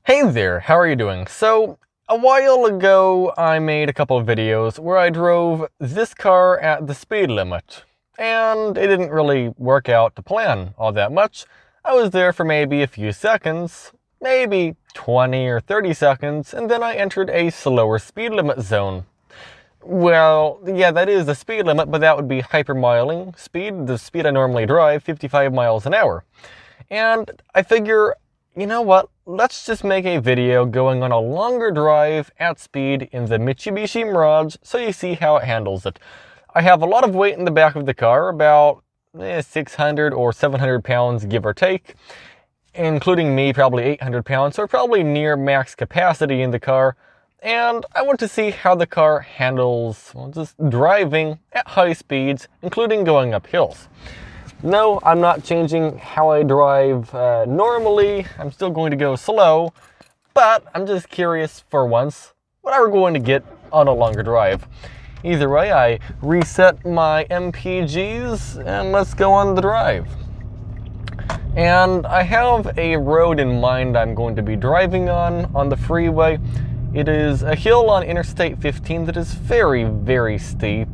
Hey there, how are you doing? So, a while ago I made a couple of videos where I drove this car at the speed limit, and it didn't really work out to plan all that much. I was there for maybe a few seconds, maybe 20 or 30 seconds, and then I entered a slower speed limit zone. Well, yeah, that is the speed limit, but that would be hypermiling speed, the speed I normally drive, 55 miles an hour. And I figure, you know what, let's just make a video going on a longer drive at speed in the Mitsubishi Mirage so you see how it handles it. I have a lot of weight in the back of the car, about 600 or 700 pounds give or take, including me probably 800 pounds, so probably near max capacity in the car. And I want to see how the car handles just driving at high speeds, including going up hills. No, I'm not changing how I drive normally. I'm still going to go slow, but I'm just curious for once what are we going to get on a longer drive. Either way, I reset my MPGs and let's go on the drive. And I have a road in mind I'm going to be driving on the freeway. It is a hill on Interstate 15 that is very, very steep.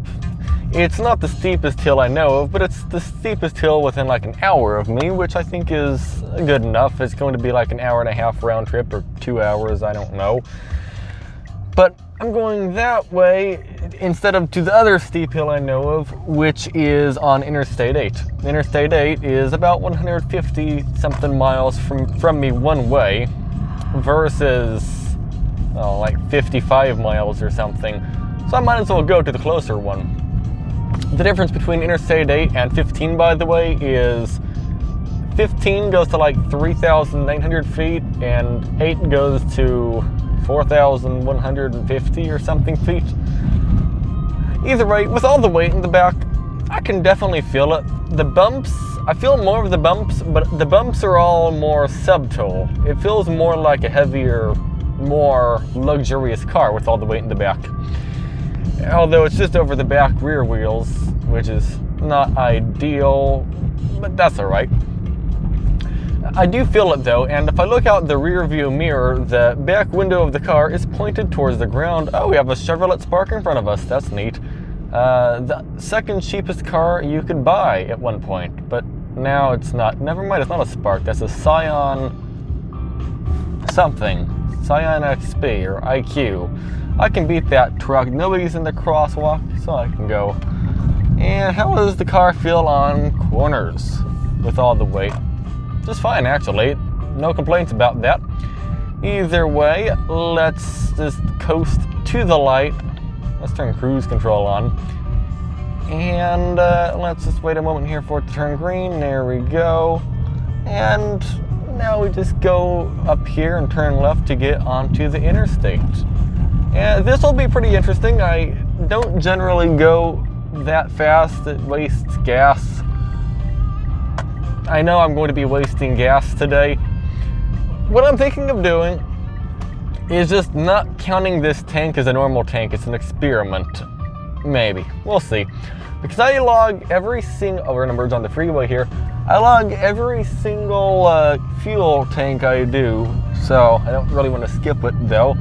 It's not the steepest hill I know of, but it's the steepest hill within like an hour of me, which I think is good enough. It's going to be like an hour and a half round trip, or 2 hours, I don't know. But I'm going that way instead of to the other steep hill I know of, which is on Interstate 8. Interstate 8 is about 150 something miles from me one way versus like 55 miles or something. So I might as well go to the closer one. The difference between Interstate 8 and 15, by the way, is 15 goes to like 3,900 feet and 8 goes to 4,150 or something feet. Either way, with all the weight in the back, I can definitely feel it. The bumps, I feel more of the bumps, but the bumps are all more subtle. It feels more like a heavier, more luxurious car with all the weight in the back. Although it's just over the back rear wheels, which is not ideal, but that's alright. I do feel it though, and if I look out the rear view mirror, the back window of the car is pointed towards the ground. Oh, we have a Chevrolet Spark in front of us, that's neat. The second cheapest car you could buy at one point, but now it's not. Never mind, it's not a Spark, that's a Scion something. Scion XP or IQ. I can beat that truck. Nobody's in the crosswalk, so I can go. And how does the car feel on corners with all the weight? Just fine, actually. No complaints about that. Either way, let's just coast to the light. Let's turn cruise control on. And let's just wait a moment here for it to turn green. There we go. And now we just go up here and turn left to get onto the interstate. And this will be pretty interesting. I don't generally go that fast, it wastes gas. I know I'm going to be wasting gas today. What I'm thinking of doing is just not counting this tank as a normal tank. It's an experiment. Maybe. We'll see. Because I log every single... Oh, we're gonna merge on the freeway here. I log every single fuel tank I do. So I don't really want to skip it though.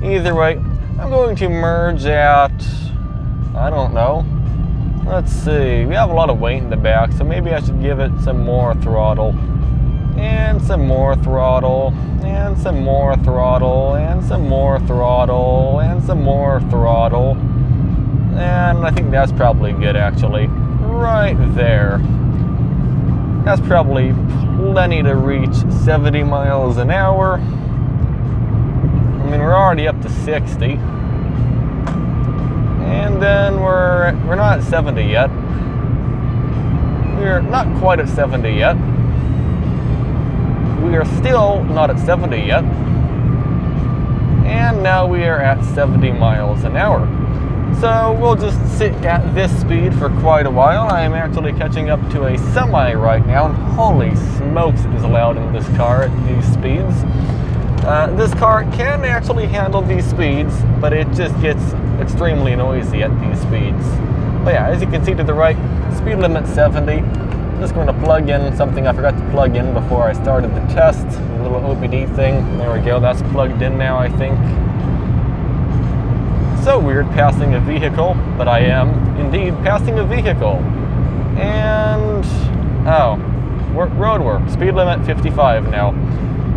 Either way, I'm going to merge at, I don't know, let's see, we have a lot of weight in the back, so maybe I should give it some more throttle, and some more throttle, and some more throttle, and some more throttle, and some more throttle, and I think that's probably good actually, right there. That's probably plenty to reach 70 miles an hour. I mean, we're already up to 60. And then we're not at 70 yet. We're not quite at 70 yet. We are still not at 70 yet. And now we are at 70 miles an hour. So we'll just sit at this speed for quite a while. I am actually catching up to a semi right now, and holy smokes, it is loud in this car at these speeds. This car can actually handle these speeds, but it just gets extremely noisy at these speeds. But yeah, as you can see to the right, speed limit 70. just going to plug in something I forgot to plug in before I started the test. A little OBD thing. There we go, that's plugged in now, I think. So weird passing a vehicle, but I am indeed passing a vehicle. And, oh, road work. Speed limit 55 now.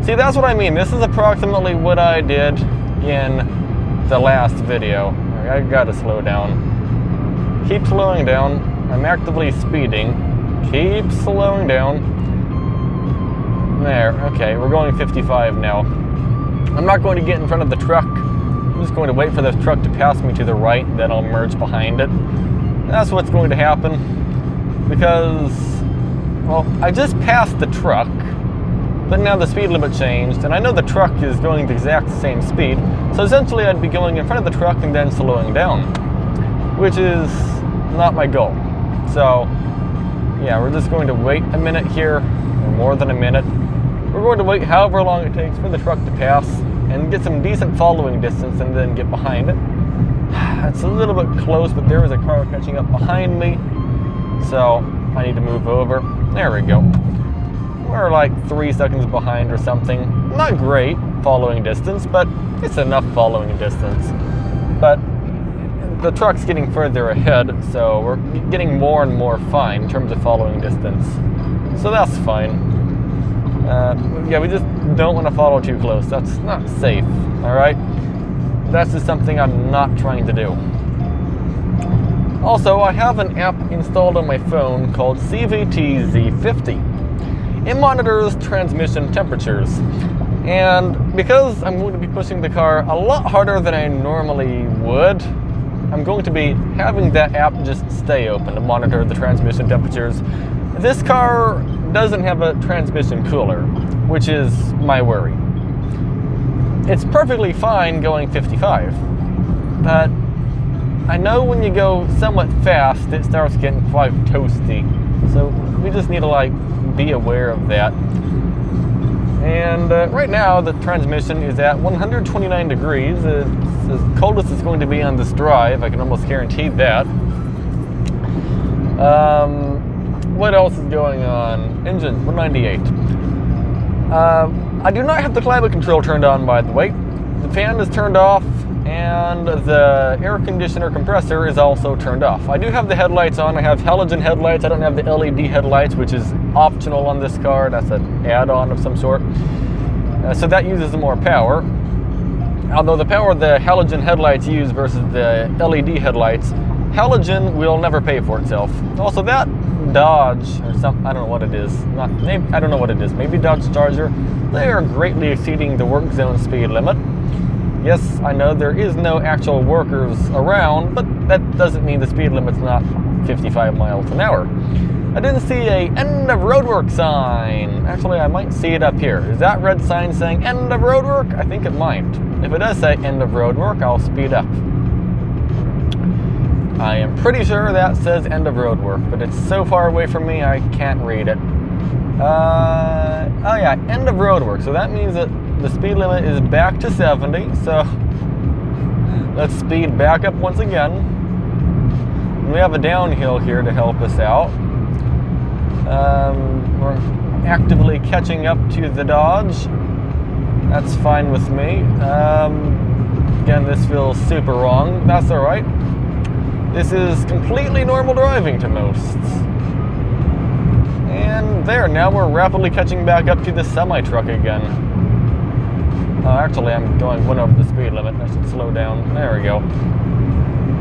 See, that's what I mean. This is approximately what I did in the last video. I gotta slow down. Keep slowing down. I'm actively speeding. Keep slowing down. There, okay, we're going 55 now. I'm not going to get in front of the truck. I'm just going to wait for this truck to pass me to the right, then I'll merge behind it. That's what's going to happen. Because, well, I just passed the truck, but now the speed limit changed, and I know the truck is going the exact same speed, so essentially I'd be going in front of the truck and then slowing down, which is not my goal. So, yeah, we're just going to wait a minute here, or more than a minute. We're going to wait however long it takes for the truck to pass, and get some decent following distance, and then get behind it. It's a little bit close, but there is a car catching up behind me, so I need to move over. There we go. We're like 3 seconds behind or something. Not great following distance, but it's enough following distance. But the truck's getting further ahead, so we're getting more and more fine in terms of following distance. So that's fine. Yeah, we just don't want to follow too close. That's not safe, all right? That's just something I'm not trying to do. Also, I have an app installed on my phone called CVT-Z50. It monitors transmission temperatures. And because I'm going to be pushing the car a lot harder than I normally would, I'm going to be having that app just stay open to monitor the transmission temperatures. This car doesn't have a transmission cooler, which is my worry. It's perfectly fine going 55, but I know when you go somewhat fast, it starts getting quite toasty. So we just need to like be aware of that. And right now the transmission is at 129 degrees. It's as cold as it's going to be on this drive. I can almost guarantee that. What else is going on? Engine 198. I do not have the climate control turned on, by the way. The fan is turned off, and the air conditioner compressor is also turned off. I do have the headlights on. I have halogen headlights. I don't have the LED headlights, which is optional on this car. That's an add-on of some sort. So that uses more power. Although the power the halogen headlights use versus the LED headlights, halogen will never pay for itself. Also, that Dodge or something, I don't know what it is. I don't know what it is. Maybe Dodge Charger. They are greatly exceeding the work zone speed limit. Yes, I know there is no actual workers around, but that doesn't mean the speed limit's not 55 miles an hour. I didn't see a end of roadwork sign. Actually, I might see it up here. Is that red sign saying end of roadwork? I think it might. If it does say end of roadwork, I'll speed up. I am pretty sure that says end of roadwork, but it's so far away from me I can't read it. Oh yeah, end of roadwork. So that means that the speed limit is back to 70, so let's speed back up once again. We have a downhill here to help us out. We're actively catching up to the Dodge. That's fine with me. Again, this feels super wrong. That's alright. This is completely normal driving to most. And there, now we're rapidly catching back up to the semi-truck again. Actually, I'm going one over the speed limit. I should slow down. There we go.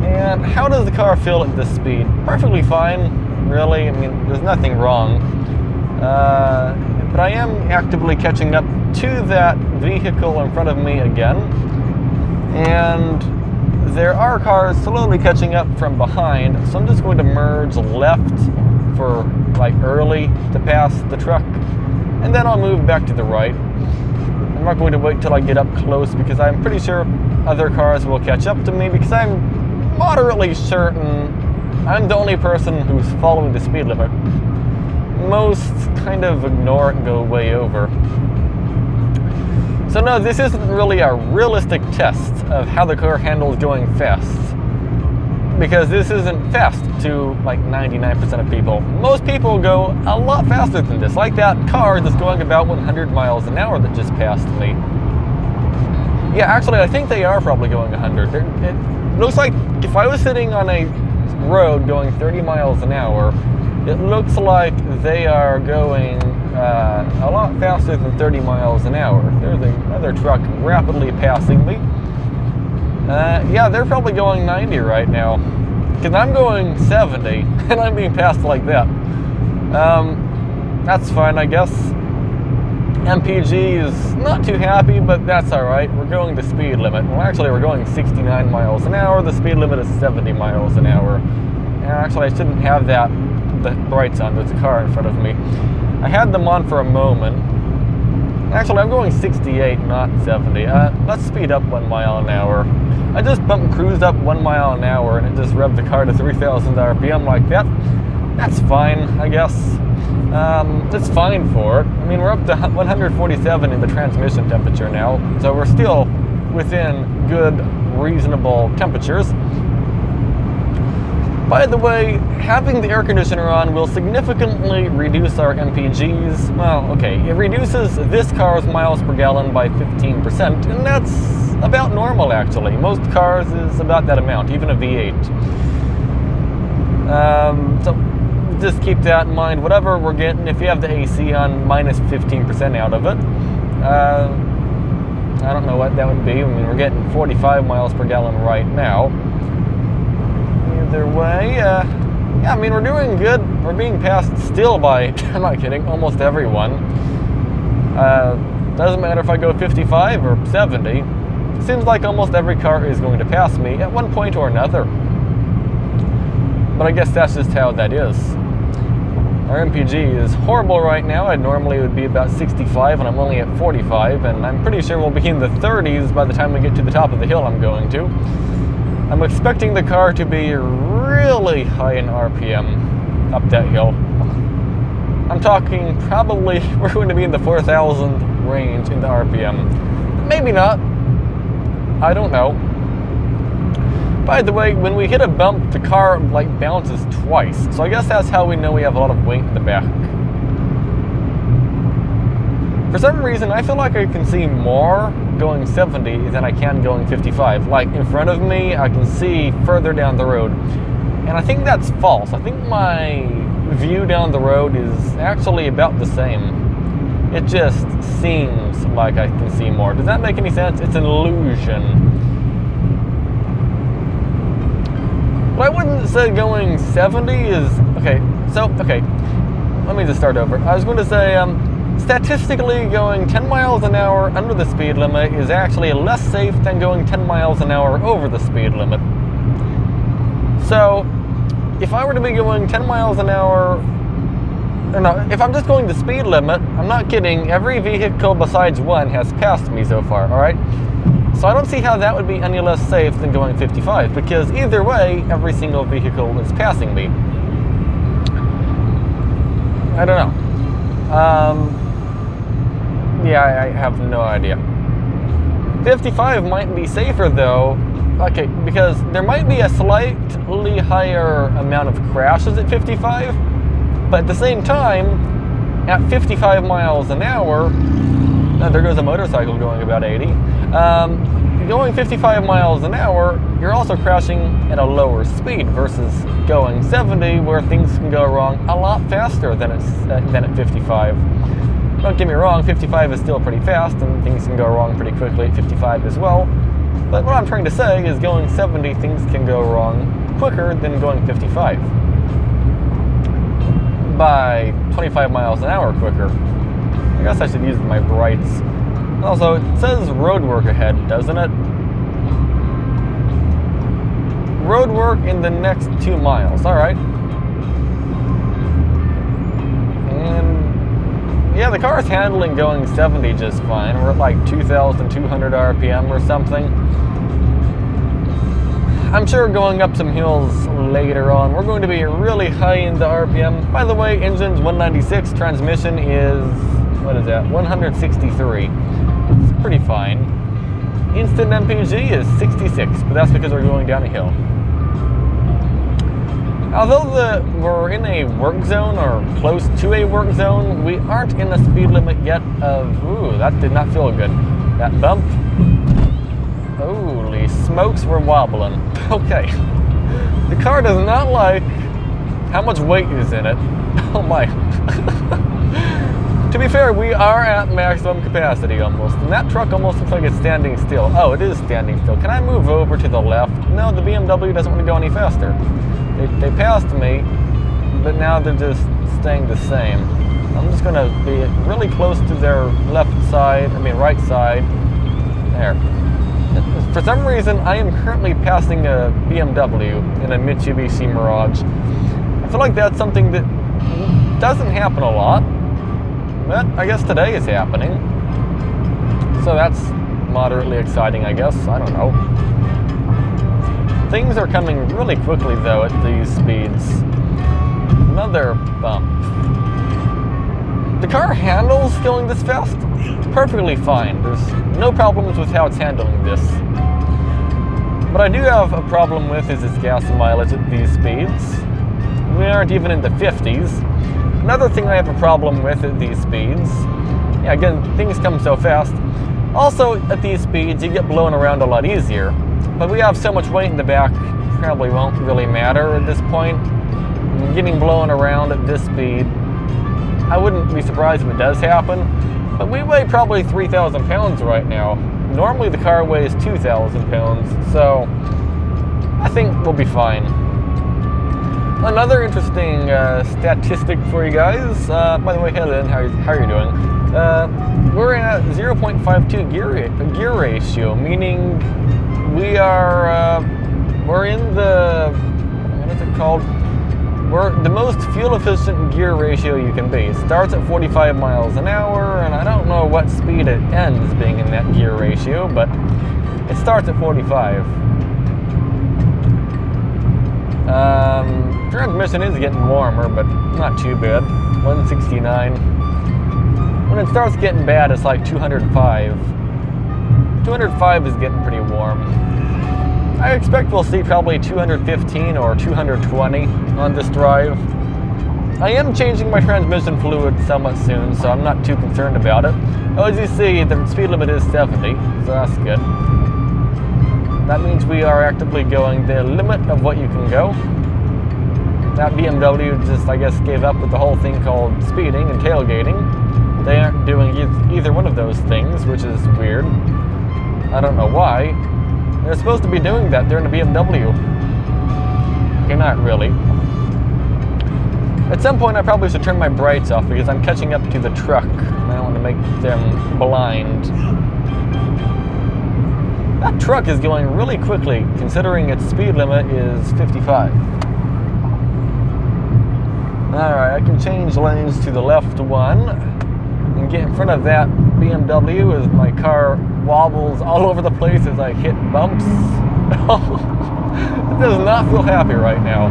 And how does the car feel at this speed? Perfectly fine, really. I mean, there's nothing wrong. But I am actively catching up to that vehicle in front of me again. And there are cars slowly catching up from behind, so I'm just going to merge left for like early to pass the truck, and then I'll move back to the right. I'm not going to wait till I get up close because I'm pretty sure other cars will catch up to me, because I'm moderately certain I'm the only person who's following the speed limit. Most kind of ignore it and go way over. So no, this isn't really a realistic test of how the car handles going fast. because this isn't fast to like 99% of people. Most people go a lot faster than this, like that car that's going about 100 miles an hour that just passed me. Yeah, actually, I think they are probably going 100. It looks like if I was sitting on a road going 30 miles an hour, it looks like they are going a lot faster than 30 miles an hour. There's another truck rapidly passing me. Yeah, they're probably going 90 right now, because I'm going 70, and I'm being passed like that. That's fine, I guess. MPG is not too happy, but that's alright. We're going the speed limit. Well, actually, we're going 69 miles an hour. The speed limit is 70 miles an hour. And actually, I shouldn't have the brights on. There's a car in front of me. I had them on for a moment. Actually, I'm going 68, not 70. Let's speed up 1 mile an hour. I just cruised up 1 mile an hour, and it just revved the car to 3,000 RPM like that. That's fine, I guess. It's fine for it. I mean, we're up to 147 in the transmission temperature now, so we're still within good, reasonable temperatures. By the way, having the air conditioner on will significantly reduce our MPGs. Well, okay, it reduces this car's miles per gallon by 15%, and that's about normal, actually. Most cars is about that amount, even a V8. So just keep that in mind. Whatever we're getting, if you have the AC on, minus 15% out of it. I don't know what that would be. I mean, we're getting 45 miles per gallon right now. Either way, yeah, I mean, we're doing good. We're being passed still by, I'm not kidding, almost everyone. Doesn't matter if I go 55 or 70. Seems like almost every car is going to pass me at one point or another. But I guess that's just how that is. Our MPG is horrible right now. I normally would be about 65, and I'm only at 45, and I'm pretty sure we'll be in the 30s by the time we get to the top of the hill I'm going to. I'm expecting the car to be really high in RPM up that hill. I'm talking probably we're going to be in the 4,000 range in the RPM. Maybe not. I don't know. By the way, when we hit a bump, the car like bounces twice. So I guess that's how we know we have a lot of weight in the back. For some reason, I feel like I can see more going 70 than I can going 55. Like in front of me, I can see further down the road. And I think that's false. I think my view down the road is actually about the same. It just seems like I can see more. Does that make any sense? It's an illusion. But I wouldn't say going 70 is... Okay, let me just start over. I was going to say, statistically, going 10 miles an hour under the speed limit is actually less safe than going 10 miles an hour over the speed limit. So, if I were to be going 10 miles an hour... No, if I'm just going the speed limit, I'm not kidding, every vehicle besides one has passed me so far, alright? So I don't see how that would be any less safe than going 55, because either way, every single vehicle is passing me. I don't know. Yeah, I have no idea. 55 might be safer though, okay, because there might be a slightly higher amount of crashes at 55, but at the same time, at 55 miles an hour, there goes a motorcycle going about 80. Going 55 miles an hour, you're also crashing at a lower speed versus going 70, where things can go wrong a lot faster than at 55. Don't get me wrong, 55 is still pretty fast, and things can go wrong pretty quickly at 55 as well. But what I'm trying to say is going 70, things can go wrong quicker than going 55. By 25 miles an hour quicker. I guess I should use my brights. Also, it says road work ahead, doesn't it? Road work in the next 2 miles, alright. And yeah, the car's handling going 70 just fine. We're at like 2,200 RPM or something. I'm sure going up some hills later on, we're going to be really high in the RPM. By the way, engine's 196, transmission is, what is that, 163. It's pretty fine. Instant MPG is 66, but that's because we're going down a hill. Although we're in a work zone or close to a work zone, we aren't in the speed limit yet of, ooh, that did not feel good. That bump, holy smokes, we're wobbling. Okay, the car does not like how much weight is in it. Oh my. To be fair, we are at maximum capacity almost, and that truck almost looks like it's standing still. Oh, it is standing still. Can I move over to the left? No, the BMW doesn't want to go any faster. They passed me, but now they're just staying the same. I'm just going to be really close to their right side. There. For some reason, I am currently passing a BMW in a Mitsubishi Mirage. I feel like that's something that doesn't happen a lot, but I guess today is happening. So that's moderately exciting, I guess. I don't know. Things are coming really quickly, though, at these speeds. Another bump. The car handles going this fast perfectly fine. There's no problems with how it's handling this. What I do have a problem with is its gas mileage at these speeds. We aren't even in the 50s. Another thing I have a problem with at these speeds, yeah, again, things come so fast. Also, at these speeds, you get blown around a lot easier. But we have so much weight in the back, probably won't really matter at this point. Getting blown around at this speed, I wouldn't be surprised if it does happen. But we weigh probably 3,000 pounds right now. Normally the car weighs 2,000 pounds, so I think we'll be fine. Another interesting statistic for you guys. By the way, Helen, how are you doing? We're at 0.52 gear ratio, meaning we're in the, what is it called? We're the most fuel efficient gear ratio you can be. It starts at 45 miles an hour, and I don't know what speed it ends being in that gear ratio, but it starts at 45. Transmission is getting warmer, but not too bad. 169. When it starts getting bad, it's like 205. 205 is getting pretty warm. I expect we'll see probably 215 or 220 on this drive. I am changing my transmission fluid somewhat soon, so I'm not too concerned about it. Oh, as you see, the speed limit is 70, so that's good. That means we are actively going the limit of what you can go. That BMW just, I guess, gave up with the whole thing called speeding and tailgating. They aren't doing either one of those things, which is weird. I don't know why. They're supposed to be doing that. They're in a BMW. Okay, not really. At some point, I probably should turn my brights off because I'm catching up to the truck. And I don't want to make them blind. That truck is going really quickly, considering its speed limit is 55. Alright, I can change lanes to the left one and get in front of that BMW as my car wobbles all over the place as I hit bumps. It does not feel happy right now.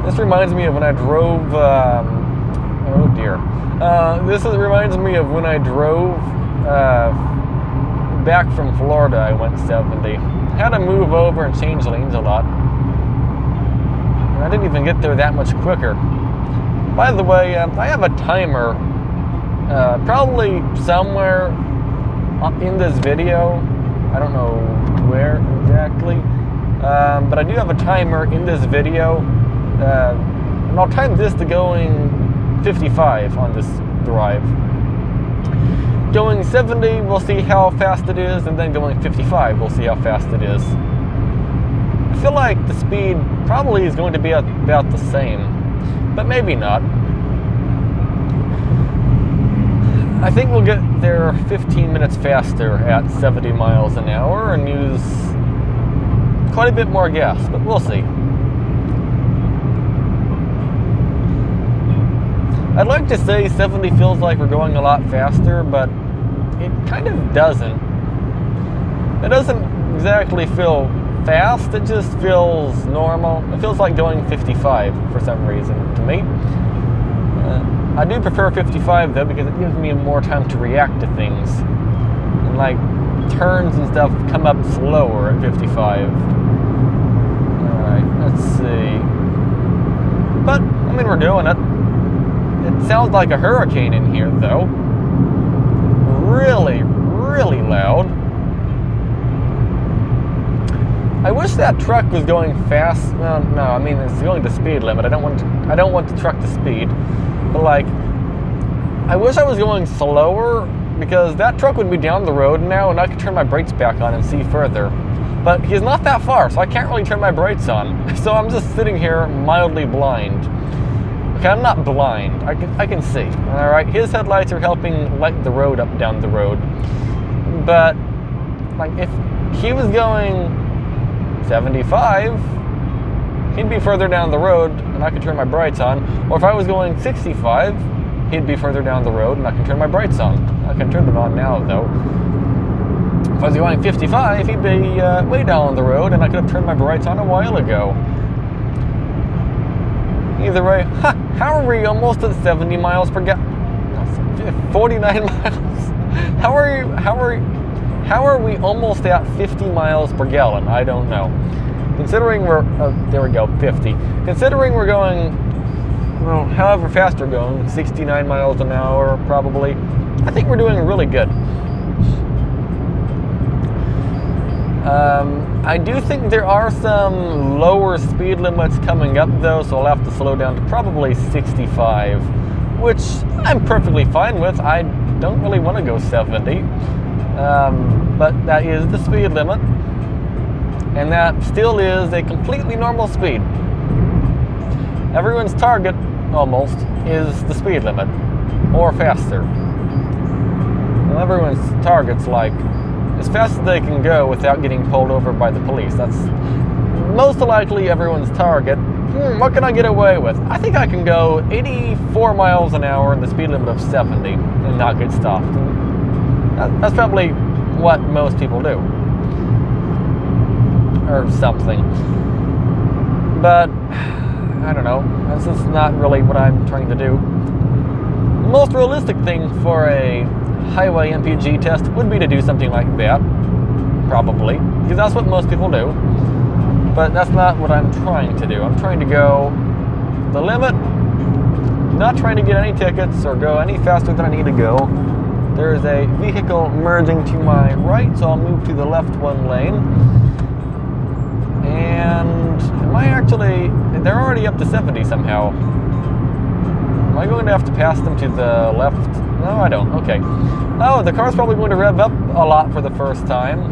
This reminds me of when I drove, oh dear. Reminds me of when I drove back from Florida. I went 70. Had to move over and change lanes a lot. And I didn't even get there that much quicker. By the way, I have a timer, probably somewhere in this video. I don't know where exactly, but I do have a timer in this video, and I'll time this to going 55 on this drive. Going 70, we'll see how fast it is, and then going 55, we'll see how fast it is. I feel like the speed probably is going to be about the same, but maybe not. I think we'll get there 15 minutes faster at 70 miles an hour and use quite a bit more gas, but we'll see. I'd like to say 70 feels like we're going a lot faster, but it kind of doesn't. It doesn't exactly feel fast, it just feels normal. It feels like going 55 for some reason to me. I do prefer 55 though, because it gives me more time to react to things. And like turns and stuff come up slower at 55. Alright, Let's see. But, I mean, we're doing it. It sounds like a hurricane in here, though. Really, really loud. I wish that truck was going fast. Well, no, I mean, it's going to speed limit. I don't want the truck to speed. But, like, I wish I was going slower, because that truck would be down the road now, and I could turn my brakes back on and see further. But he's not that far, so I can't really turn my brakes on. So I'm just sitting here mildly blind. Okay, I'm not blind. I can see. All right, his headlights are helping light the road up down the road. But like, if he was going 75, he'd be further down the road, and I could turn my brights on. Or if I was going 65, he'd be further down the road, and I can turn my brights on. I can turn them on now, though. If I was going 55, he'd be way down the road, and I could have turned my brights on a while ago. Either way, how are we almost at 70 miles per gallon? 49 miles? How are we almost at 50 miles per gallon? I don't know. Considering we're, there we go, 50. Considering we're going, well, however fast we're going, 69 miles an hour probably, I think we're doing really good. I do think there are some lower speed limits coming up though, so I'll have to slow down to probably 65, which I'm perfectly fine with. I don't really want to go 70, but that is the speed limit, and that still is a completely normal speed. Everyone's target, almost, is the speed limit, or faster. Well, everyone's target's like as fast as they can go without getting pulled over by the police. That's most likely everyone's target. What can I get away with? I think I can go 84 miles an hour in the speed limit of 70 and not get stopped. That's probably what most people do. Or something. But, I don't know. That's just not really what I'm trying to do. The most realistic thing for a highway MPG test would be to do something like that, probably, because that's what most people do. But that's not what I'm trying to do. I'm trying to go the limit, not trying to get any tickets or go any faster than I need to go. There is a vehicle merging to my right, so I'll move to the left one lane. And am I actually, they're already up to 70 somehow. Am I going to have to pass them to the left? No, I don't. Okay. Oh, the car's probably going to rev up a lot for the first time.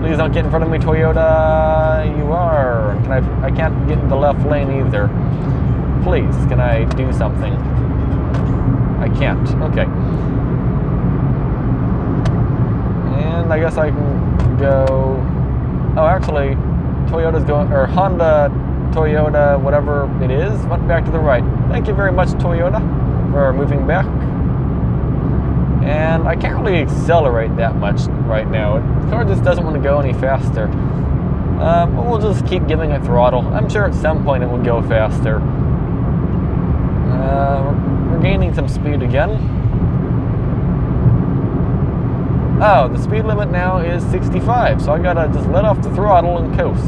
Please don't get in front of me, Toyota. You are. I can't get in the left lane either. Please, can I do something? I can't. Okay. And I guess I can go. Oh, actually, Toyota's going, or Honda, Toyota, whatever it is, went back to the right. Thank you very much, Toyota, for moving back. And I can't really accelerate that much right now. The car just doesn't want to go any faster. But we'll just keep giving it throttle. I'm sure at some point it will go faster. We're gaining some speed again. Oh, the speed limit now is 65, so I gotta just let off the throttle and coast.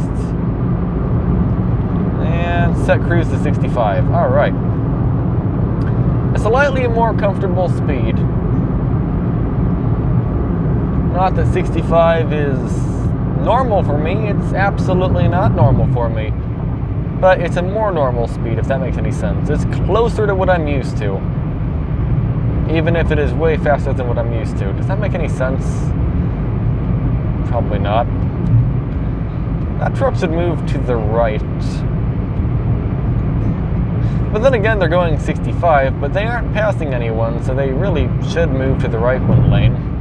And set cruise to 65. Alright. A slightly more comfortable speed. Not that 65 is normal for me, it's absolutely not normal for me. But it's a more normal speed, if that makes any sense. It's closer to what I'm used to. Even if it is way faster than what I'm used to. Does that make any sense? Probably not. That truck should move to the right. But then again, they're going 65, but they aren't passing anyone, so they really should move to the right one lane.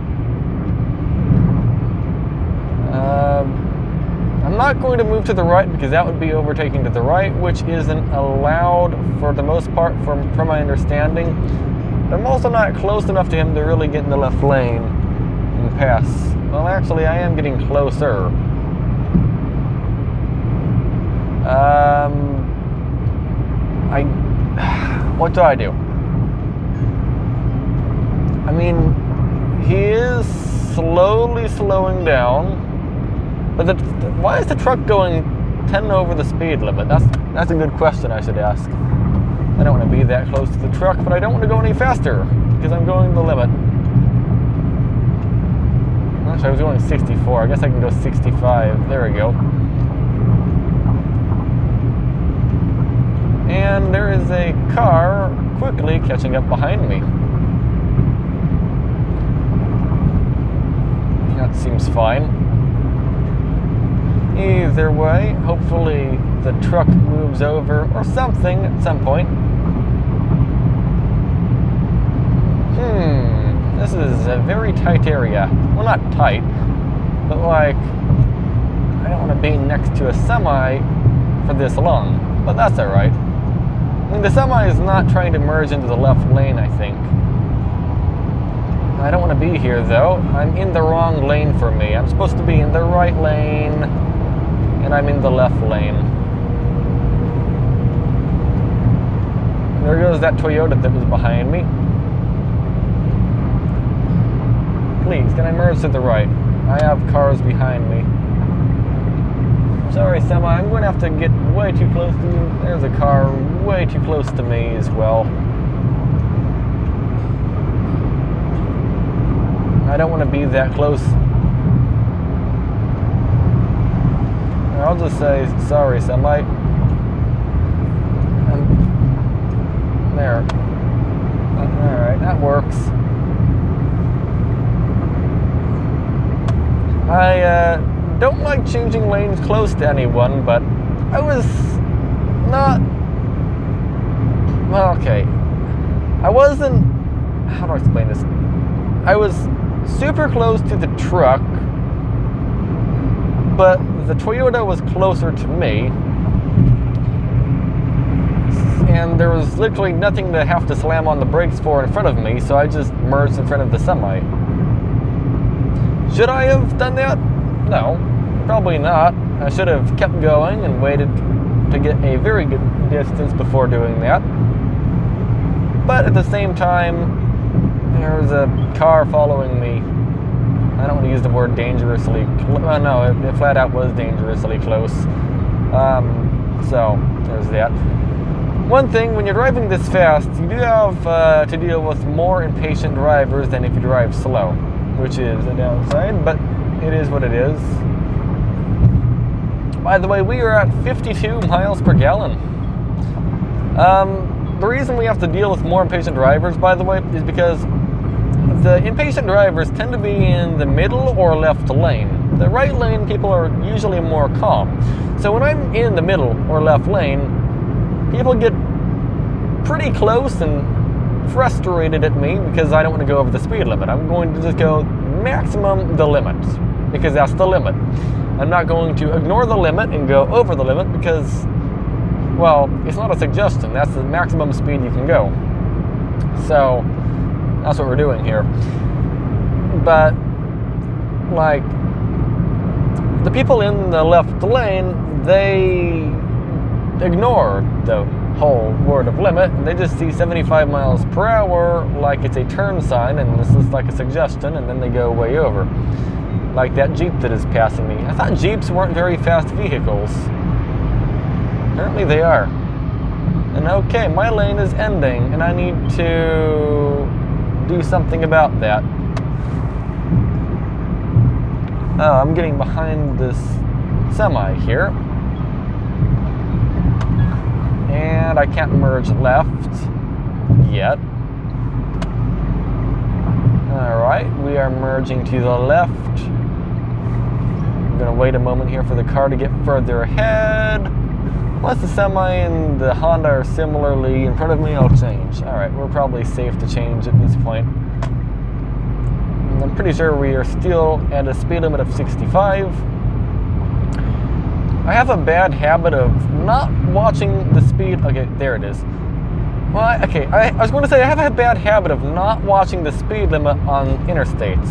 I'm not going to move to the right because that would be overtaking to the right, which isn't allowed for the most part from my understanding. But I'm also not close enough to him to really get in the left lane and pass. Well, actually, I am getting closer. What do I do? I mean, he is slowly slowing down. But why is the truck going 10 over the speed limit? That's a good question I should ask. I don't want to be that close to the truck, but I don't want to go any faster because I'm going the limit. Actually, I was going 64. I guess I can go 65. There we go. And there is a car quickly catching up behind me. That seems fine. Either way, hopefully the truck moves over or something at some point. This is a very tight area. Well, not tight, but like, I don't want to be next to a semi for this long, but that's alright. I mean, the semi is not trying to merge into the left lane, I think. I don't want to be here, though. I'm in the wrong lane for me. I'm supposed to be in the right lane, and I'm in the left lane. There goes that Toyota that was behind me. Please, can I merge to the right? I have cars behind me. Sorry, Semi, I'm going to have to get way too close to you. There's a car way too close to me as well. I don't want to be that close. I'll just say, sorry, Semi. There. Alright, that works. I don't like changing lanes close to anyone, but I was not... Well, okay. I wasn't... How do I explain this? I was super close to the truck, but the Toyota was closer to me, and there was literally nothing to have to slam on the brakes for in front of me, so I just merged in front of the semi. Should I have done that? No, probably not. I should have kept going and waited to get a very good distance before doing that. But at the same time, there's a car following me. I don't want to use the word dangerously well, no, it flat out was dangerously close. So, there's that. One thing, when you're driving this fast, you do have to deal with more impatient drivers than if you drive slow, which is a downside, but it is what it is. By the way, we are at 52 miles per gallon. The reason we have to deal with more impatient drivers, by the way, is because the impatient drivers tend to be in the middle or left lane. The right lane people are usually more calm. So when I'm in the middle or left lane, people get pretty close and frustrated at me because I don't want to go over the speed limit. I'm going to just go maximum the limit because that's the limit. I'm not going to ignore the limit and go over the limit because, well, it's not a suggestion. That's the maximum speed you can go. So that's what we're doing here. But like the people in the left lane, they ignore the whole word of limit, and they just see 75 miles per hour like it's a turn sign and this is like a suggestion, and then they go way over. Like that Jeep that is passing me. I thought Jeeps weren't very fast vehicles. Apparently they are. And okay, my lane is ending and I need to do something about that. Oh, I'm getting behind this semi here. And I can't merge left yet. Alright, we are merging to the left. I'm going to wait a moment here for the car to get further ahead. Once the semi and the Honda are similarly in front of me, I'll change. Alright, we're probably safe to change at this point. And I'm pretty sure we are still at a speed limit of 65. I have a bad habit of not watching the speed. Okay, there it is. Well, okay, I was going to say I have a bad habit of not watching the speed limit on interstates.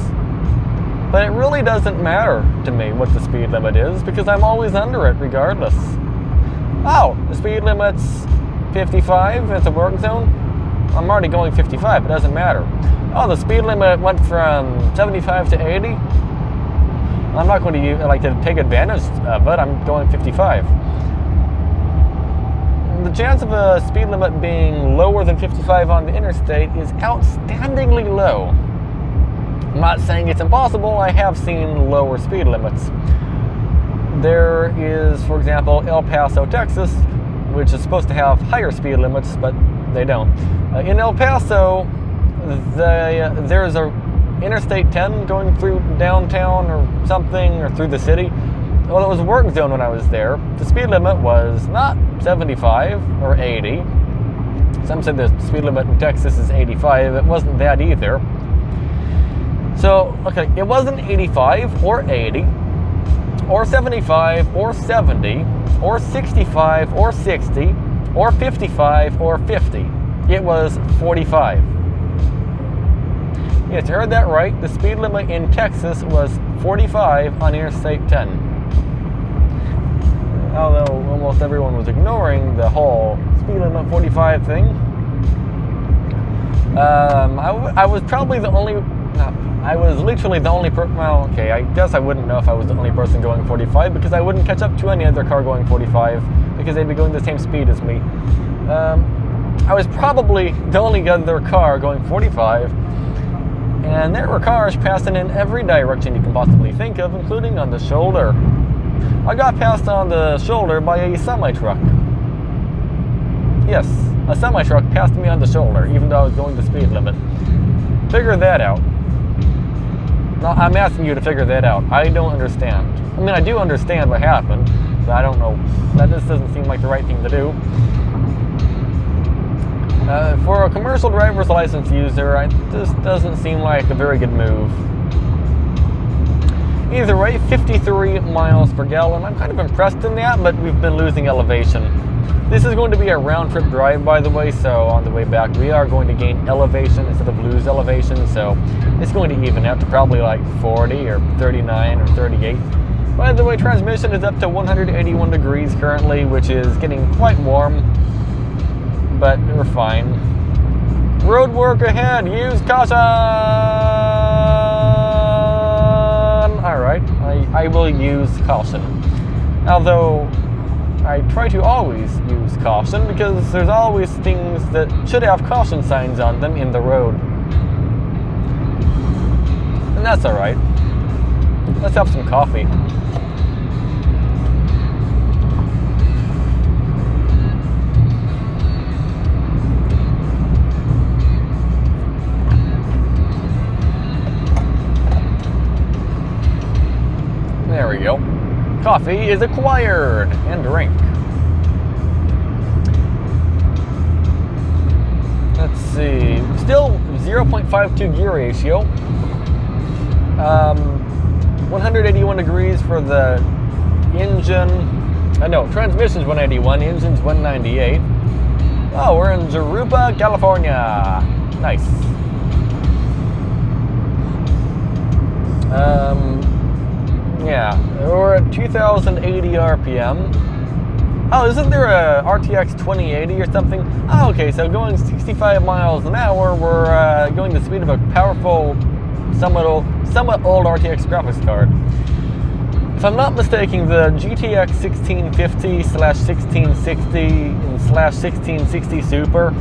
But it really doesn't matter to me what the speed limit is because I'm always under it regardless. Oh, the speed limit's 55, it's a work zone. I'm already going 55, it doesn't matter. Oh, the speed limit went from 75 to 80. I'm not going to like to take advantage of it. I'm going 55. The chance of a speed limit being lower than 55 on the interstate is outstandingly low. I'm not saying it's impossible. I have seen lower speed limits. There is, for example, El Paso, Texas, which is supposed to have higher speed limits, but they don't. In El Paso, there's a Interstate 10 going through downtown or something, or through the city. Well, it was a work zone when I was there. The speed limit was not 75 or 80. Some said the speed limit in Texas is 85. It wasn't that either. So, okay, it wasn't 85 or 80 or 75 or 70 or 65 or 60 or 55 or 50. It was 45. Yes, you heard that right. The speed limit in Texas was 45 on Interstate 10. Although almost everyone was ignoring the whole speed limit 45 thing. I was probably the only... I was literally the only person... Well, okay, I guess I wouldn't know if I was the only person going 45 because I wouldn't catch up to any other car going 45 because they'd be going the same speed as me. I was probably the only other car going 45, and there were cars passing in every direction you can possibly think of, including on the shoulder. I got passed on the shoulder by a semi-truck. Yes, a semi-truck passed me on the shoulder, even though I was going the speed limit. Figure that out. No, I'm asking you to figure that out. I don't understand. I mean, I do understand what happened, but I don't know. That just doesn't seem like the right thing to do. For a commercial driver's license user, this doesn't seem like a very good move. Either way, 53 miles per gallon. I'm kind of impressed in that, but we've been losing elevation. This is going to be a round-trip drive, by the way, so on the way back we are going to gain elevation instead of lose elevation, so it's going to even out to probably like 40 or 39 or 38. By the way, transmission is up to 181 degrees currently, which is getting quite warm, but we're fine. Road work ahead, use caution! Alright, I will use caution. Although, I try to always use caution because there's always things that should have caution signs on them in the road. And that's alright. Let's have some coffee. There we go. Coffee is acquired and drink. Let's see. Still 0.52 gear ratio. 181 degrees for the engine. No, transmission's 181, engine's 198. Oh, we're in Jurupa, California. Nice. Yeah, we're at 2,080 RPM. Oh, isn't there a RTX 2080 or something? Oh, okay, so going 65 miles an hour, we're going the speed of a powerful, somewhat old RTX graphics card. If I'm not mistaken, the GTX 1650/1660 and /1660 Super,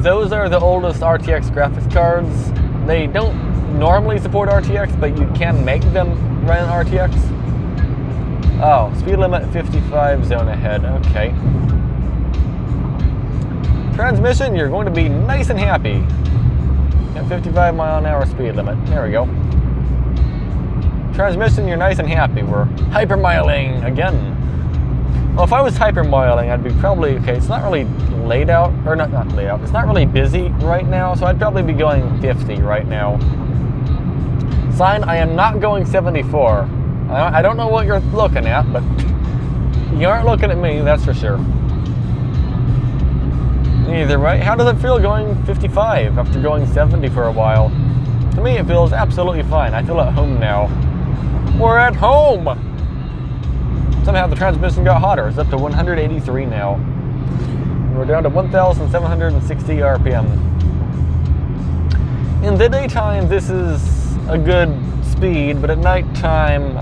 those are the oldest RTX graphics cards. They don't normally support RTX, but you can make them run RTX. Oh, speed limit 55, zone ahead. Okay. Transmission, you're going to be nice and happy. At 55 mile an hour speed limit. There we go. Transmission, you're nice and happy. We're hypermiling again. Well, if I was hypermiling, I'd be probably, okay, it's not really laid out, or not laid out, it's not really busy right now, so I'd probably be going 50 right now. Sign, I am not going 74. I don't know what you're looking at, but you aren't looking at me, that's for sure. Either way, how does it feel going 55 after going 70 for a while? To me, it feels absolutely fine. I feel at home now. We're at home! Somehow the transmission got hotter. It's up to 183 now. We're down to 1,760 RPM. In the daytime, this is a good speed, but at nighttime,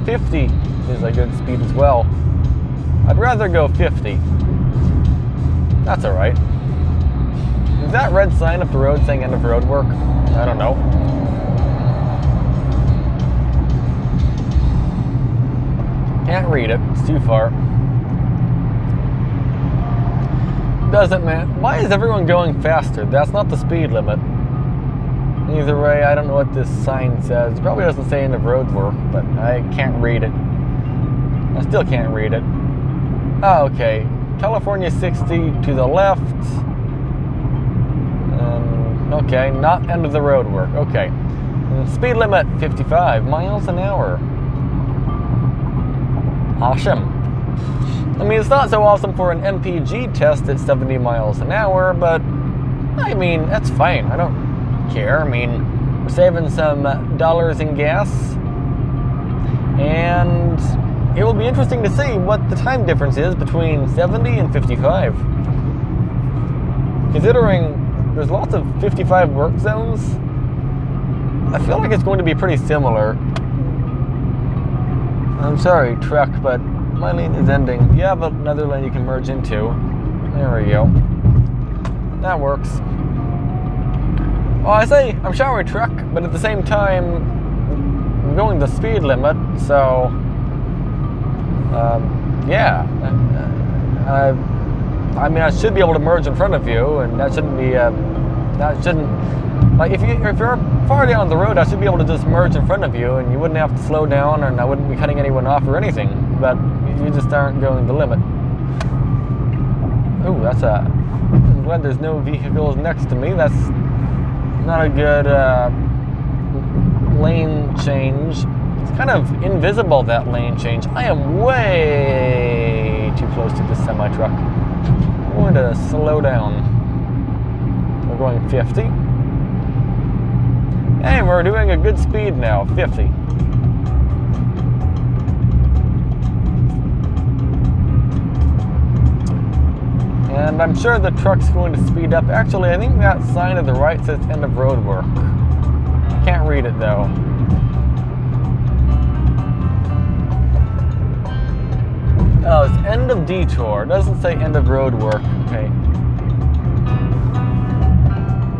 50 is a good speed as well. I'd rather go 50. That's alright. Is that red sign up the road saying end of road work? I don't know. Can't read it, it's too far. Doesn't matter. Why is everyone going faster? That's not the speed limit. Either way, I don't know what this sign says. It probably doesn't say end of road work, but I can't read it. I still can't read it. Oh, okay. California 60 to the left. Okay, not end of the road work. Okay. And speed limit 55 miles an hour. Awesome. I mean, it's not so awesome for an MPG test at 70 miles an hour, but I mean, that's fine. I don't care. I mean, we're saving some dollars in gas, and it will be interesting to see what the time difference is between 70 and 55. Considering there's lots of 55 work zones, I feel like it's going to be pretty similar. I'm sorry, truck, but my lane is ending. You have another lane you can merge into. There we go. That works. Well, I say I'm sorry, truck, but at the same time, I'm going the speed limit, so yeah. I mean, I should be able to merge in front of you, and that shouldn't be, like, if you're far down the road, I should be able to just merge in front of you, and you wouldn't have to slow down, and I wouldn't be cutting anyone off or anything, but you just aren't going the limit. Ooh, I'm glad there's no vehicles next to me. That's not a good, lane change. It's kind of invisible, that lane change. I am way too close to this semi-truck. I'm going to slow down. We're going 50. And we're doing a good speed now, 50. And I'm sure the truck's going to speed up. Actually, I think that sign to the right says end of road work. Can't read it though. Oh, it's end of detour. It doesn't say end of road work. Okay.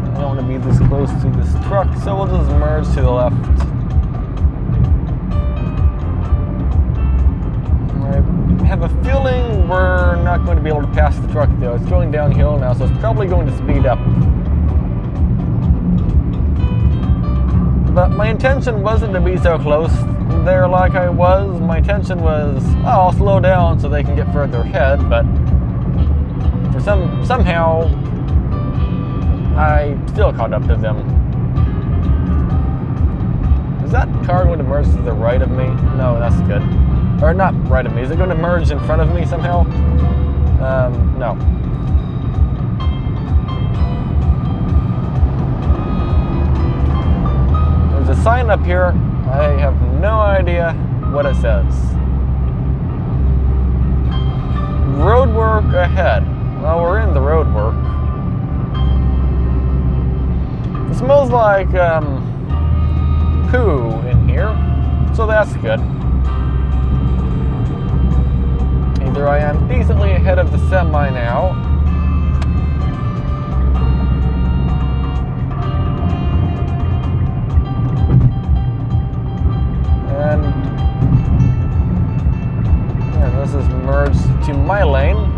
I don't want to be this close to this truck, so we'll just merge to the left. I have a feeling we're not going to be able to pass the truck though. It's going downhill now, so it's probably going to speed up. But my intention wasn't to be so close there like I was. My intention was, oh, I'll slow down so they can get further ahead, but for somehow I still caught up to them. Is that car going to merge to the right of me? No, that's good. Or not right of me. Is it going to merge in front of me somehow? No. There's a sign up here. I have no idea what it says. Road work ahead. Well, we're in the road work. It smells like poo in here, so that's good. Either I am decently ahead of the semi now, and yeah, this is merged to my lane.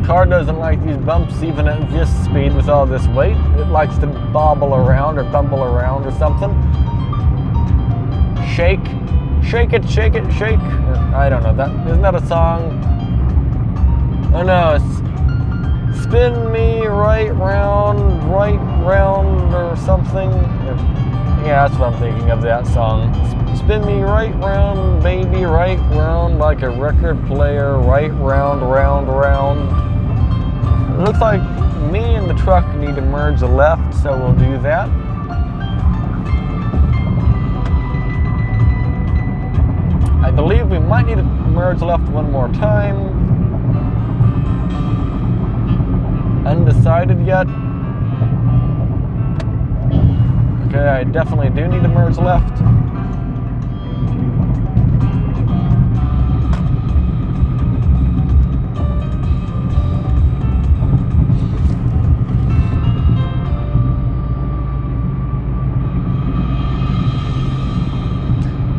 Car doesn't like these bumps even at this speed with all this weight. It likes to bobble around or bumble around or something. Shake. Shake it, shake it, shake. I don't know. Isn't that a song? Oh no, it's spin me right round or something. Yeah, that's what I'm thinking of, that song. Spin me right round, baby, right round, like a record player, right round, round, round. It looks like me and the truck need to merge left, so we'll do that. I believe we might need to merge left one more time. Undecided yet. Okay, I definitely do need to merge left.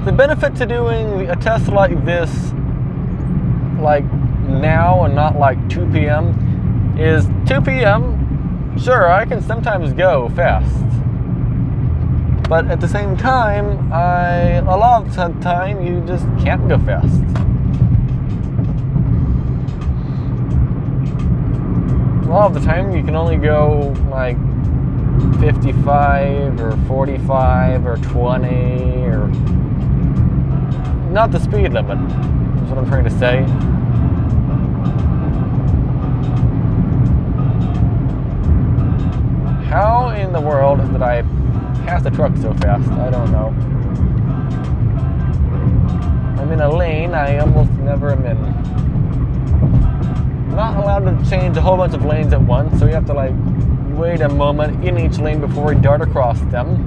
The benefit to doing a test like this, like now and not like 2 p.m. is 2 p.m. Sure, I can sometimes go fast, but at the same time, a lot of the time you just can't go fast. A lot of the time you can only go like 55 or 45 or 20 or not the speed limit, is what I'm trying to say. How in the world did I pass the truck so fast? I don't know. I'm in a lane I almost never am in. Not allowed to change a whole bunch of lanes at once, so you have to like wait a moment in each lane before we dart across them.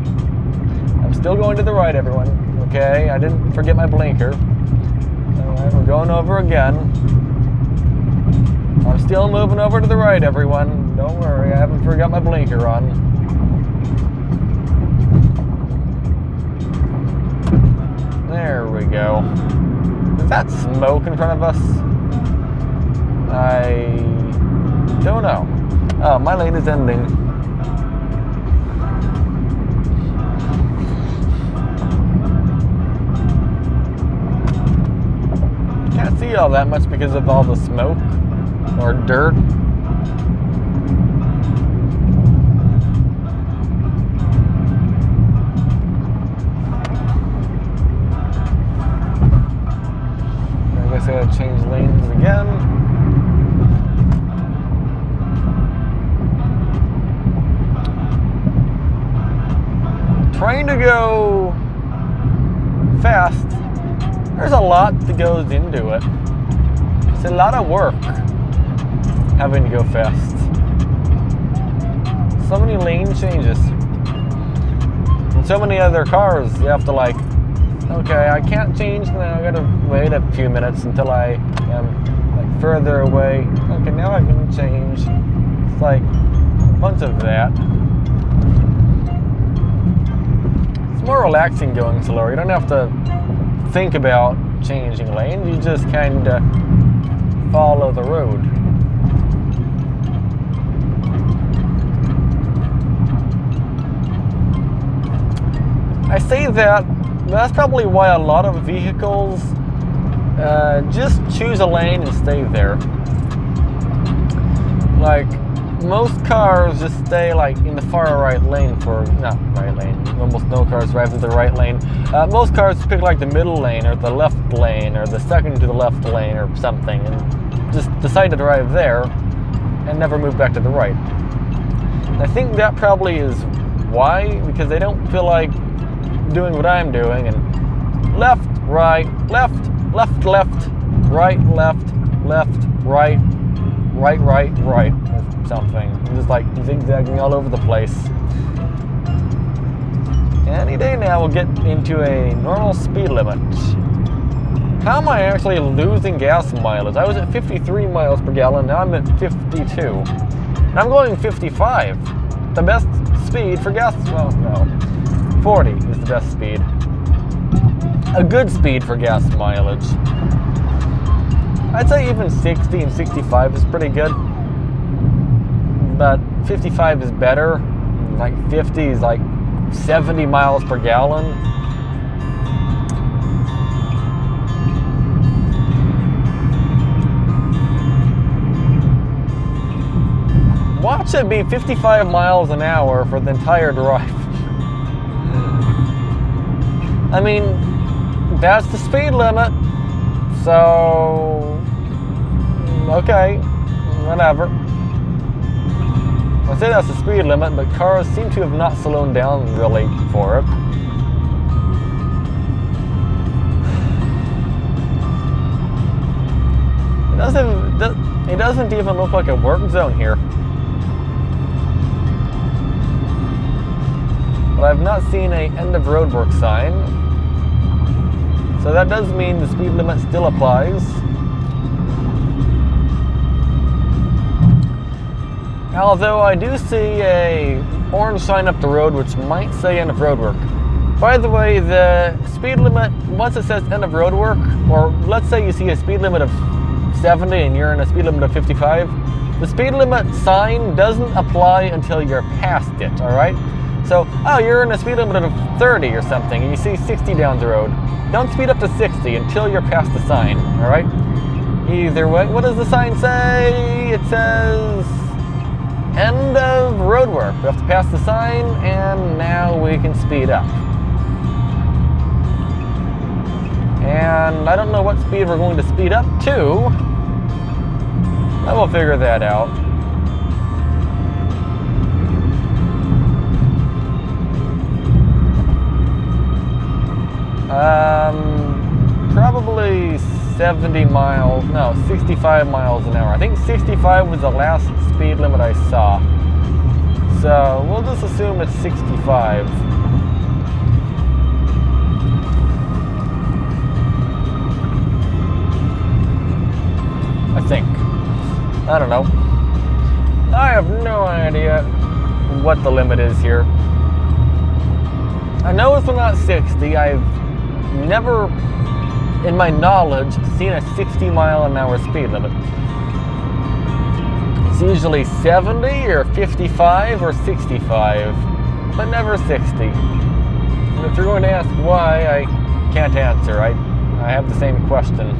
I'm still going to the right, everyone. Okay, I didn't forget my blinker. Alright, we're going over again. I'm still moving over to the right, everyone. Don't worry, I haven't forgot my blinker on. There we go. Is that smoke in front of us? I don't know. Oh, my lane is ending. Can't see all that much because of all the smoke or dirt. I guess I gotta change lanes again. Trying to go fast. There's a lot that goes into it. It's a lot of work having to go fast. So many lane changes. And so many other cars you have to like, okay, I can't change now, I gotta wait a few minutes until I am like further away. Okay, now I can change. It's like a bunch of that. It's more relaxing going slower. You don't have to think about changing lanes, you just kind of follow the road. I say that, that's probably why a lot of vehicles just choose a lane and stay there. Like, most cars just stay like in the far right lane for, not right lane, almost no cars drive to the right lane. Most cars pick like the middle lane or the left lane or the second to the left lane or something and just decide to drive there and never move back to the right. And I think that probably is why, because they don't feel like doing what I'm doing and left, right, left, left, left, right, left, left, right, right, right, right, or something. Just like zigzagging all over the place. Any day now we'll get into a normal speed limit. How am I actually losing gas mileage? I was at 53 miles per gallon, now I'm at 52. And I'm going 55. The best speed for gas, well, no. 40 is the best speed. A good speed for gas mileage. I'd say even 60 and 65 is pretty good. But 55 is better. Like 50 is like 70 miles per gallon. Watch it be 55 miles an hour for the entire drive. I mean, that's the speed limit. So, okay, whatever. I say that's the speed limit, but cars seem to have not slowed down really for it. It doesn't even look like a work zone here. But I've not seen a end of roadwork sign. So that does mean the speed limit still applies. Although I do see a orange sign up the road which might say end of roadwork. By the way, the speed limit, once it says end of roadwork, or let's say you see a speed limit of 70 and you're in a speed limit of 55, the speed limit sign doesn't apply until you're past it, alright? So, oh, you're in a speed limit of 30 or something and you see 60 down the road. Don't speed up to 60 until you're past the sign, alright? Either way, what does the sign say? It says end of roadwork. We have to pass the sign and now we can speed up. And I don't know what speed we're going to speed up to. I will figure that out. Probably 70 miles, no, 65 miles an hour. I think 65 was the last speed limit I saw. So we'll just assume it's 65. I think. I don't know. I have no idea what the limit is here. I know it's not 60. I've never, in my knowledge, seen a 60 mile an hour speed limit. It's usually 70 or 55 or 65, but never 60. And if you're going to ask why, I can't answer. I have the same question.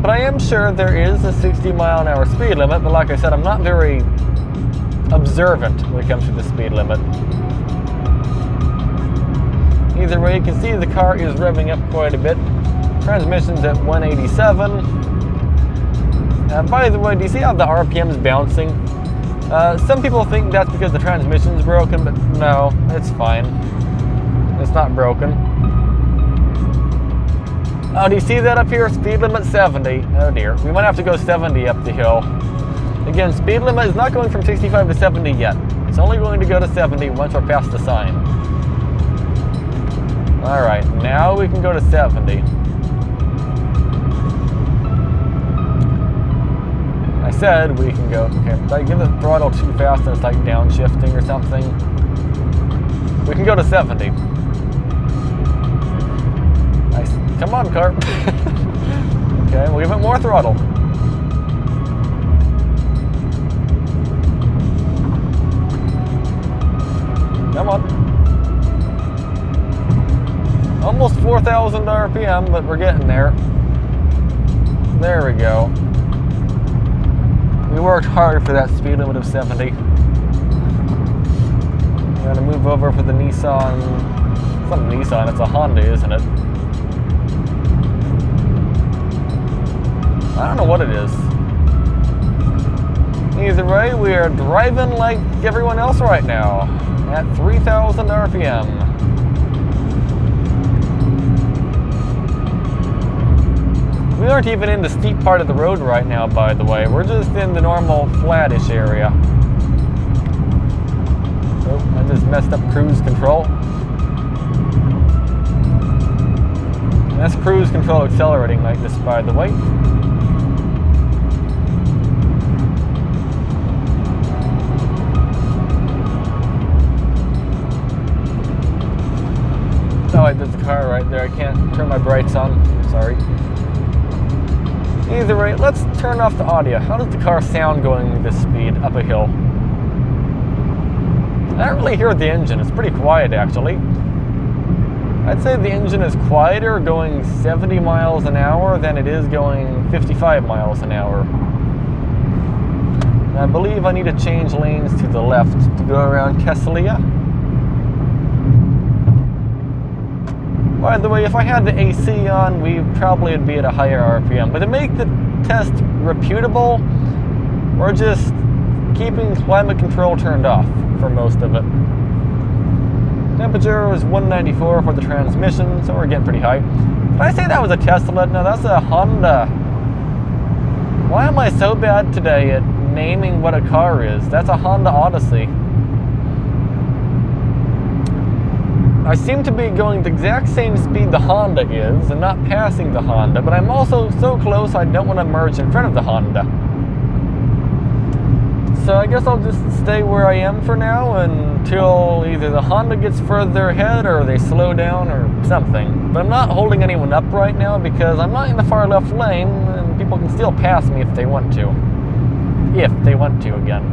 But I am sure there is a 60 mile an hour speed limit, but like I said, I'm not very observant when it comes to the speed limit. Either way, you can see the car is revving up quite a bit. Transmission's at 187. By the way, do you see how the RPM's bouncing? Some people think that's because the transmission's broken, but no, it's fine. It's not broken. Oh, do you see that up here? Speed limit 70. Oh dear, we might have to go 70 up the hill. Again, speed limit is not going from 65 to 70 yet. It's only going to go to 70 once we're past the sign. Alright, now we can go to 70. I said we can go, okay, if I give the throttle too fast and it's like downshifting or something, we can go to 70. Nice. Come on, car. Okay, we'll give it more throttle. Come on. Almost 4,000 RPM, but we're getting there. There we go. We worked hard for that speed limit of 70. We're gonna move over for the Nissan. It's not a Nissan, it's a Honda, isn't it? I don't know what it is. Either way, we are driving like everyone else right now at 3,000 RPM. We aren't even in the steep part of the road right now, by the way. We're just in the normal flattish area. Oh, I just messed up cruise control. That's cruise control accelerating like this, by the way. Oh, there's a car right there. I can't turn my brights on. Sorry. Either way, let's turn off the audio. How does the car sound going this speed up a hill? I don't really hear the engine. It's pretty quiet, actually. I'd say the engine is quieter going 70 miles an hour than it is going 55 miles an hour. And I believe I need to change lanes to the left to go around Kesselia. By the way, if I had the AC on, we probably would be at a higher RPM. But to make the test reputable, we're just keeping climate control turned off for most of it. Temperature was 194 for the transmission, so we're getting pretty high. Did I say that was a Tesla? No, that's a Honda. am I so bad today at naming what a car is? That's a Honda Odyssey. I seem to be going the exact same speed the Honda is and not passing the Honda, but I'm also so close I don't want to merge in front of the Honda. So I guess I'll just stay where I am for now until either the Honda gets further ahead or they slow down or something. But I'm not holding anyone up right now because I'm not in the far left lane and people can still pass me if they want to. If they want to, again.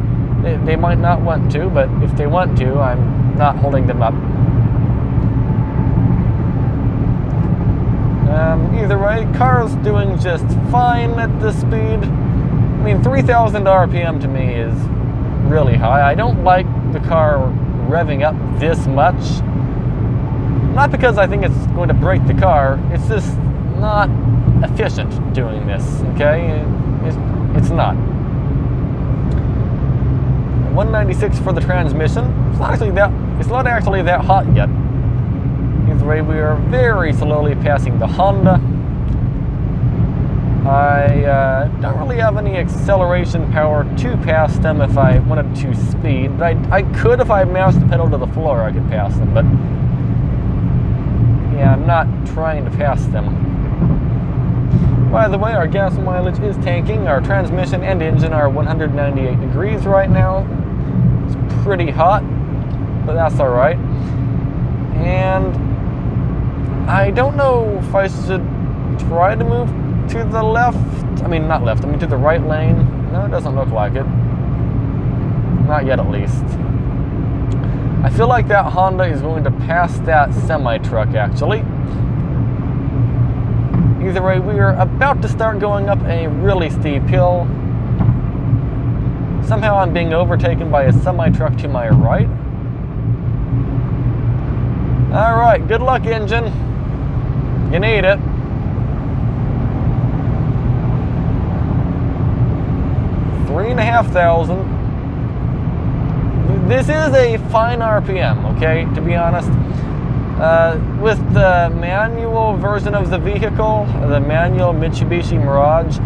They might not want to, but if they want to, I'm not holding them up. Either way, car's doing just fine at this speed. I mean, 3,000 RPM to me is really high. I don't like the car revving up this much. Not because I think it's going to break the car, it's just not efficient doing this, okay? It's not. 196 for the transmission. It's not actually that hot yet. Either way, we are very slowly passing the Honda. I don't really have any acceleration power to pass them if I wanted to speed. But I could if I moused the pedal to the floor, I could pass them. But yeah, I'm not trying to pass them. By the way, our gas mileage is tanking. Our transmission and engine are 198 degrees right now. It's pretty hot, but that's all right. And I don't know if I should try to move to the left. I mean, not left. I mean, to the right lane. No, it doesn't look like it. Not yet, at least. I feel like that Honda is going to pass that semi-truck, actually. Either way, we are about to start going up a really steep hill. Somehow I'm being overtaken by a semi-truck to my right. Alright, good luck, engine. You need it. $3,500. This is a fine RPM, okay, to be honest. With the manual version of the vehicle, the manual Mitsubishi Mirage,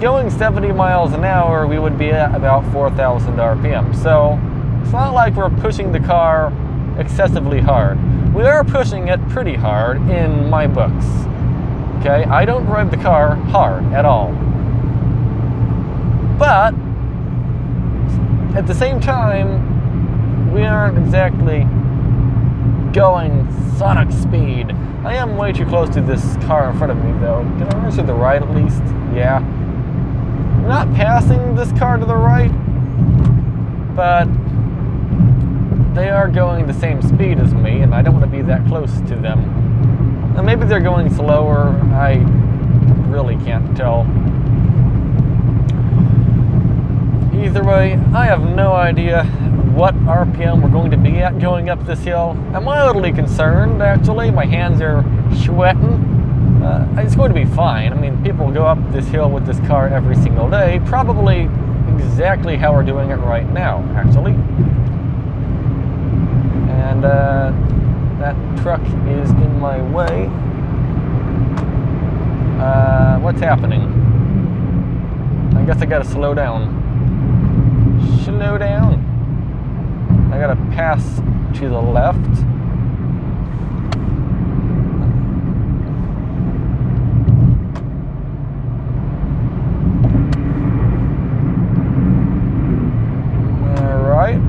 going 70 miles an hour, we would be at about 4,000 RPM. So it's not like we're pushing the car excessively hard. We are pushing it pretty hard in my books. Okay, I don't drive the car hard at all. But at the same time, we aren't exactly going sonic speed. I am way too close to this car in front of me though. Can I run to the right at least? Yeah. I'm not passing this car to the right, but they are going the same speed as me, and I don't want to be that close to them. And maybe they're going slower. I really can't tell. Either way, I have no idea what RPM we're going to be at going up this hill. I'm mildly concerned, actually. My hands are sweating. It's going to be fine. I mean, people go up this hill with this car every single day, probably exactly how we're doing it right now, actually. And that truck is in my way. What's happening? I guess I gotta slow down. Slow down. I gotta pass to the left. Alright.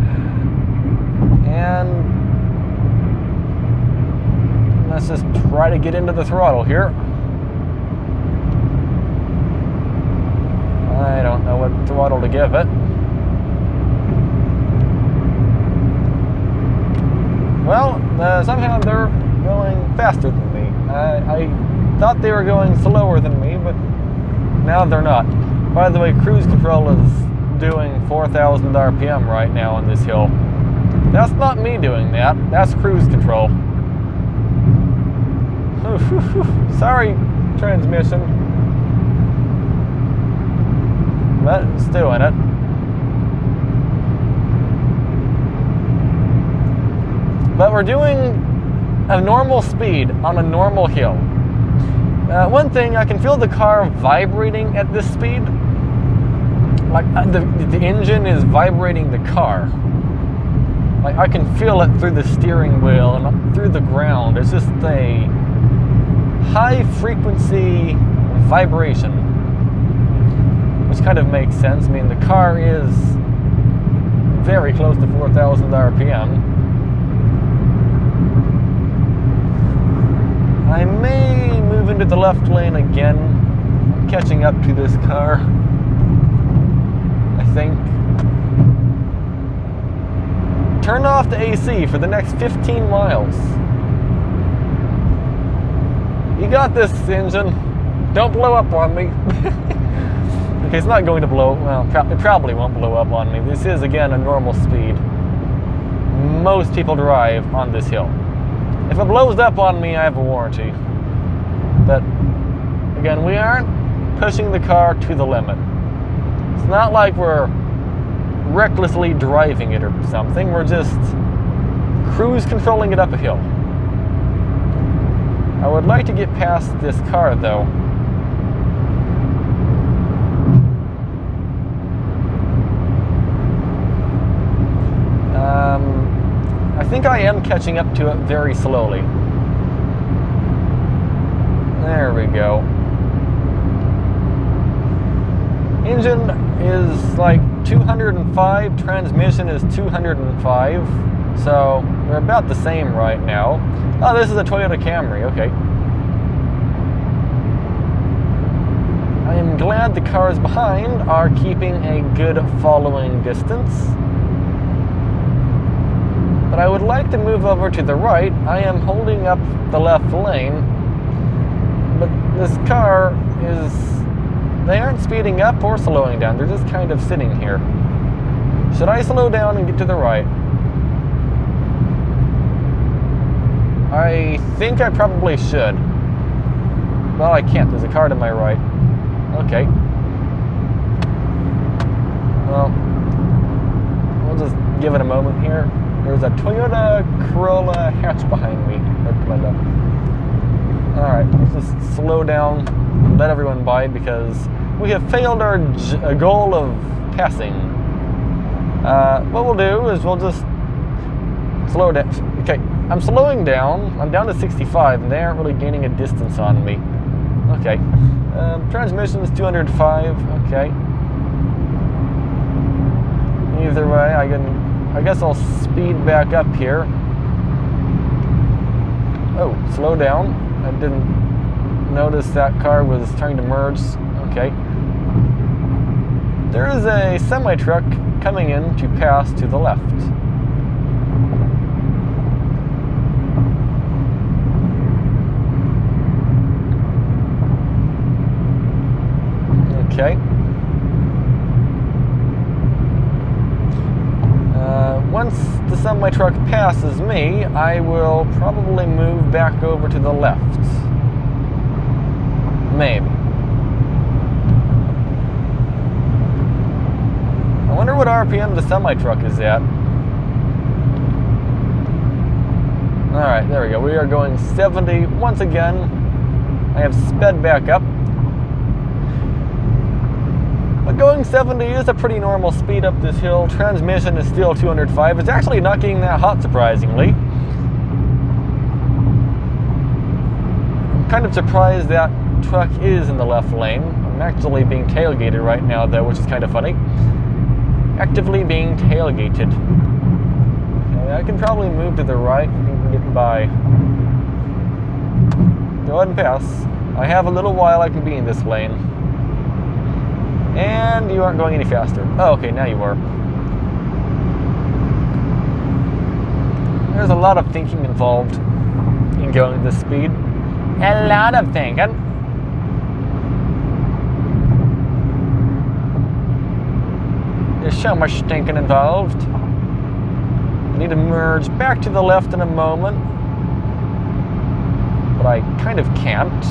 And let's just try to get into the throttle here. I don't know what throttle to give it. Well, somehow they're going faster than me. I thought they were going slower than me, but now they're not. By the way, cruise control is doing 4,000 RPM right now on this hill. That's not me doing that. That's cruise control. Sorry, transmission. But it's doing it. But we're doing a normal speed on a normal hill. One thing, I can feel the car vibrating at this speed. like the engine is vibrating the car. Like I can feel it through the steering wheel and through the ground. It's just a high frequency vibration, which kind of makes sense. I mean, the car is very close to 4,000 RPM. I may move into the left lane again. I'm catching up to this car, I think. Turn off the AC for the next 15 miles. You got this, engine. Don't blow up on me. Okay, it's not going to blow. Well, it probably won't blow up on me. This is, again, a normal speed. Most people drive on this hill. If it blows up on me, I have a warranty. But, again, we aren't pushing the car to the limit. It's not like we're recklessly driving it or something. We're just cruise controlling it up a hill. I would like to get past this car though. I think I am catching up to it very slowly. There we go. Engine is like 205, transmission is 205, so they're about the same right now. Oh, this is a Toyota Camry, okay. I am glad the cars behind are keeping a good following distance. But I would like to move over to the right. I am holding up the left lane, but this car is... They aren't speeding up or slowing down. They're just kind of sitting here. Should I slow down and get to the right? I think I probably should. Well, I can't. There's a car to my right. Okay. Well, we'll just give it a moment here. There's a Toyota Corolla hatch behind me. Right to my left. Alright, let's just slow down and let everyone by because we have failed our goal of passing. What we'll do is we'll just slow down. Okay, I'm slowing down. I'm down to 65 and they aren't really gaining a distance on me. Okay. Transmission is 205. Okay. Either way, I guess I'll speed back up here. Oh, slow down. I didn't notice that car was trying to merge. Okay. There is a semi-truck coming in to pass to the left. Okay. Once the semi-truck passes me, I will probably move back over to the left. Maybe. I wonder what RPM the semi-truck is at. Alright, there we go. We are going 70 once again. I have sped back up. But going 70 is a pretty normal speed up this hill. Transmission is still 205. It's actually not getting that hot, surprisingly. I'm kind of surprised that truck is in the left lane. I'm actually being tailgated right now, though, which is kind of funny. Actively being tailgated. Okay, I can probably move to the right and get by. Go ahead and pass. I have a little while I can be in this lane. And you aren't going any faster. Oh, okay, now you are. There's a lot of thinking involved in going this speed. A lot of thinking. There's so much thinking involved. I need to merge back to the left in a moment. But I kind of can't.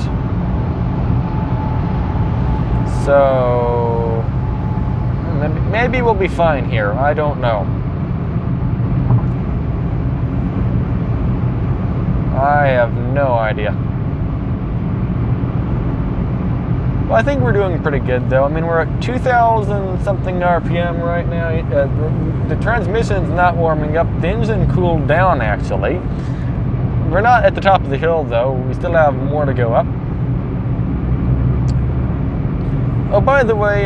So maybe we'll be fine here. I don't know. I have no idea. Well, I think we're doing pretty good though. I mean, we're at 2,000 something RPM right now. The transmission's not warming up. The engine cooled down actually. We're not at the top of the hill though. We still have more to go up. Oh, by the way,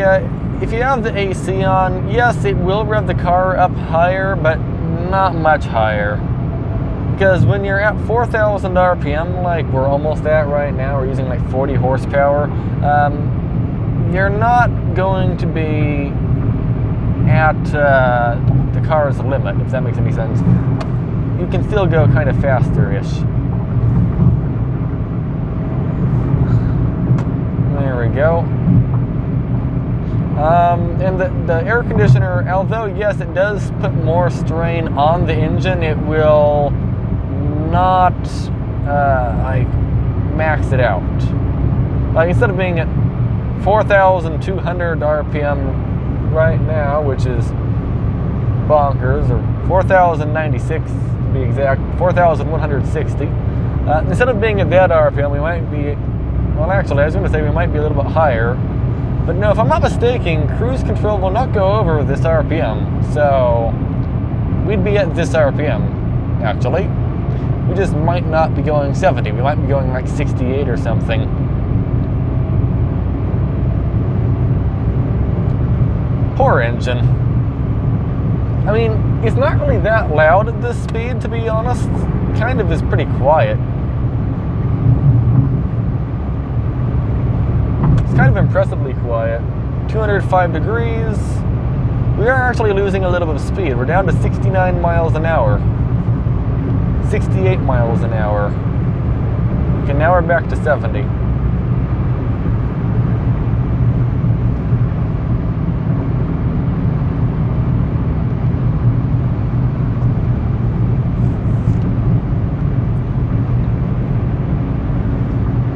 if you have the AC on, yes, it will rev the car up higher, but not much higher. Because when you're at 4,000 RPM, like we're almost at right now, we're using like 40 horsepower, you're not going to be at the car's limit, if that makes any sense. You can still go kind of faster-ish. There we go. And the air conditioner, although yes, it does put more strain on the engine, it will not like max it out. Like instead of being at 4,200 RPM right now, which is bonkers, or 4,096 to be exact, 4,160. Instead of being at that RPM, we might be, well actually I was going to say we might be a little bit higher. But no, if I'm not mistaken, cruise control will not go over this RPM. So we'd be at this RPM, actually. We just might not be going 70. We might be going like 68 or something. Poor engine. I mean, it's not really that loud at this speed, to be honest. It kind of is pretty quiet. It's kind of impressively quiet. 205 degrees. We are actually losing a little bit of speed. We're down to 69 miles an hour. 68 miles an hour. Okay, now we're back to 70.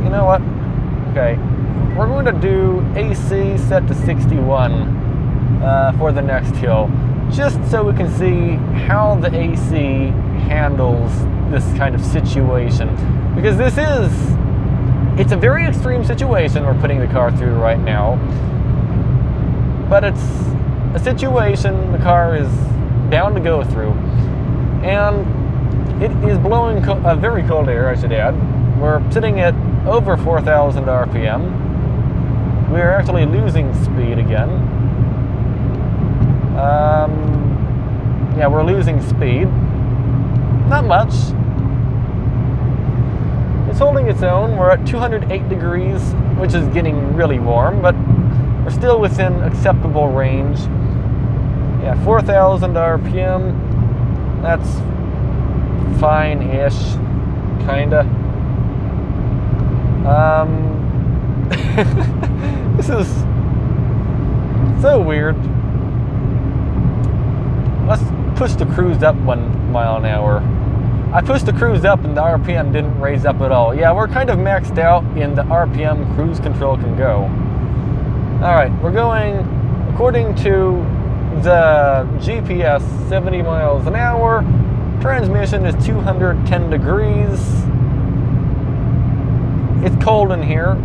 You know what? Okay. We're going to do AC set to 61 for the next hill, just so we can see how the AC handles this kind of situation. Because it's a very extreme situation we're putting the car through right now, but it's a situation the car is bound to go through. And it is blowing very cold air, I should add. We're sitting at over 4,000 RPM. We are actually losing speed again. Yeah, we're losing speed. Not much. It's holding its own. We're at 208 degrees, which is getting really warm, but we're still within acceptable range. Yeah, 4,000 RPM. That's fine-ish, kinda. This is so weird. Let's push the cruise up 1 mile an hour. I pushed the cruise up and the RPM didn't raise up at all. Yeah, we're kind of maxed out in the RPM cruise control can go. Alright, we're going, according to the GPS, 70 miles an hour. Transmission is 210 degrees. It's cold in here.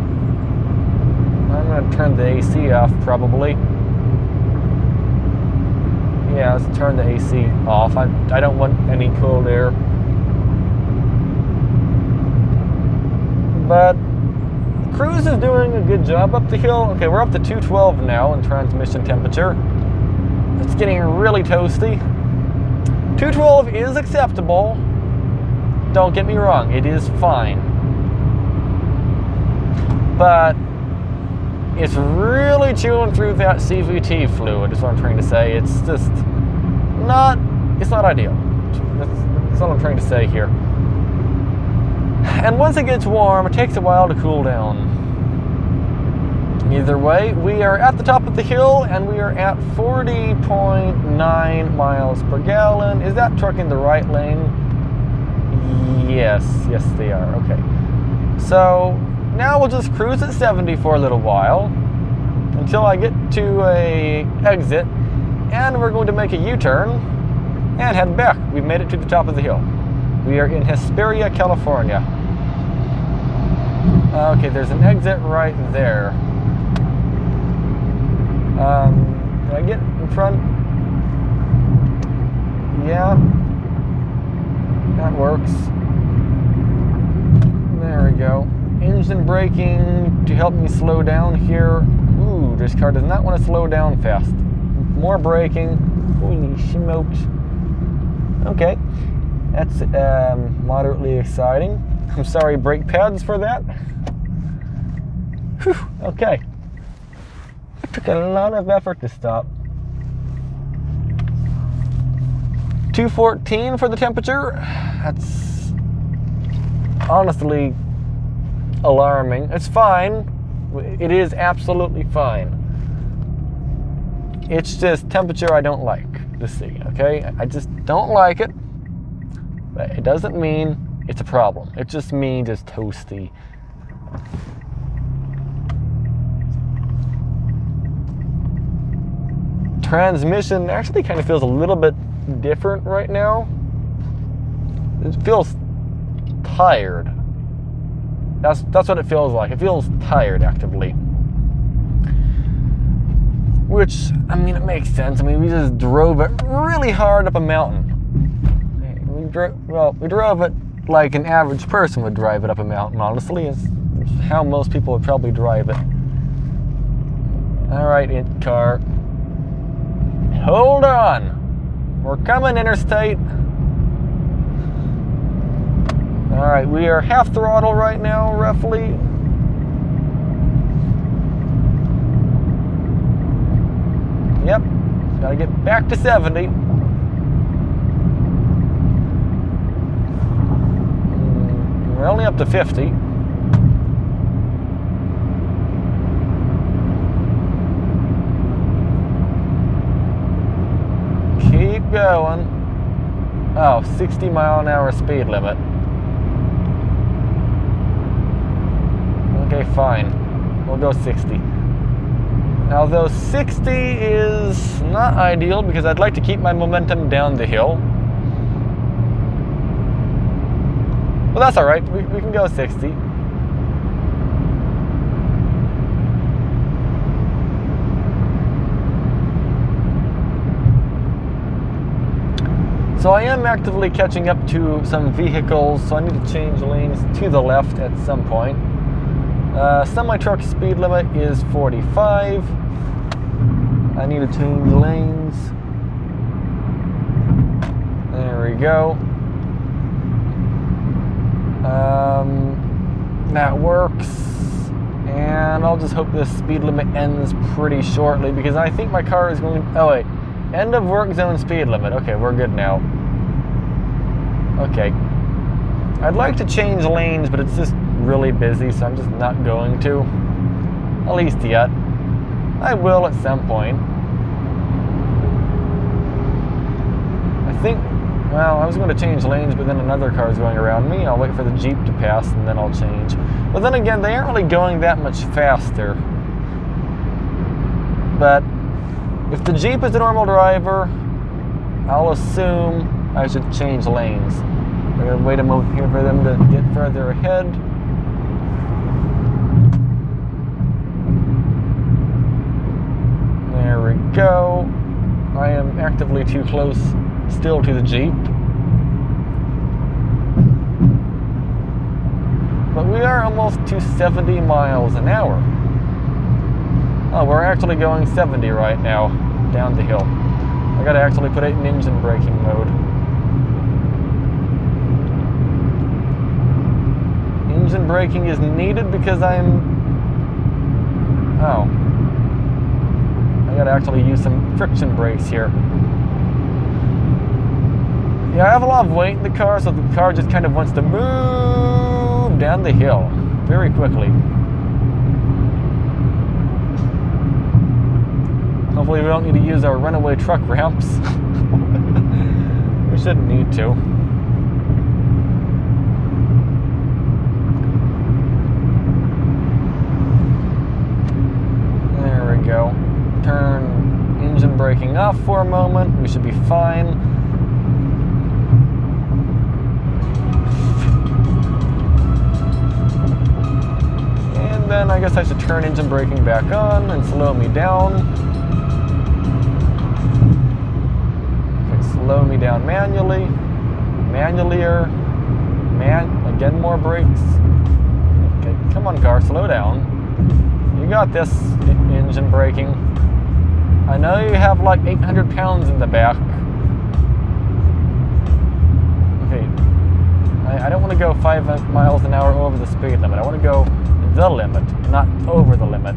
I'm going to turn the AC off, probably. Yeah, let's turn the AC off. I don't want any cold air. But cruise is doing a good job up the hill. Okay, we're up to 212 now in transmission temperature. It's getting really toasty. 212 is acceptable. Don't get me wrong, it is fine. But it's really chewing through that CVT fluid, is what I'm trying to say. It's just it's not ideal. That's what I'm trying to say here. And once it gets warm, it takes a while to cool down. Either way, we are at the top of the hill and we are at 40.9 miles per gallon. Is that truck in the right lane? Yes, they are. Okay. So now we'll just cruise at 70 for a little while until I get to a exit, and we're going to make a U-turn and head back. We've made it to the top of the hill. We are in Hesperia, California. Okay, there's an exit right there. Did I get in front? Yeah. That works. There we go. Engine braking to help me slow down here. Ooh, this car does not want to slow down fast. More braking. Holy smokes. Okay. That's moderately exciting. I'm sorry, brake pads, for that. Whew, okay. It took a lot of effort to stop. 214 for the temperature. That's honestly alarming. It's fine. It is absolutely fine. It's just temperature I don't like to see, okay? I just don't like it. But it doesn't mean it's a problem. It just means it's toasty. Transmission actually kind of feels a little bit different right now. It feels tired. That's what it feels like. It feels tired actively. Which, I mean, it makes sense. I mean, we just drove it really hard up a mountain. We drove it like an average person would drive it up a mountain, honestly. It's how most people would probably drive it. Alright, car. Hold on. We're coming, interstate. Alright, we are half throttle right now, roughly. Yep. Gotta get back to 70. We're only up to 50. Keep going. Oh, 60 mile an hour speed limit. Okay, fine. We'll go 60. Although 60 is not ideal because I'd like to keep my momentum down the hill. Well, that's alright. We can go 60. So I am actively catching up to some vehicles, so I need to change lanes to the left at some point. Semi-truck speed limit is 45. I need to change lanes. There we go. That works. And I'll just hope this speed limit ends pretty shortly because I think my car is going... Oh wait. End of work zone speed limit. Okay, we're good now. Okay. I'd like to change lanes, but it's just really busy, so I'm just not going to. At least yet. I will at some point. I think, well, I was going to change lanes, but then another car is going around me. I'll wait for the Jeep to pass, and then I'll change. But then again, they aren't really going that much faster. But if the Jeep is a normal driver, I'll assume I should change lanes. I'm going to wait a moment here for them to get further ahead. There we go. I am actively too close still to the Jeep. But we are almost to 70 miles an hour. Oh, we're actually going 70 right now, down the hill. I gotta actually put it in engine braking mode. Engine braking is needed because I'm... Oh. I gotta actually use some friction brakes here. Yeah, I have a lot of weight in the car, so the car just kind of wants to move down the hill very quickly. Hopefully we don't need to use our runaway truck ramps. We shouldn't need to. There we go. Turn engine braking off for a moment. We should be fine. And then I guess I should turn engine braking back on and slow me down. slow me down manually, again more brakes. Okay, come on car, slow down. You got this, engine braking. I know you have like 800 pounds in the back. Okay, I don't want to go 5 miles an hour over the speed limit. I want to go the limit, not over the limit.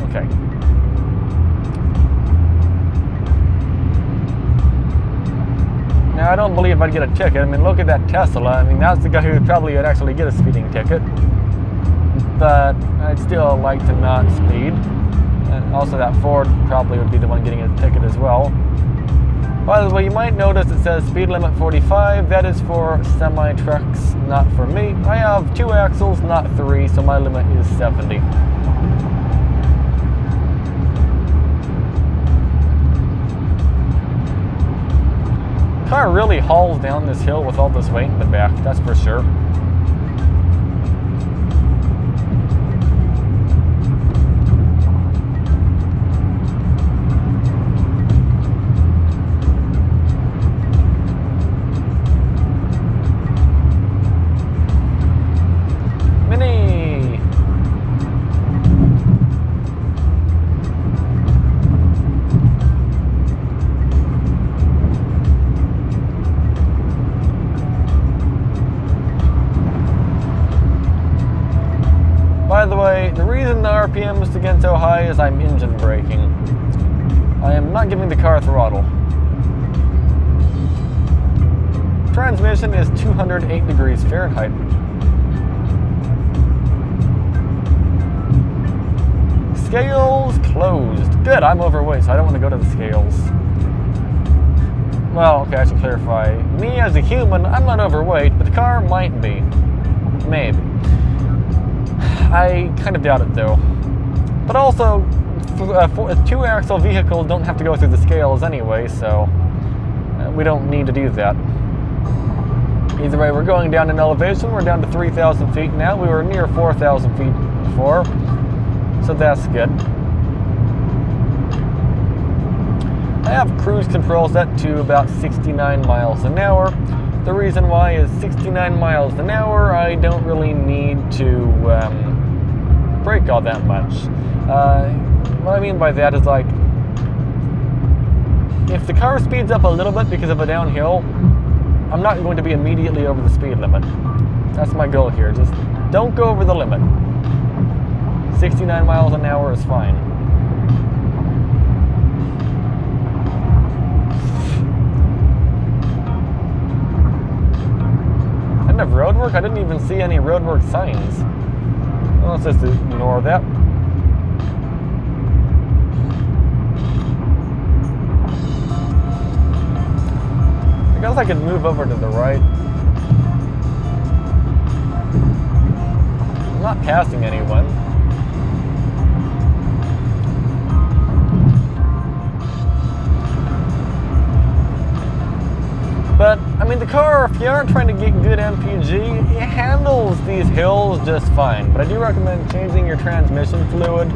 Okay. Now, I don't believe I'd get a ticket. I mean, look at that Tesla. I mean, that's the guy who probably would actually get a speeding ticket. But I'd still like to not speed. And also, that Ford probably would be the one getting a ticket as well. By the way, you might notice it says speed limit 45. That is for semi-trucks, not for me. I have 2 axles, not 3, so my limit is 70. Car really hauls down this hill with all this weight in the back, that's for sure. By the way, the reason the RPM is again so high is I'm engine braking. I am not giving the car throttle. Transmission is 208 degrees Fahrenheit. Scales closed. Good, I'm overweight, so I don't want to go to the scales. Well, okay, I should clarify. Me as a human, I'm not overweight, but the car might be. Maybe. I kind of doubt it though. But also, 2-axle vehicles don't have to go through the scales anyway, so we don't need to do that. Either way, we're going down in elevation. We're down to 3,000 feet now. We were near 4,000 feet before, so that's good. I have cruise control set to about 69 miles an hour. The reason why is 69 miles an hour, I don't really need to brake all that much. What I mean by that is, like, if the car speeds up a little bit because of a downhill, I'm not going to be immediately over the speed limit. That's my goal here. Just don't go over the limit. 69 miles an hour is fine. End of roadwork? I didn't even see any roadwork signs. Well, let's just ignore that. I guess I could move over to the right. I'm not passing anyone. But, I mean, the car, if you aren't trying to get good MPG, it handles these hills just fine. But I do recommend changing your transmission fluid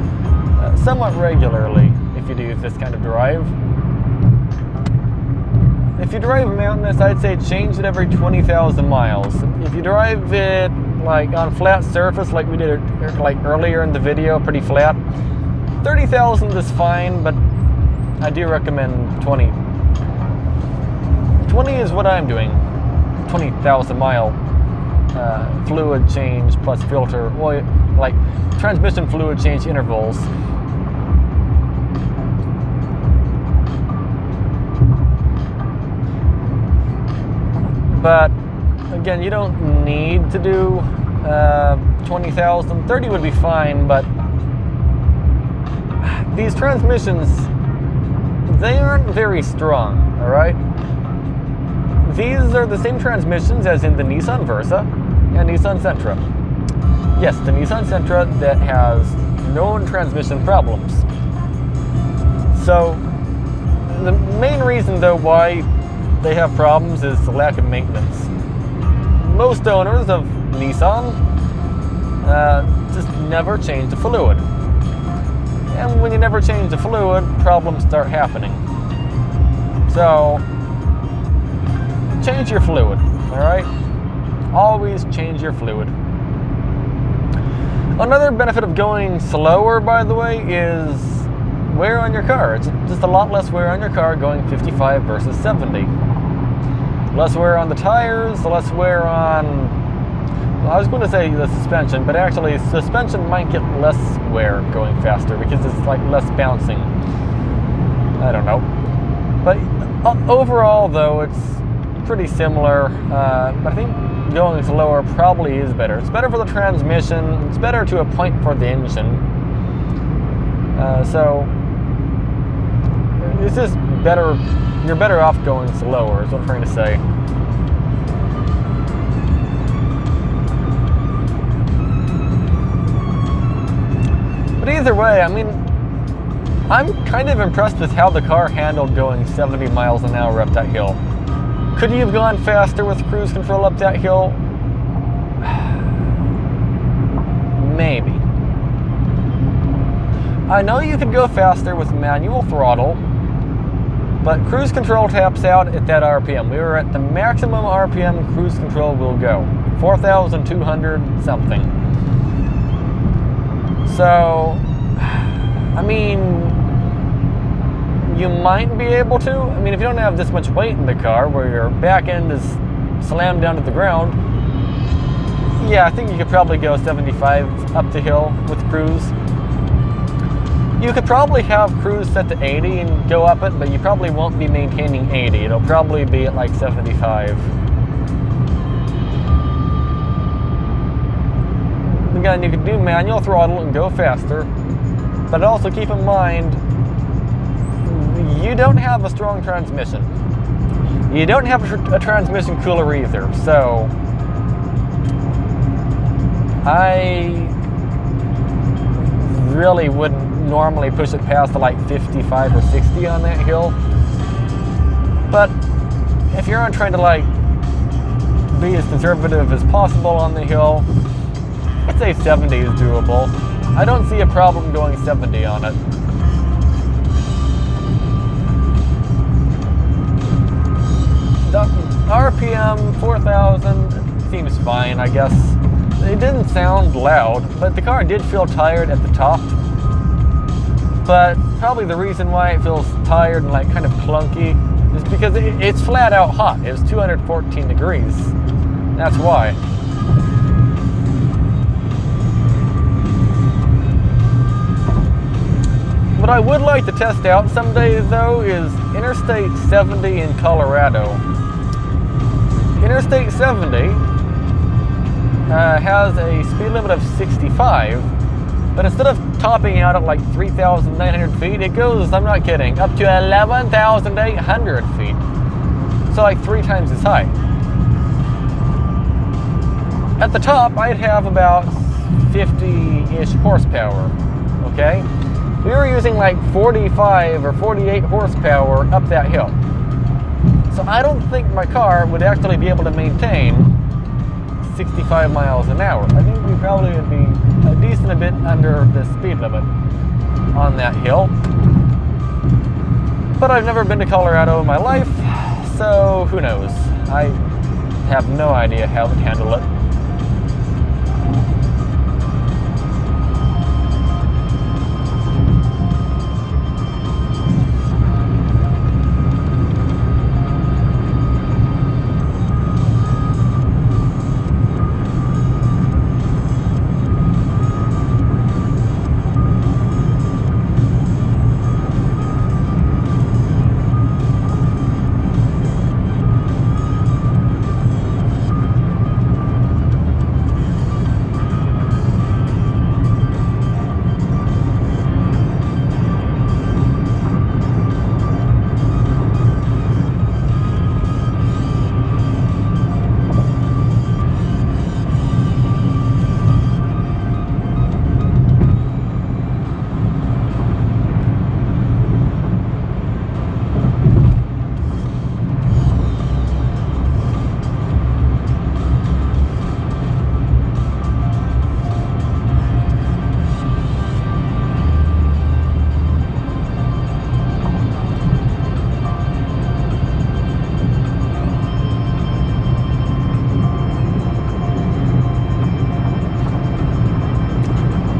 somewhat regularly if you do this kind of drive. If you drive mountainous, I'd say change it every 20,000 miles. If you drive it like on flat surface, like we did like earlier in the video, pretty flat, 30,000 is fine, but I do recommend 20. 20 is what I'm doing. 20,000 mile fluid change plus filter oil, like transmission fluid change intervals. But again, you don't need to do 20,000. 30 would be fine, but these transmissions, they aren't very strong, all right? These are the same transmissions as in the Nissan Versa and Nissan Sentra. Yes, the Nissan Sentra that has known transmission problems. So, the main reason though why they have problems is the lack of maintenance. Most owners of Nissan just never change the fluid. And when you never change the fluid, problems start happening. So, change your fluid, alright? Always change your fluid. Another benefit of going slower, by the way, is wear on your car. It's just a lot less wear on your car going 55 versus 70. Less wear on the tires, less wear on, well, I was going to say the suspension, but actually suspension might get less wear going faster because it's like less bouncing. I don't know. But overall, though, it's pretty similar. But I think going slower probably is better. It's better for the transmission. It's better to a point for the engine. So it's just better. You're better off going slower, is what I'm trying to say. But either way, I mean, I'm kind of impressed with how the car handled going 70 miles an hour up that hill. Could you have gone faster with cruise control up that hill? Maybe. I know you could go faster with manual throttle, but cruise control taps out at that RPM. We were at the maximum RPM cruise control will go, 4,200 something. So, I mean, you might be able to. I mean, if you don't have this much weight in the car where your back end is slammed down to the ground, yeah, I think you could probably go 75 up the hill with cruise. You could probably have cruise set to 80 and go up it, but you probably won't be maintaining 80. It'll probably be at like 75. Again, you could do manual throttle and go faster, but also keep in mind, you don't have a strong transmission. You don't have a transmission cooler either, so I really wouldn't normally push it past to like 55 or 60 on that hill. But if you're not trying to like be as conservative as possible on the hill, I'd say 70 is doable. I don't see a problem going 70 on it. The RPM 4,000 seems fine, I guess. It didn't sound loud, but the car did feel tired at the top. But probably the reason why it feels tired and like kind of clunky is because it's flat out hot. It was 214 degrees. That's why. What I would like to test out someday, though, is Interstate 70 in Colorado. Interstate 70 has a speed limit of 65, but instead of topping out at like 3,900 feet, it goes, I'm not kidding, up to 11,800 feet. So like 3 times as high. At the top, I'd have about 50-ish horsepower, okay? We were using like 45 or 48 horsepower up that hill. So I don't think my car would actually be able to maintain 65 miles an hour. I think we probably would be a decent bit under the speed limit on that hill. But I've never been to Colorado in my life, so who knows? I have no idea how to handle it.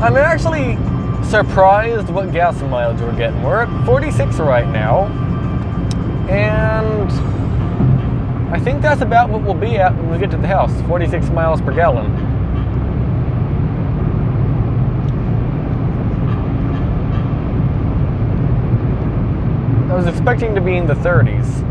I'm actually surprised what gas mileage we're getting. We're at 46 right now, and I think that's about what we'll be at when we get to the house, 46 miles per gallon. I was expecting to be in the 30s.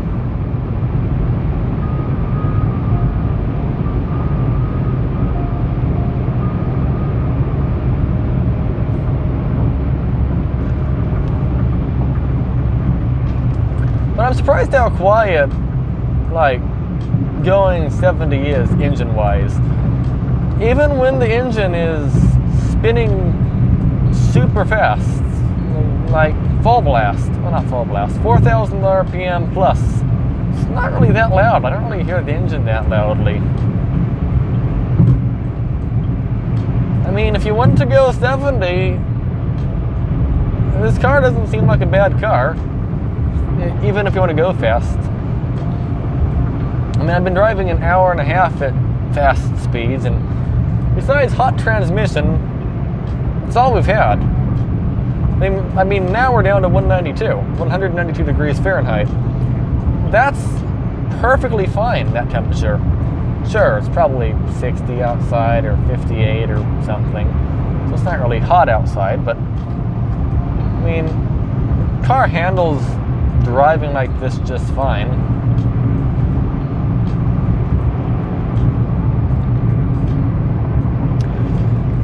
But I'm surprised how quiet, like, going 70 is engine-wise. Even when the engine is spinning super fast, like full blast, well not full blast, 4,000 RPM plus. It's not really that loud. I don't really hear the engine that loudly. I mean, if you want to go 70, this car doesn't seem like a bad car, even if you want to go fast. I mean, I've been driving an hour and a half at fast speeds, and besides hot transmission, it's all we've had. I mean, now we're down to 192 degrees Fahrenheit. That's perfectly fine, that temperature. Sure, it's probably 60 outside or 58 or something, so it's not really hot outside, but I mean, car handles driving like this just fine.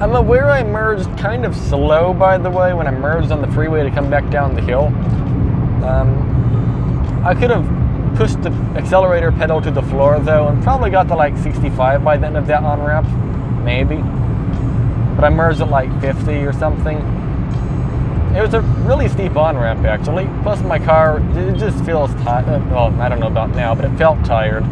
I'm aware I merged kind of slow, by the way, when I merged on the freeway to come back down the hill. I could have pushed the accelerator pedal to the floor, though, and probably got to like 65 by the end of that on-ramp, maybe. But I merged at like 50 or something. It was a really steep on-ramp, actually. Plus my car, it just feels tired. Well, I don't know about now, but it felt tired.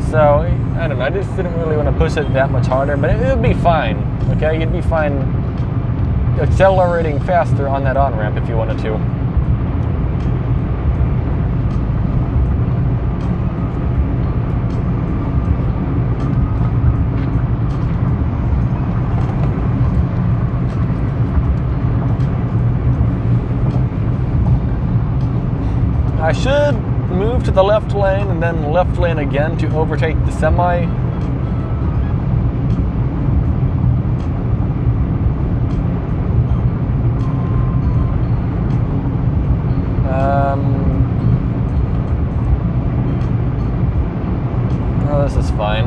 So, I don't know, I just didn't really want to push it that much harder, but it would be fine, okay? You'd be fine accelerating faster on that on-ramp if you wanted to. I should move to the left lane and then left lane again to overtake the semi. Oh, this is fine.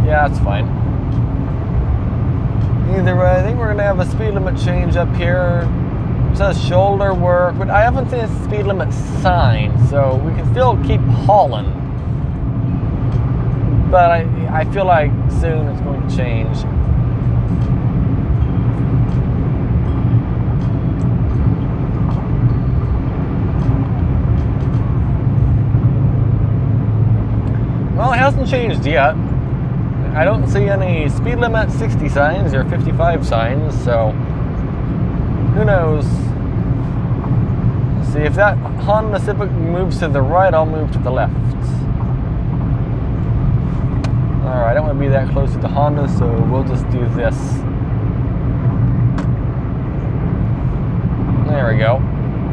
Yeah, it's fine. Either way, I think we're going to have a speed limit change up here. It says shoulder work, but I haven't seen a speed limit sign, so we can still keep hauling. But I feel like soon it's going to change. Well, it hasn't changed yet. I don't see any speed limit 60 signs or 55 signs, so who knows? See, if that Honda Civic moves to the right, I'll move to the left. Alright, I don't want to be that close to the Honda, so we'll just do this. There we go.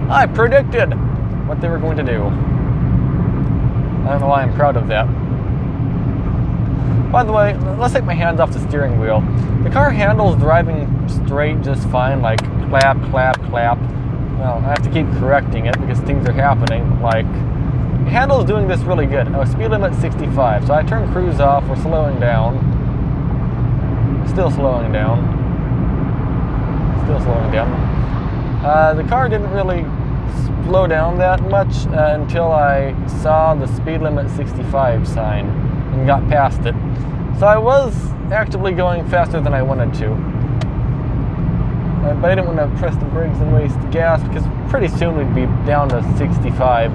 I predicted what they were going to do. I don't know why I'm proud of that. By the way, let's take my hands off the steering wheel. The car handles driving straight just fine, like clap, clap, clap. Well, I have to keep correcting it because things are happening. Like, the handle's doing this really good. Oh, speed limit 65, so I turn cruise off, we're slowing down. Still slowing down. Still slowing down. The car didn't really slow down that much until I saw the speed limit 65 sign and got past it. So I was actively going faster than I wanted to. But I didn't want to press the brakes and waste gas because pretty soon we'd be down to 65.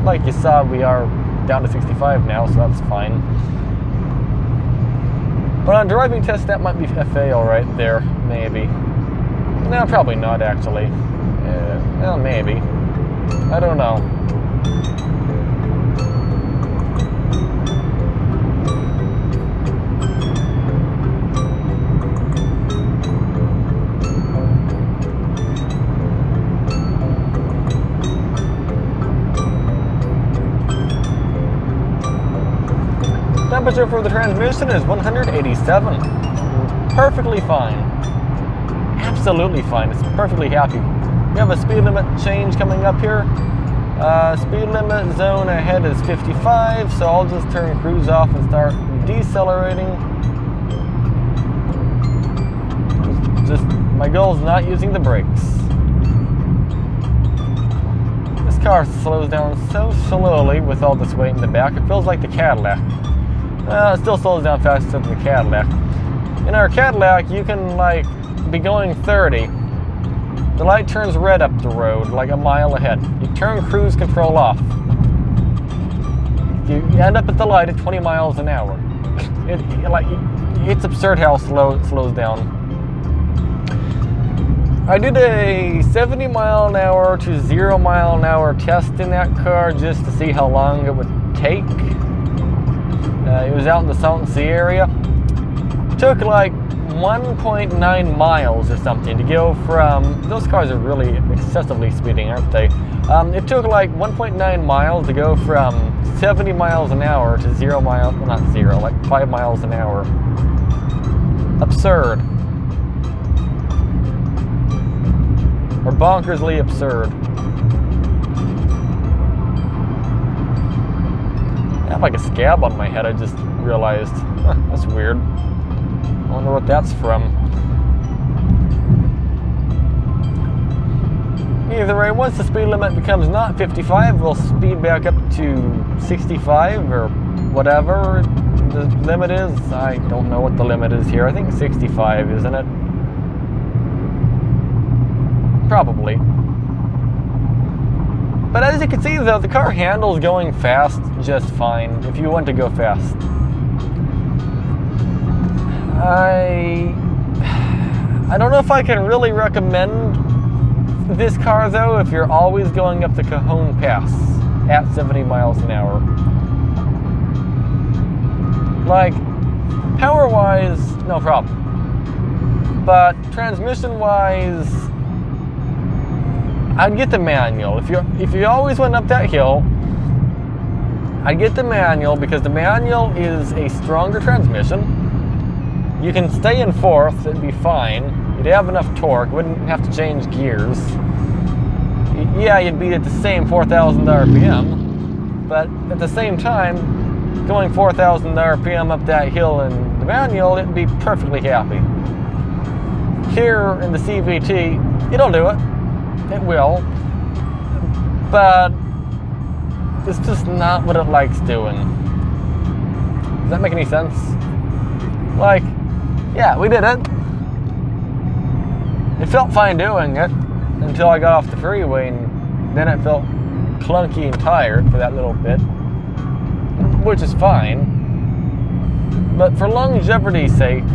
Like you saw, we are down to 65 now, so that's fine. But on a driving test, that might be a fail right there, maybe. No, probably not actually. Well, maybe. I don't know. temperature for the transmission is 187. Perfectly fine. Absolutely fine. It's perfectly happy. We have a speed limit change coming up here. Speed limit zone ahead is 55, so I'll just turn cruise off and start decelerating. Just my goal is not using the brakes. This car slows down so slowly with all this weight in the back. It feels like the Cadillac. It still slows down faster than the Cadillac. In our Cadillac, you can like be going 30. The light turns red up the road, like a mile ahead. You turn cruise control off. You end up at the light at 20 miles an hour. It's absurd how slow it slows down. I did a 70 mile an hour to 0 mile an hour test in that car just to see how long it would take. It was out in the Salton Sea area. It took like 1.9 miles or something to go from, those cars are really excessively speeding, aren't they? It took like 1.9 miles to go from 70 miles an hour to 0 miles, well not 0, like 5 miles an hour. Absurd. Or bonkersly absurd. I have like a scab on my head, I just realized. Huh, that's weird. I wonder what that's from. Either way, once the speed limit becomes not 55, we'll speed back up to 65 or whatever the limit is. I don't know what the limit is here. I think 65, isn't it? Probably. But as you can see though, the car handles going fast just fine if you want to go fast. I don't know if I can really recommend this car though if you're always going up the Cajon Pass at 70 miles an hour. Like, power-wise, no problem. But transmission-wise, I'd get the manual. If you always went up that hill, I'd get the manual because the manual is a stronger transmission. You can stay in fourth, it'd be fine. You'd have enough torque, wouldn't have to change gears. Yeah, you'd be at the same 4,000 RPM, but at the same time, going 4,000 RPM up that hill in the manual, it'd be perfectly happy. Here in the CVT, it'll do it. It will. But it's just not what it likes doing. Does that make any sense? Like, yeah, we did it. It felt fine doing it until I got off the freeway, and then it felt clunky and tired for that little bit, which is fine. But for longevity's sake,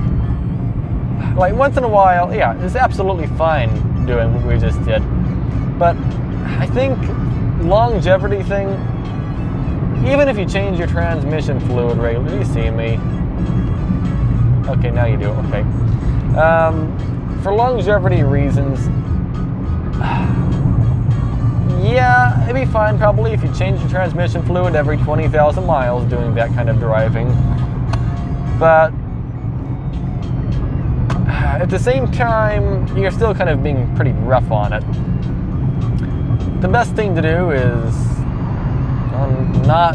like once in a while, yeah, it's absolutely fine doing what we just did. But I think longevity thing, even if you change your transmission fluid regularly, do you see me? Okay, now you do. Okay. For longevity reasons, yeah, it'd be fine probably if you change your transmission fluid every 20,000 miles doing that kind of driving. But at the same time, you're still kind of being pretty rough on it. The best thing to do is not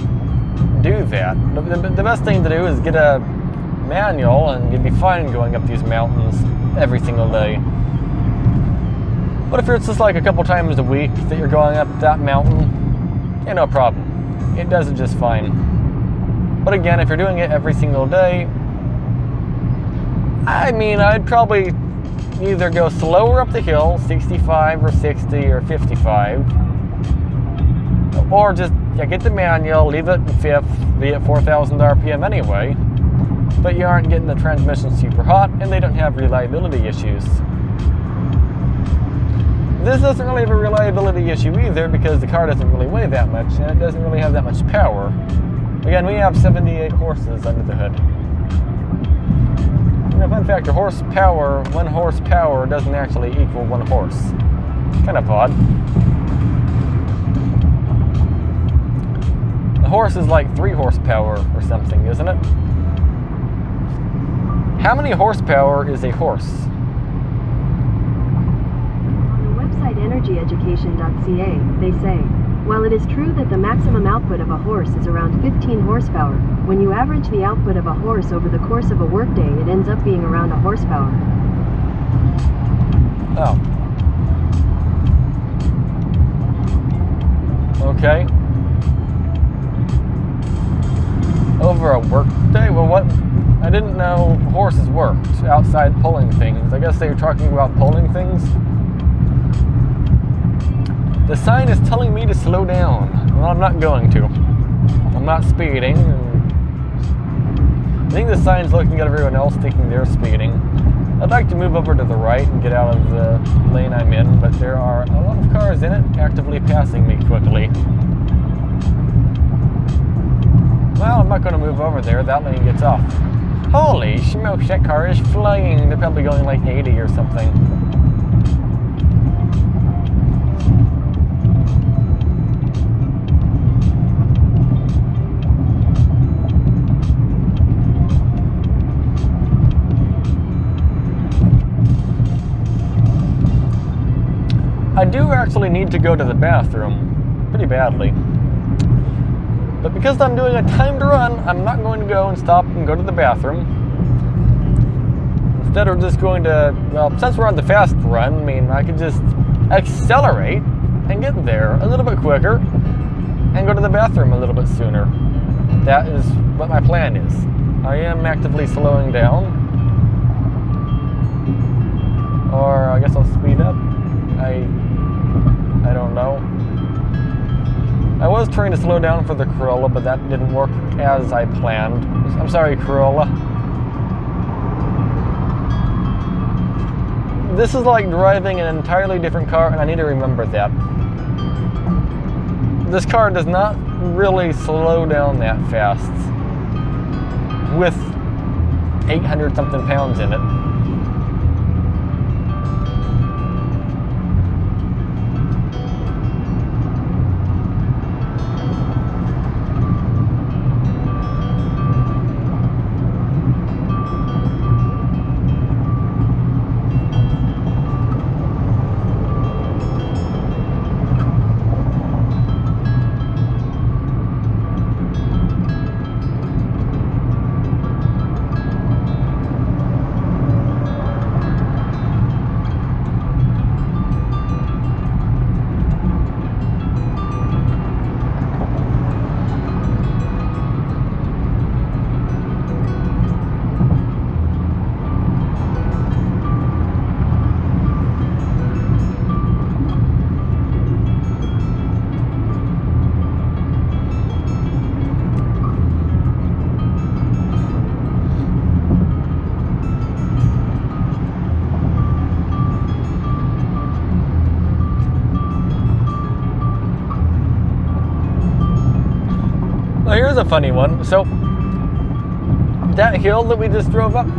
do that. The best thing to do is get a manual and you'd be fine going up these mountains every single day. But if it's just like a couple times a week that you're going up that mountain, yeah, no problem. It does it just fine. But again, if you're doing it every single day, I mean, I'd probably either go slower up the hill, 65 or 60 or 55, or just get the manual, leave it in fifth, be at 4,000 RPM anyway, but you aren't getting the transmission super hot and they don't have reliability issues. This doesn't really have a reliability issue either because the car doesn't really weigh that much and it doesn't really have that much power. Again, we have 78 horses under the hood. You know, fun fact, a horsepower, 1 horsepower doesn't actually equal 1 horse. Kind of odd. horse is like 3 horsepower or something, isn't it? How many horsepower is a horse? On the website energyeducation.ca, they say, while it is true that the maximum output of a horse is around 15 horsepower, when you average the output of a horse over the course of a workday, it ends up being around 1 horsepower. Oh. Okay. Over a workday? Well, what? I didn't know horses worked outside pulling things. I guess they were talking about pulling things. The sign is telling me to slow down. Well, I'm not going to. I'm not speeding. I think the sign's looking at everyone else thinking they're speeding. I'd like to move over to the right and get out of the lane I'm in, but there are a lot of cars in it actively passing me quickly. Well, I'm not going to move over there. That lane gets off. Holy smokes, that car is flying. They're probably going like 80 or something. I do actually need to go to the bathroom pretty badly. But because I'm doing a timed run, I'm not going to go and stop and go to the bathroom. Instead, we're just going to, well, since we're on the fast run, I mean, I could just accelerate and get there a little bit quicker and go to the bathroom a little bit sooner. That is what my plan is. I am actively slowing down. Or I guess I'll speed up. I don't know. I was trying to slow down for the Corolla, but that didn't work as I planned. I'm sorry, Corolla. This is like driving an entirely different car, and I need to remember that. This car does not really slow down that fast with 800 something pounds in it. Now here's a funny one. So that hill that we just drove up, do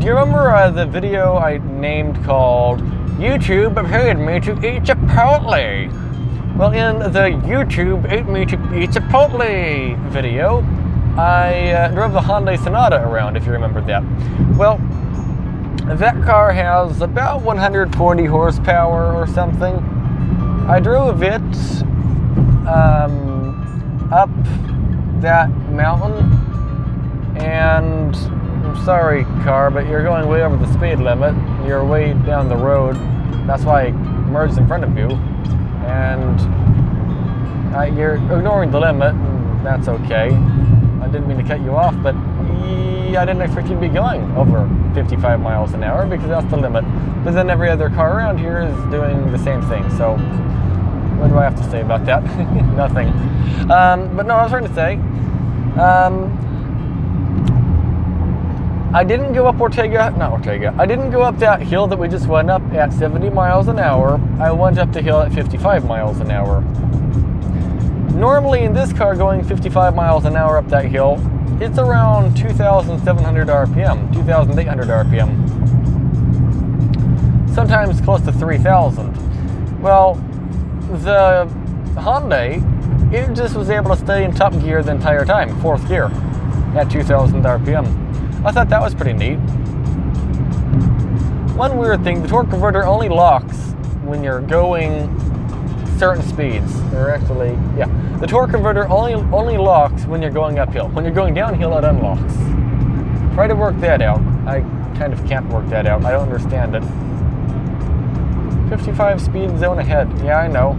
you remember the video I named called YouTube paid me to eat Chipotle? Well, in the YouTube ate me to eat Chipotle video, I drove the Hyundai Sonata around, if you remember that. Well, that car has about 140 horsepower or something. I drove it up that mountain, and I'm sorry, car, but you're going way over the speed limit. You're way down the road. That's why I merged in front of you, and you're ignoring the limit, and that's okay. I didn't mean to cut you off, but I didn't expect you to be going over 55 miles an hour because that's the limit. But then every other car around here is doing the same thing, so what do I have to say about that? Nothing. But no, I was trying to say, I didn't go up I didn't go up that hill that we just went up at 70 miles an hour. I went up the hill at 55 miles an hour. Normally in this car going 55 miles an hour up that hill, it's around 2,700 RPM, 2,800 RPM. Sometimes close to 3,000. Well, the Hyundai it just was able to stay in top gear the entire time, 4th gear, at 2,000 RPM. I thought that was pretty neat. One weird thing, the torque converter only locks when you're going certain speeds. Or actually, yeah, the torque converter only locks when you're going uphill. When you're going downhill, it unlocks. Try to work that out. I kind of can't work that out. I don't understand it. 55 speed zone ahead. Yeah, I know.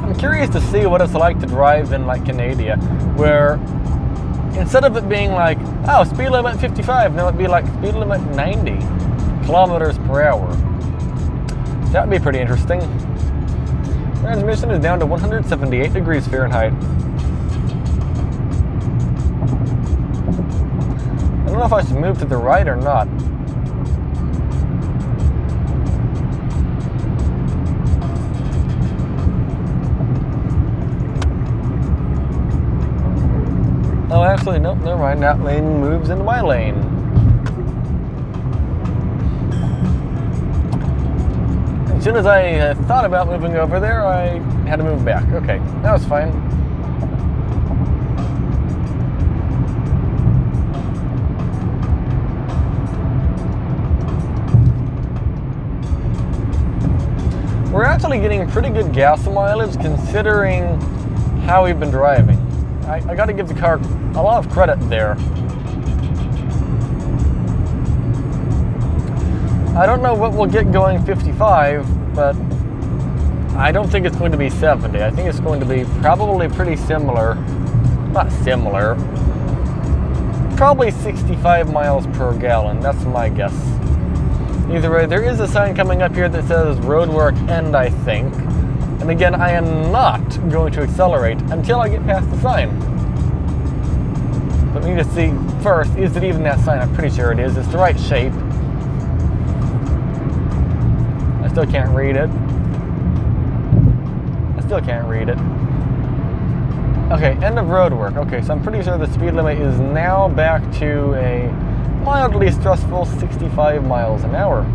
I'm curious to see what it's like to drive in like Canada, where instead of it being like, oh, speed limit 55, now it'd be like speed limit 90 kilometers per hour. That would be pretty interesting. Transmission is down to 178 degrees Fahrenheit. I don't know if I should move to the right or not. Oh, actually, nope, never mind. That lane moves into my lane. As soon as I thought about moving over there, I had to move back. Okay, that was fine. We're actually getting pretty good gas mileage considering how we've been driving. I gotta give the car a lot of credit there. I don't know what we'll get going 55, but I don't think it's going to be 70. I think it's going to be probably pretty similar. Not similar. Probably 65 miles per gallon. That's my guess. Either way, there is a sign coming up here that says roadwork end, I think. And again, I am not going to accelerate until I get past the sign. But we need to see first, is it even that sign? I'm pretty sure it is. It's the right shape. I still can't read it. I still can't read it. Okay, end of road work. Okay, so I'm pretty sure the speed limit is now back to a mildly stressful 65 miles an hour.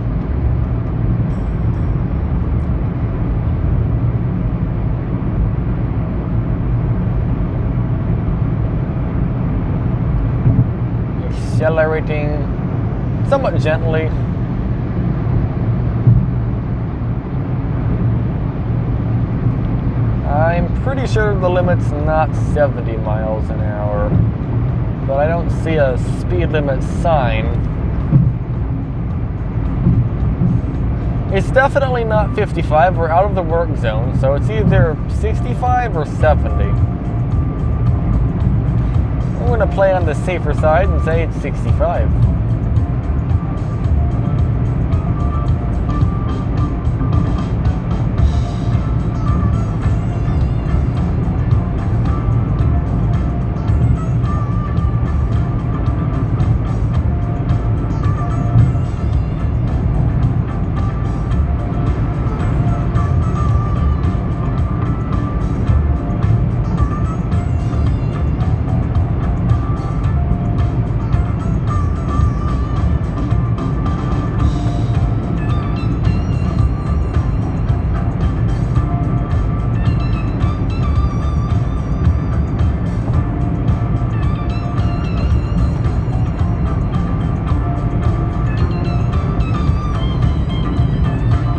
Accelerating somewhat gently. I'm pretty sure the limit's not 70 miles an hour, but I don't see a speed limit sign. It's definitely not 55. We're out of the work zone, so it's either 65 or 70. I'm going to play on the safer side and say it's 65.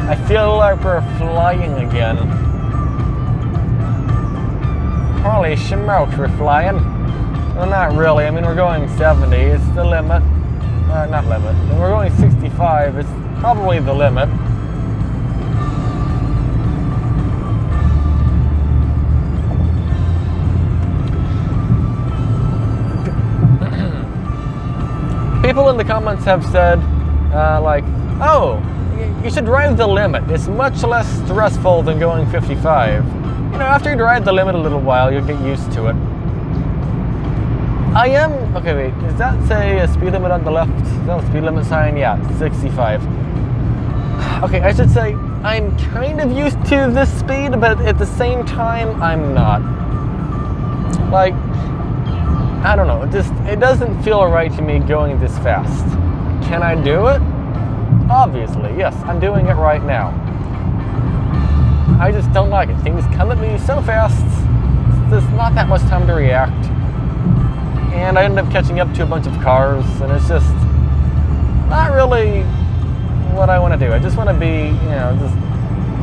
I feel like we're flying again. Holy smokes, we're flying. Well, not really. I mean, we're going 70. It's the limit. Not limit. And we're going 65. It's probably the limit. People in the comments have said, like, oh, you should drive the limit. It's much less stressful than going 55. You know, after you drive the limit a little while, you'll get used to it. I am, okay, wait, does that say a speed limit on the left? Is that a speed limit sign? Yeah, 65. Okay, I should say, I'm kind of used to this speed, but at the same time, I'm not. Like, I don't know, it doesn't feel right to me going this fast. Can I do it? Obviously, yes, I'm doing it right now. I just don't like it. Things come at me so fast, there's not that much time to react. And I end up catching up to a bunch of cars, and it's just not really what I want to do. I just want to be, just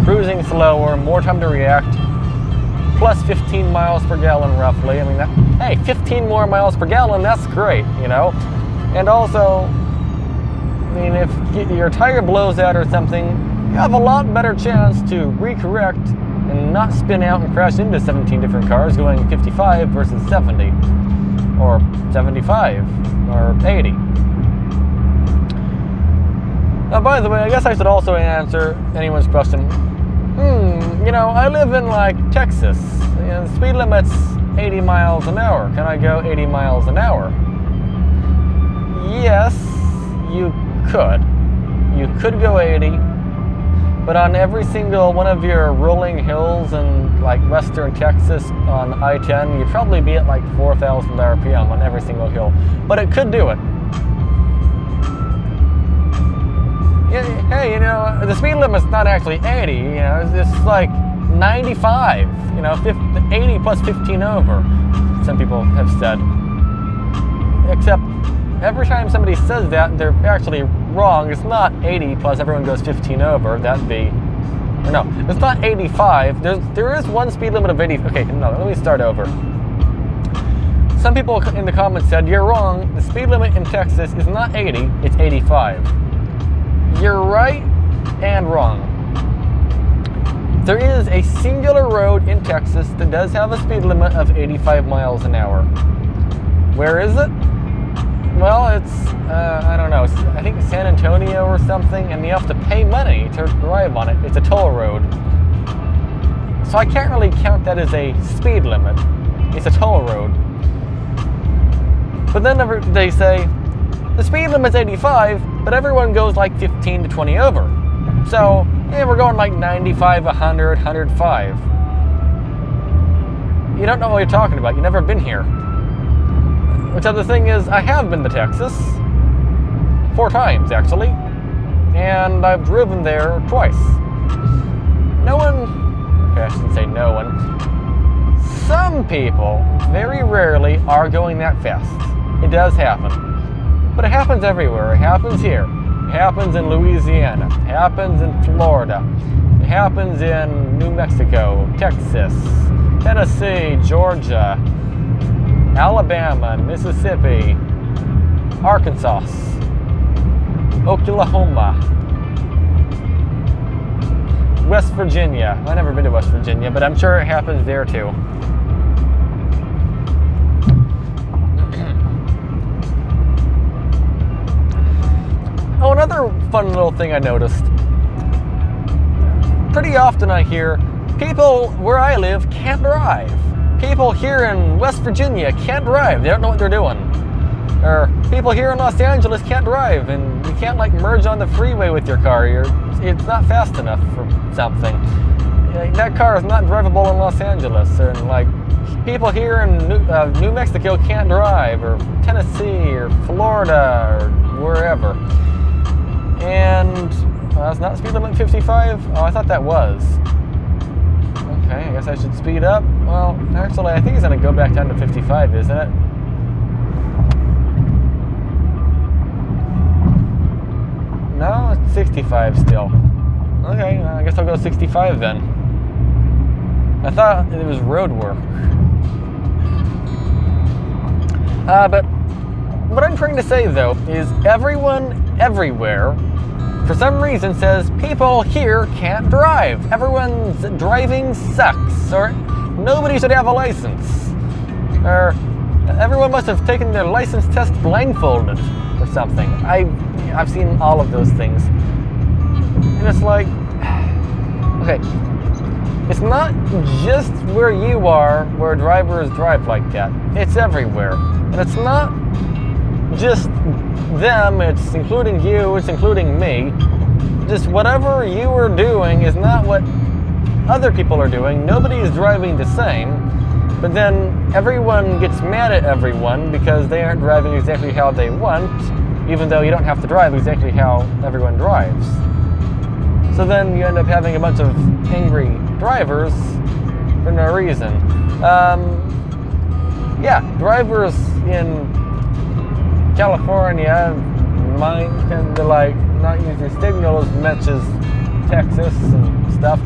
cruising slower, more time to react, plus 15 miles per gallon roughly. I mean, hey, 15 more miles per gallon, that's great, And also, I mean, if your tire blows out or something, you have a lot better chance to recorrect and not spin out and crash into 17 different cars going 55 versus 70, or 75, or 80. Now, by the way, I guess I should also answer anyone's question. I live in, Texas. The speed limit's 80 miles an hour. Can I go 80 miles an hour? Yes, you could. You could go 80, but on every single one of your rolling hills in, western Texas on I-10, you'd probably be at, 4,000 RPM on every single hill. But it could do it. Hey, the speed limit's not actually 80, it's 95, 80 plus 15 over, some people have said. Except, every time somebody says that, they're actually wrong. It's not 80 plus everyone goes 15 over, that'd be, no, it's not 85, there is one speed limit of 80, okay, no, let me start over. Some people in the comments said, you're wrong, the speed limit in Texas is not 80, it's 85. You're right and wrong. There is a singular road in Texas that does have a speed limit of 85 miles an hour. Where is it? Well, it's, I don't know, I think San Antonio or something, and you have to pay money to drive on it. It's a toll road. So I can't really count that as a speed limit. It's a toll road. But then they say, the speed limit's 85, but everyone goes 15 to 20 over. So, we're going 95, 100, 105. You don't know what you're talking about. You've never been here. Which other thing is, I have been to Texas. 4 times, actually. And I've driven there twice. No one, okay, I shouldn't say no one. Some people, very rarely, are going that fast. It does happen. But it happens everywhere. It happens here. It happens in Louisiana. It happens in Florida. It happens in New Mexico, Texas, Tennessee, Georgia, Alabama, Mississippi, Arkansas, Oklahoma, West Virginia. I've never been to West Virginia, but I'm sure it happens there too. Oh, another fun little thing I noticed. Pretty often I hear people where I live can't drive. People here in West Virginia can't drive. They don't know what they're doing. Or people here in Los Angeles can't drive, and you can't merge on the freeway with your car. It's not fast enough for something. That car is not drivable in Los Angeles. Or people here in New Mexico can't drive, or Tennessee, or Florida, or wherever. And it's not speed limit 55? Oh, I thought that was. Okay, I guess I should speed up. Well, actually, I think it's going to go back down to 55, isn't it? No, it's 65 still. Okay, I guess I'll go 65 then. I thought it was road work. But what I'm trying to say, though, is everyone everywhere, for some reason, says people here can't drive. Everyone's driving sucks, or nobody should have a license, or everyone must have taken their license test blindfolded, or something. I've seen all of those things, and it's okay, it's not just where you are where drivers drive like that. It's everywhere, and it's not just them, it's including you, it's including me. Just whatever you are doing is not what other people are doing. Nobody is driving the same. But then everyone gets mad at everyone because they aren't driving exactly how they want, even though you don't have to drive exactly how everyone drives. So then you end up having a bunch of angry drivers for no reason. Yeah, drivers in California might tend to like not use your signal as much as Texas and stuff.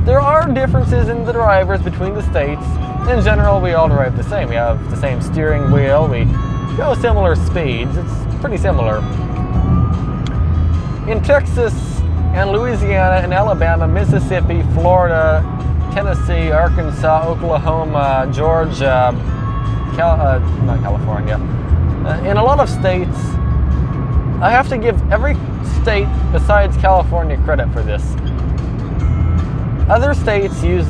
There are differences in the drivers between the states. In general, we all drive the same. We have the same steering wheel. We go similar speeds. It's pretty similar. In Texas and Louisiana and Alabama, Mississippi, Florida, Tennessee, Arkansas, Oklahoma, Georgia, not California. In a lot of states, I have to give every state besides California credit for this. Other states use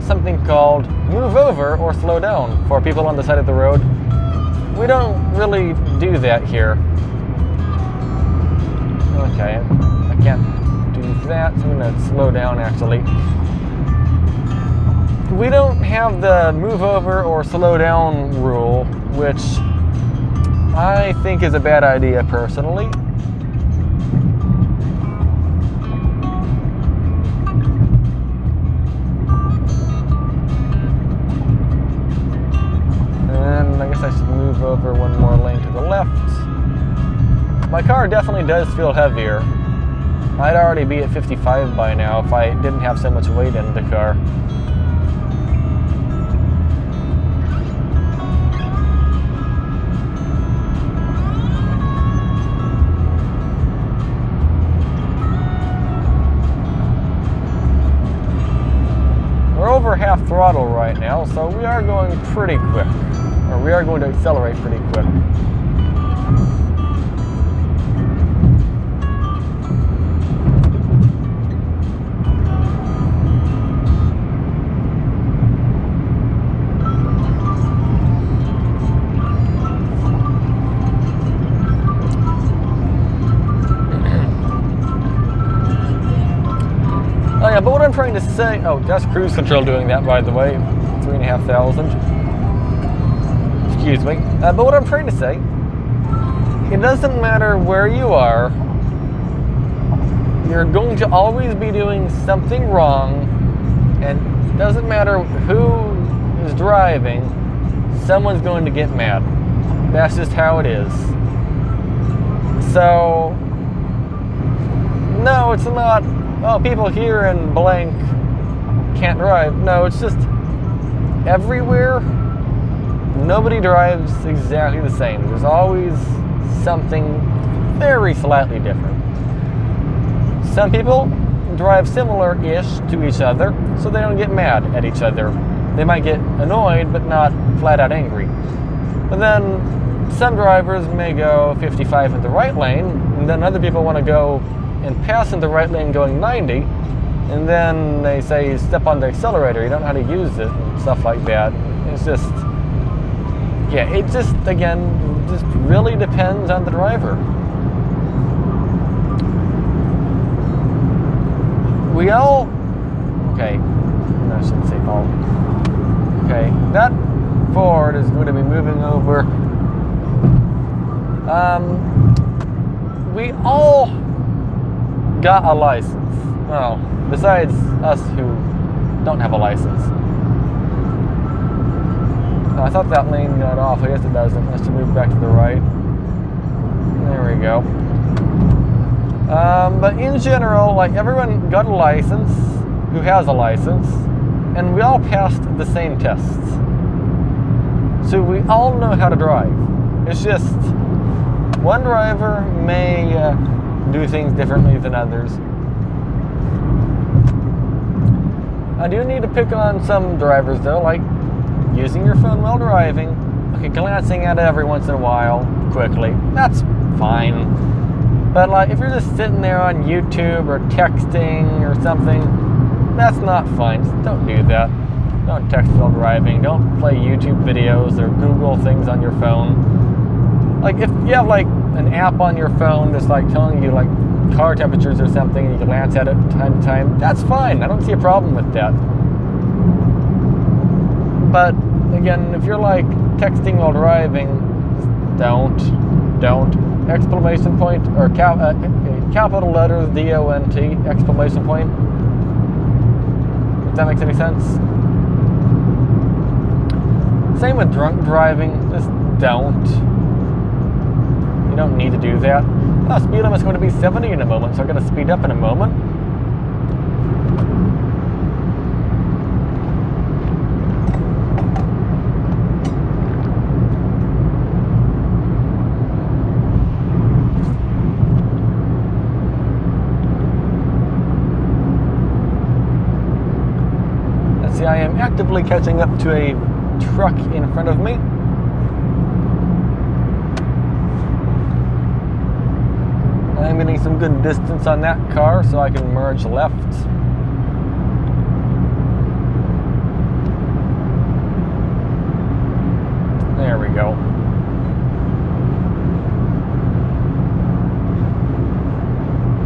something called move over or slow down for people on the side of the road. We don't really do that here. Okay, I can't do that, so I'm going to slow down actually. We don't have the move over or slow down rule, which I think is a bad idea personally. And I guess I should move over one more lane to the left. My car definitely does feel heavier. I'd already be at 55 by now if I didn't have so much weight in the car. We're over half throttle right now, so we are going pretty quick. Or we are going to accelerate pretty quick. Oh yeah, but what I'm trying to say, oh, that's cruise control doing that, by the way, 3,500. Excuse me. But what I'm trying to say, it doesn't matter where you are, you're going to always be doing something wrong, and it doesn't matter who is driving, someone's going to get mad. That's just how it is. So, no, it's not, oh, people here in blank can't drive. No, it's just everywhere, nobody drives exactly the same. There's always something very slightly different. Some people drive similar-ish to each other, so they don't get mad at each other. They might get annoyed, but not flat-out angry. But then some drivers may go 55 in the right lane, and then other people want to go and pass in the right lane going 90, and then they say step on the accelerator, you don't know how to use it, and stuff like that. It's just, yeah, it just, again, just really depends on the driver. We all, okay, no, I shouldn't say all. Okay, that Ford is going to be moving over. We all got a license. Well, besides us who don't have a license. I thought that lane got off. I guess it doesn't. It has to move back to the right. There we go. But in general, like, everyone got a license who has a license, and we all passed the same tests. So we all know how to drive. It's just one driver may do things differently than others. I do need to pick on some drivers though, like using your phone while driving, okay, glancing at it every once in a while, quickly, that's fine. But like, if you're just sitting there on YouTube or texting or something, that's not fine. Just don't do that. Don't text while driving. Don't play YouTube videos or Google things on your phone. Like, if you have like an app on your phone that's like telling you like car temperatures or something, and you glance at it time to time, that's fine. I don't see a problem with that. But again, if you're like texting while driving, don't, exclamation point, or capital letters, D-O-N-T, exclamation point. If that makes any sense. Same with drunk driving, just don't. You don't need to do that. Oh, speed limit's going to be 70 in a moment, so I'm going to speed up in a moment. Let's see, I am actively catching up to a truck in front of me. I'm getting some good distance on that car so I can merge left. There we go.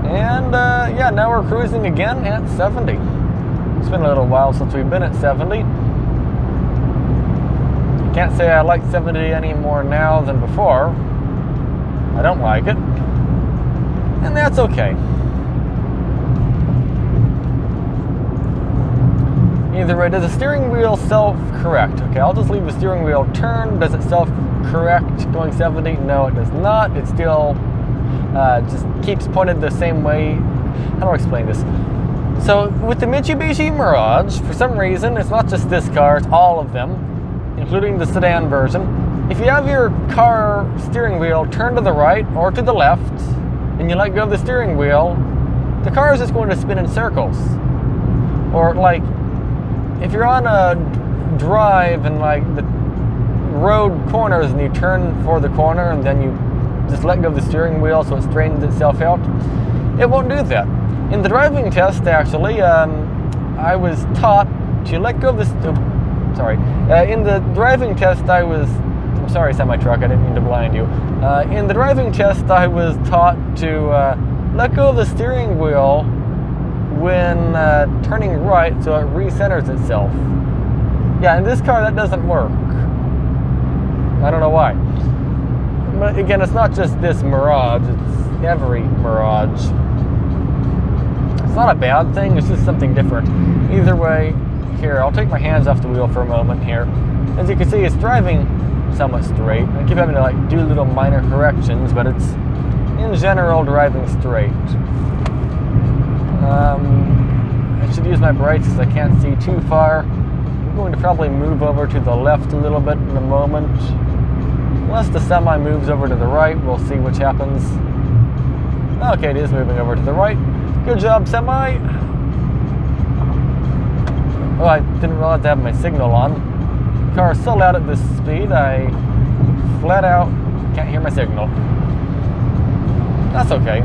And yeah, now we're cruising again at 70. It's been a little while since we've been at 70. Can't say I like 70 any more now than before. I don't like it. And that's okay. Either way, does the steering wheel self-correct? Okay, I'll just leave the steering wheel turned. Does it self-correct going 70? No, it does not. It still just keeps pointed the same way. How do I explain this? So with the Mitsubishi Mirage, for some reason, it's not just this car, it's all of them, including the sedan version. If you have your car steering wheel turned to the right or to the left, and you let go of the steering wheel, the car is just going to spin in circles. Or like, if you're on a drive and like the road corners and you turn for the corner and then you just let go of the steering wheel so it straightens itself out, it won't do that. In the driving test, actually, I was taught to let go of this. In the driving test, I'm sorry, semi-truck, I didn't mean to blind you. In the driving test, I was taught to let go of the steering wheel when turning right so it recenters itself. Yeah, in this car, that doesn't work. I don't know why. But again, it's not just this Mirage, it's every Mirage. It's not a bad thing, it's just something different. Either way, here, I'll take my hands off the wheel for a moment here. As you can see, it's driving somewhat straight. I keep having to like do little minor corrections, but it's in general driving straight. I should use my brakes because I can't see too far. I'm going to probably move over to the left a little bit in a moment. Unless the semi moves over to the right, we'll see which happens. Okay, it is moving over to the right. Good job, semi. Oh, I didn't realize I have my signal on. Car is so loud at this speed, I flat out can't hear my signal. That's okay.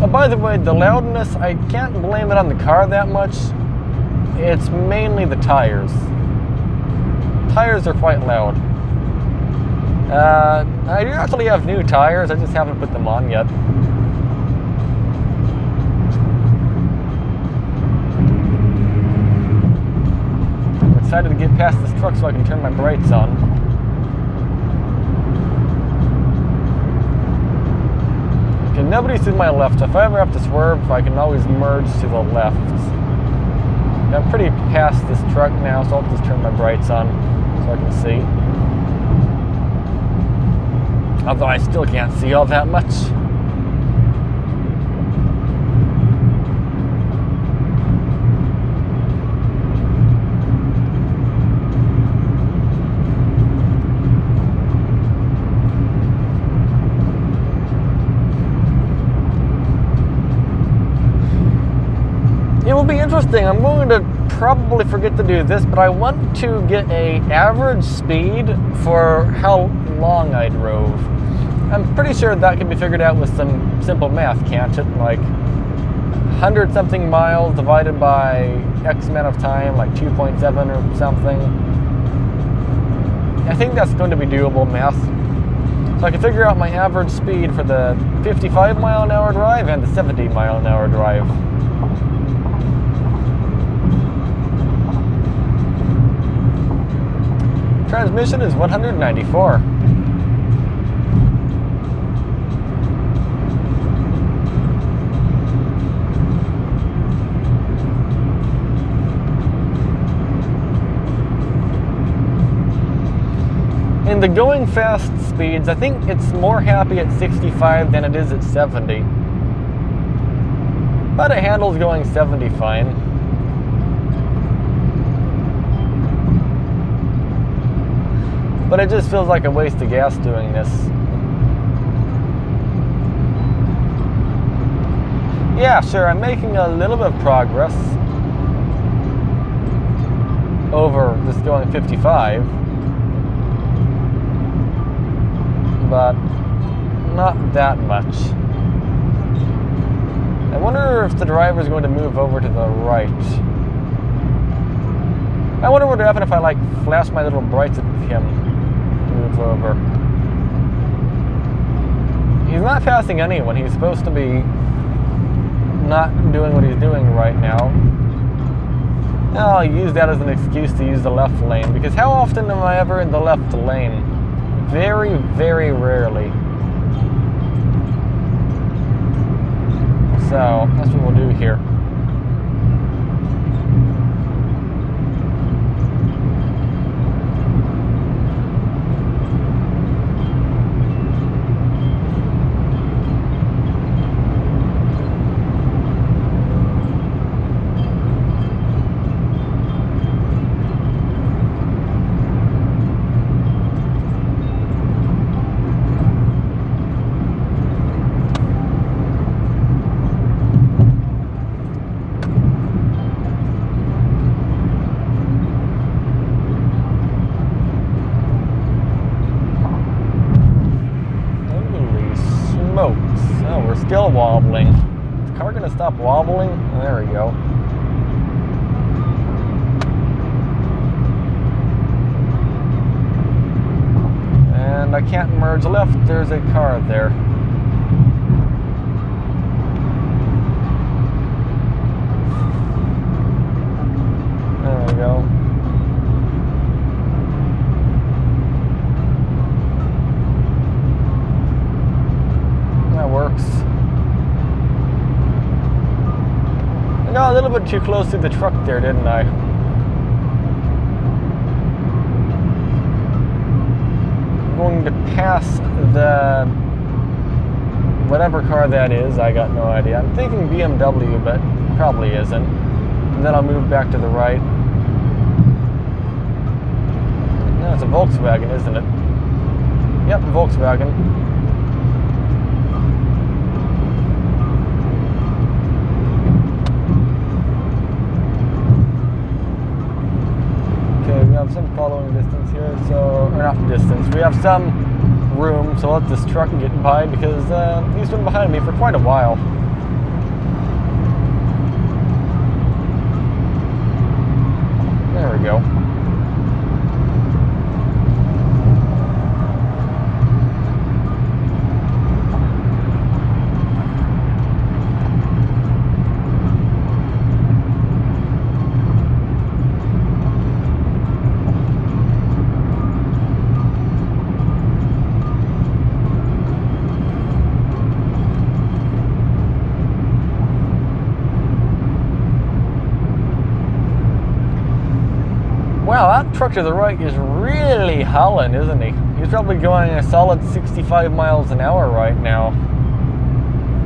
Oh, by the way, the loudness, I can't blame it on the car that much. It's mainly the tires. Tires are quite loud. I do actually have new tires, I just haven't put them on yet. I'm excited to get past this truck so I can turn my brakes on. Okay, nobody's to my left. If I ever have to swerve, I can always merge to the left. I'm pretty past this truck now, so I'll just turn my brakes on so I can see. Although I still can't see all that much. It will be interesting. I'm going to probably forget to do this, but I want to get an average speed for how long I drove. I'm pretty sure that can be figured out with some simple math, can't it? Like 100 something miles divided by X amount of time, like 2.7 or something. I think that's going to be doable math. So I can figure out my average speed for the 55 mile an hour drive and the 70 mile an hour drive. Transmission is 194. In the going fast speeds, I think it's more happy at 65 than it is at 70. But it handles going 70 fine. But it just feels like a waste of gas doing this. Yeah, sure, I'm making a little bit of progress over this going 55. But not that much. I wonder if the driver is going to move over to the right. I wonder what would happen if I flash my little brights at him to move over. He's not passing anyone. He's supposed to be not doing what he's doing right now. I'll use that as an excuse to use the left lane, because how often am I ever in the left lane? Very, very rarely. So that's what we'll do here. Still wobbling. Is the car gonna stop wobbling? There we go. And I can't merge left. There's a car there. There we go. That works. I got a little bit too close to the truck there, didn't I? I'm going to pass the whatever car that is. I got no idea. I'm thinking BMW, but probably isn't. And then I'll move back to the right. No, it's a Volkswagen, isn't it? Yep, Volkswagen. Some following distance here, so, or not distance, we have some room, so I'll let this truck get by because he's been behind me for quite a while. There we go. Wow, that truck to the right is really howling, isn't he? He's probably going a solid 65 miles an hour right now.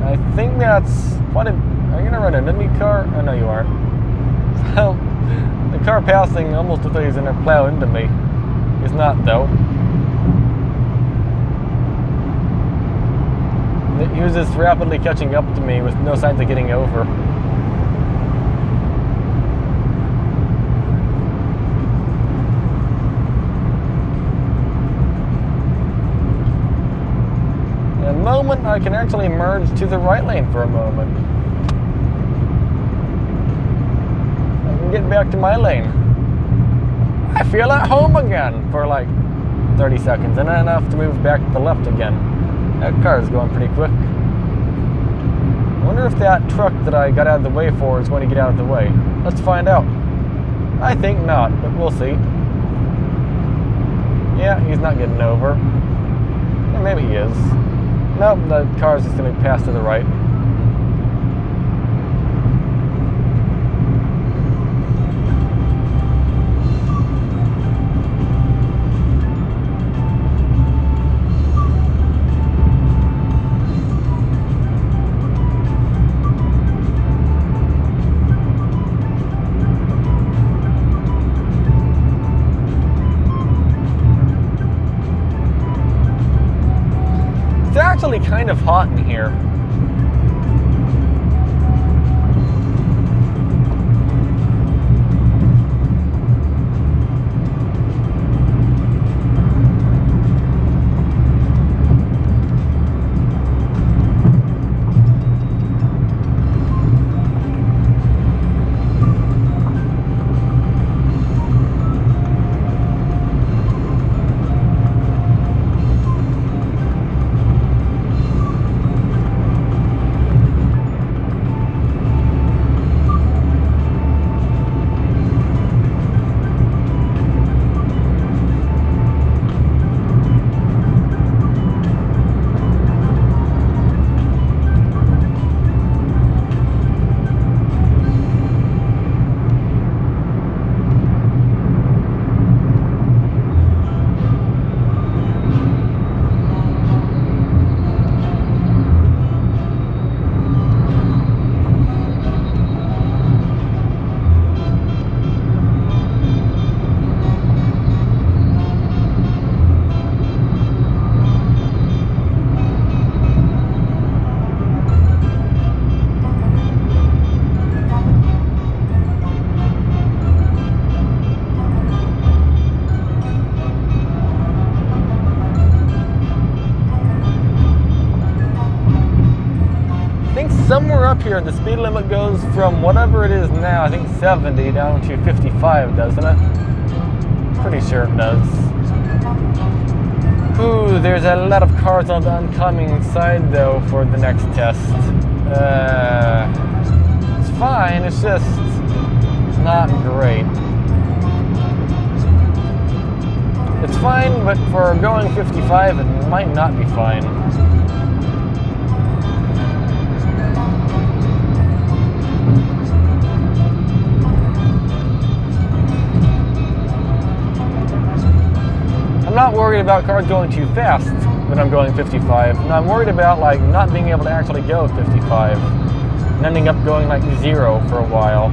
I think that's quite a... Are you going to run into me, car? Oh, no, you aren't. So, the car passing almost looked like he's going to plow into me. He's not, though. He was just rapidly catching up to me with no signs of getting over. Moment I can actually merge to the right lane for a moment. I can get back to my lane. I feel at home again for like 30 seconds, and then enough to move back to the left again. That car is going pretty quick. I wonder if that truck that I got out of the way for is going to get out of the way. Let's find out. I think not, but we'll see. Yeah, he's not getting over. Yeah, maybe he is. Nope, the car's just going to pass to the right. It's actually kind of hot in here. Somewhere up here, the speed limit goes from whatever it is now, I think 70, down to 55, doesn't it? Pretty sure it does. Ooh, there's a lot of cars on the oncoming side, though, for the next test. It's fine, it's just not great. It's fine, but for going 55, it might not be fine. I'm not worried about cars going too fast when I'm going 55, and I'm worried about like not being able to actually go 55 and ending up going like 0 for a while.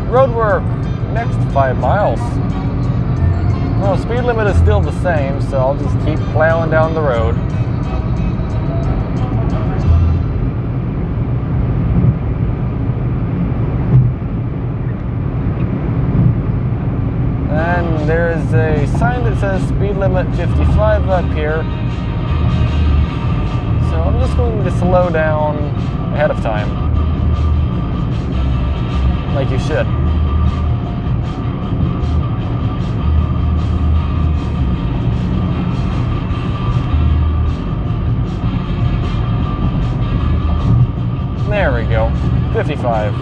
Road work, next 5 miles. Well, speed limit is still the same, so I'll just keep plowing down the road. And there's a sign that says speed limit 55 up here. So I'm just going to slow down ahead of time. Like you should. There we go. 55.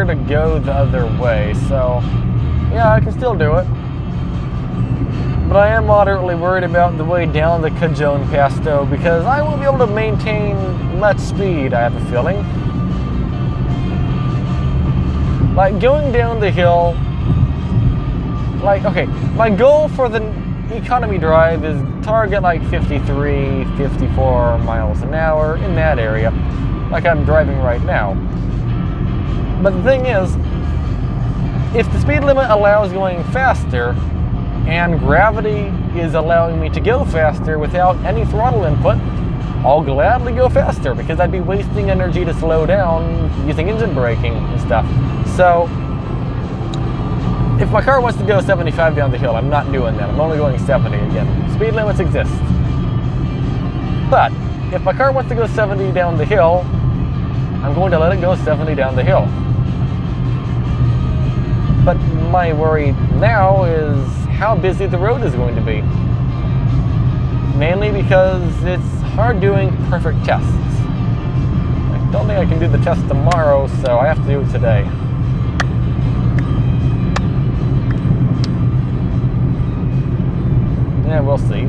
to go the other way, so yeah, I can still do it. But I am moderately worried about the way down the Cajon Pass though, because I won't be able to maintain much speed, I have a feeling. Like going down the hill, like, okay, my goal for the economy drive is target like 53, 54 miles an hour in that area, like I'm driving right now. But the thing is, if the speed limit allows going faster, and gravity is allowing me to go faster without any throttle input, I'll gladly go faster because I'd be wasting energy to slow down using engine braking and stuff. So, if my car wants to go 75 down the hill, I'm not doing that. I'm only going 70 again. Speed limits exist. But, if my car wants to go 70 down the hill, I'm going to let it go 70 down the hill. But my worry now is how busy the road is going to be. Mainly because it's hard doing perfect tests. I don't think I can do the test tomorrow, so I have to do it today. Yeah, we'll see.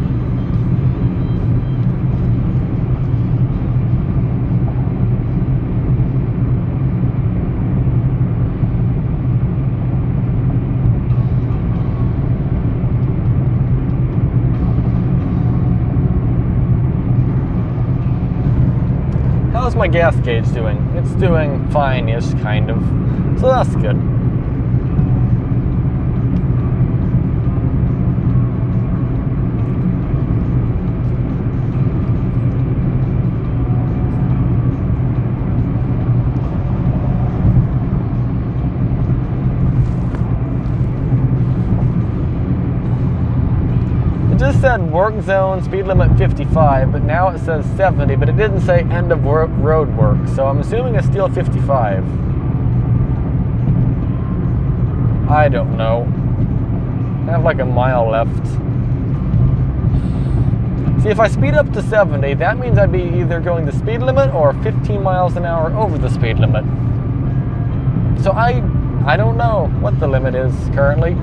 How's my gas gauge doing? It's doing fine-ish, kind of. So that's good. It just said work zone, speed limit 55, but now it says 70, but it didn't say end of road work, so I'm assuming it's still 55. I don't know. I have like a mile left. See, if I speed up to 70, that means I'd be either going the speed limit or 15 miles an hour over the speed limit. So I don't know what the limit is currently.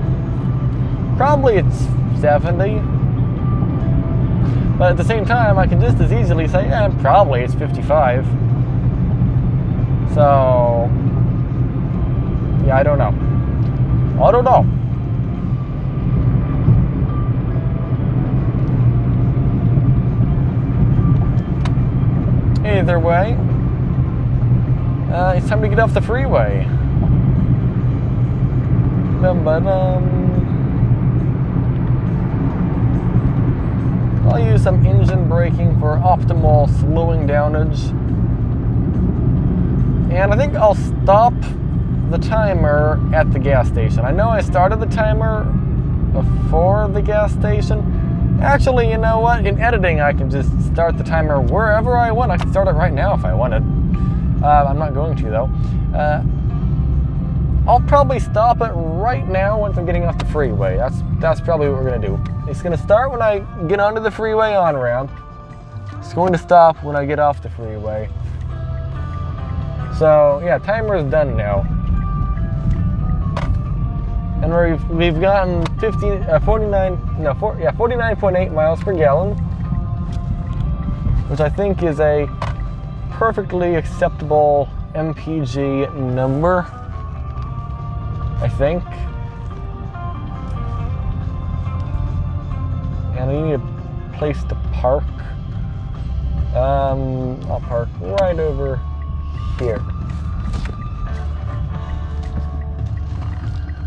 Probably it's 70. But at the same time, I can just as easily say, yeah, probably it's 55. So, yeah, I don't know. I don't know. Either way, it's time to get off the freeway. I'll use some engine braking for optimal slowing downage. And I think I'll stop the timer at the gas station. I know I started the timer before the gas station. Actually, you know what? In editing, I can just start the timer wherever I want. I can start it right now if I wanted. I'm not going to, though. I'll probably stop it right now once I'm getting off the freeway. That's probably what we're going to do. It's going to start when I get onto the freeway on-ramp. It's going to stop when I get off the freeway. So, yeah, timer is done now. And we've gotten 49.8 miles per gallon, which I think is a perfectly acceptable MPG number, I think. And I need a place to park. I'll park right over here.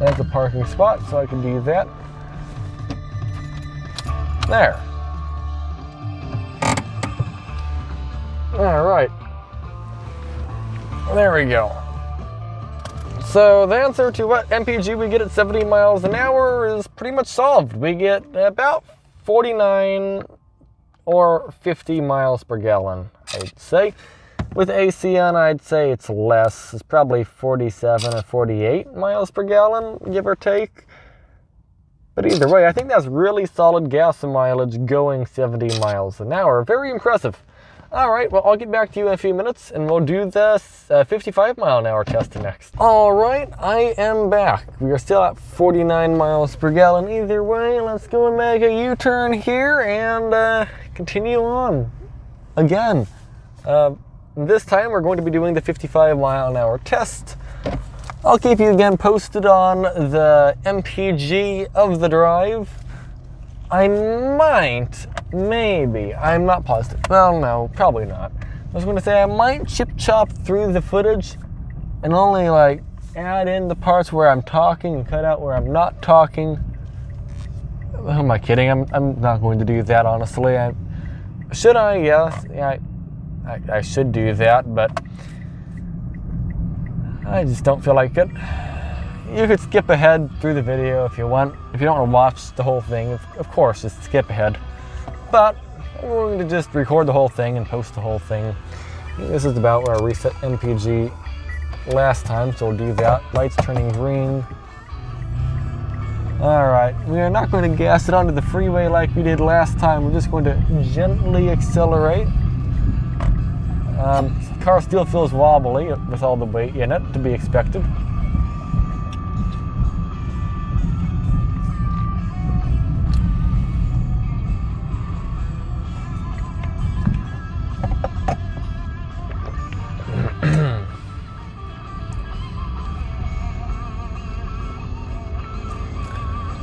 That's a parking spot, so I can do that. There. All right. There we go. So the answer to what MPG we get at 70 miles an hour is pretty much solved. We get about 49 or 50 miles per gallon, I'd say. With AC on, I'd say it's less. It's probably 47 or 48 miles per gallon, give or take. But either way, I think that's really solid gas mileage going 70 miles an hour. Very impressive. Alright, well, I'll get back to you in a few minutes, and we'll do this 55-mile-an-hour test next. Alright, I am back. We are still at 49 miles per gallon either way. Let's go and make a U-turn here and continue on again. This time we're going to be doing the 55-mile-an-hour test. I'll keep you again posted on the MPG of the drive. I might, maybe, I'm not positive. Well, no, probably not. I was going to say I might chop through the footage and only like add in the parts where I'm talking and cut out where I'm not talking. Who am I kidding? I'm not going to do that, honestly. Should I? Yes. Yeah, I should do that, but I just don't feel like it. You could skip ahead through the video if you want. If you don't want to watch the whole thing, of course, just skip ahead. But I'm going to just record the whole thing and post the whole thing. This is about where I reset MPG last time, so we'll do that. Lights turning green. Alright, we are not going to gas it onto the freeway like we did last time. We're just going to gently accelerate. The car still feels wobbly with all the weight in it, to be expected.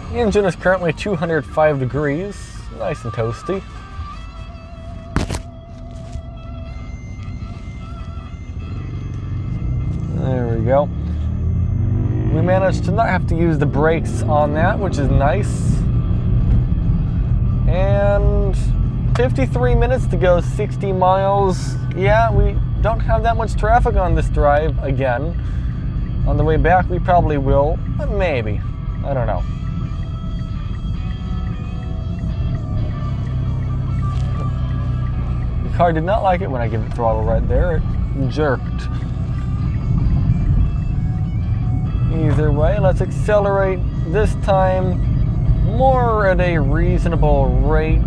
The engine is currently 205 degrees, nice and toasty. There we go. We managed to not have to use the brakes on that, which is nice. And 53 minutes to go, 60 miles. Yeah, we don't have that much traffic on this drive again. On the way back we probably will, but maybe. I don't know. The car did not like it when I gave it throttle right there. It jerked. Either way, let's accelerate this time more at a reasonable rate.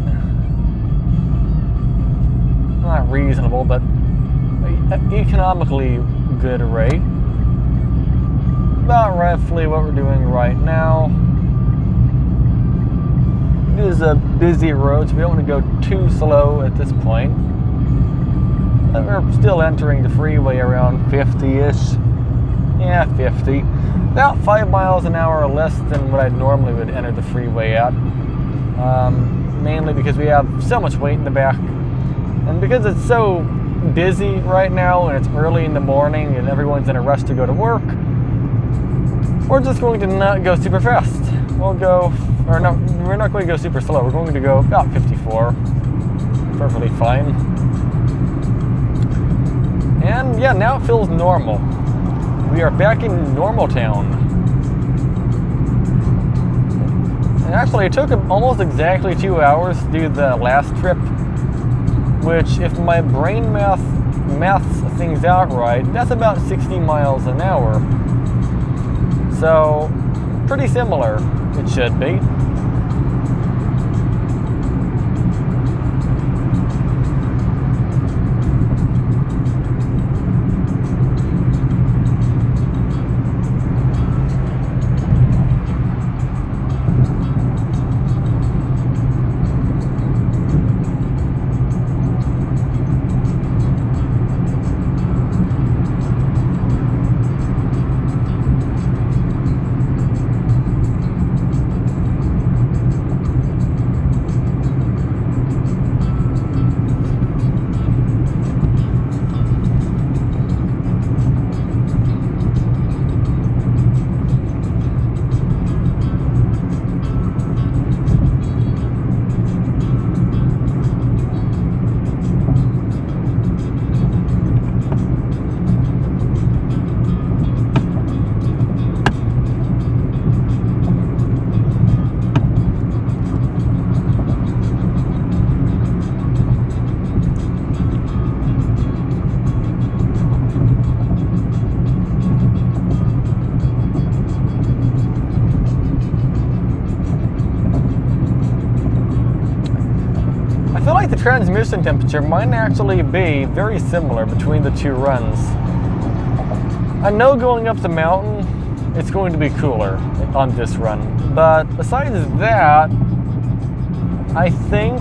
Not reasonable, but economically good rate. About roughly what we're doing right now. It is a busy road, so we don't want to go too slow at this point. But we're still entering the freeway around 50-ish. Yeah, 50. About 5 miles an hour less than what I normally would enter the freeway at. Mainly because we have so much weight in the back. And because it's so busy right now and it's early in the morning and everyone's in a rush to go to work, we're just going to not go super fast. We'll go, or no, we're not going to go super slow. We're going to go about 54. Perfectly fine. And yeah, now it feels normal. We are back in normal town. And actually, it took almost exactly 2 hours to do the last trip, which, if my brain maths things out right, that's about 60 miles an hour. So, pretty similar, it should be. feel like the transmission temperature might actually be very similar between the two runs. I know going up the mountain, it's going to be cooler on this run, but besides that, I think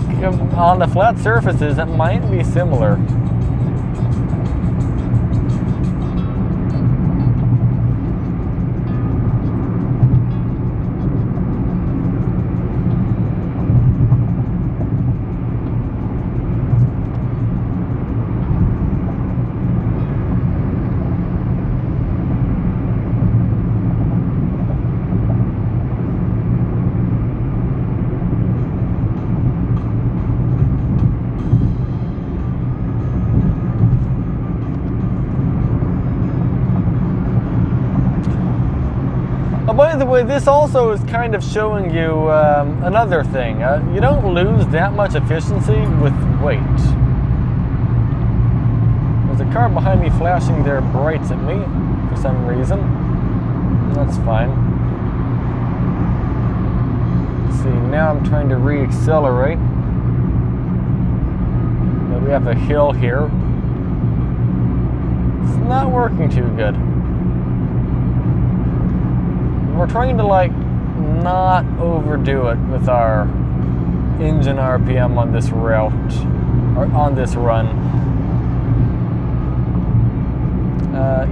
on the flat surfaces, it might be similar. By the way, this also is kind of showing you another thing. You don't lose that much efficiency with weight. There's a car behind me flashing their brights at me for some reason. That's fine. Let's see, now I'm trying to re-accelerate. We have a hill here. It's not working too good. We're trying to not overdo it with our engine RPM on this route, or on this run.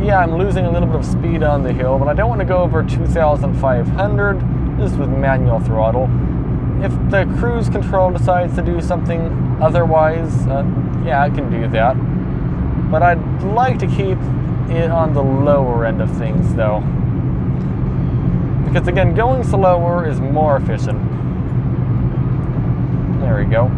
Yeah, I'm losing a little bit of speed on the hill, but I don't want to go over 2,500. This is with manual throttle. If the cruise control decides to do something otherwise, yeah, I can do that. But I'd like to keep it on the lower end of things, though. Because again, going slower is more efficient. There we go.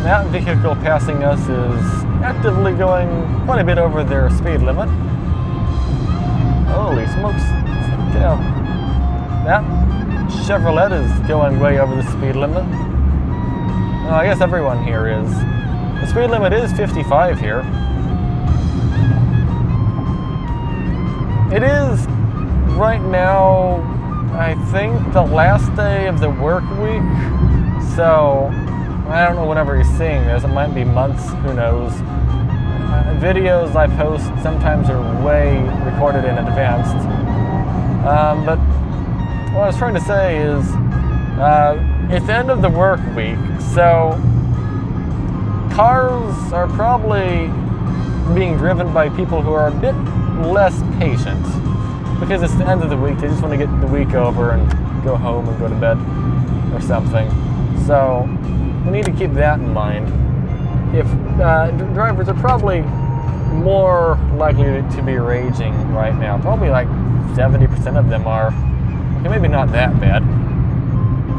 That vehicle passing us is actively going quite a bit over their speed limit. Holy smokes. Get out. That Chevrolet is going way over the speed limit. Well, I guess everyone here is. The speed limit is 55 here. It is right now, I think, the last day of the work week. So I don't know whenever you're seeing this, it might be months, who knows. Videos I post sometimes are way recorded in advance. But what I was trying to say is, it's the end of the work week, so cars are probably being driven by people who are a bit less patient. Because it's the end of the week, they just want to get the week over and go home and go to bed or something. So we need to keep that in mind. If drivers are probably more likely to be raging right now. Probably 70% of them are. Okay, maybe not that bad.